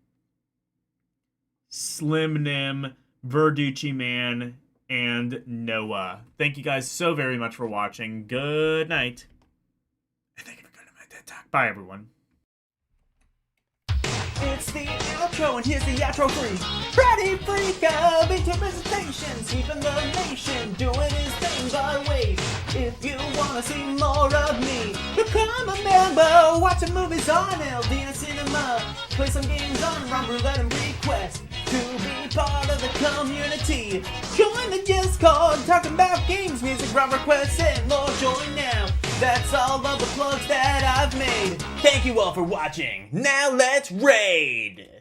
Slim Nim, Verducci Man, and Noah. Thank you guys so very much for watching. Good night. And thank you for going to my TikTok. Bye, everyone. It's the outro, and here's the outro free. Friday freak of into presentation, sweeping the nation, doing his thing by way. If you wanna see more of me, become a member. Watching movies on LD Cinema, play some games on Rum Roulette and Request. To be part of the community, join the Discord, talking about games, music, rock requests, and more. Join now. That's all of the plugs that I've made. Thank you all for watching. Now let's raid!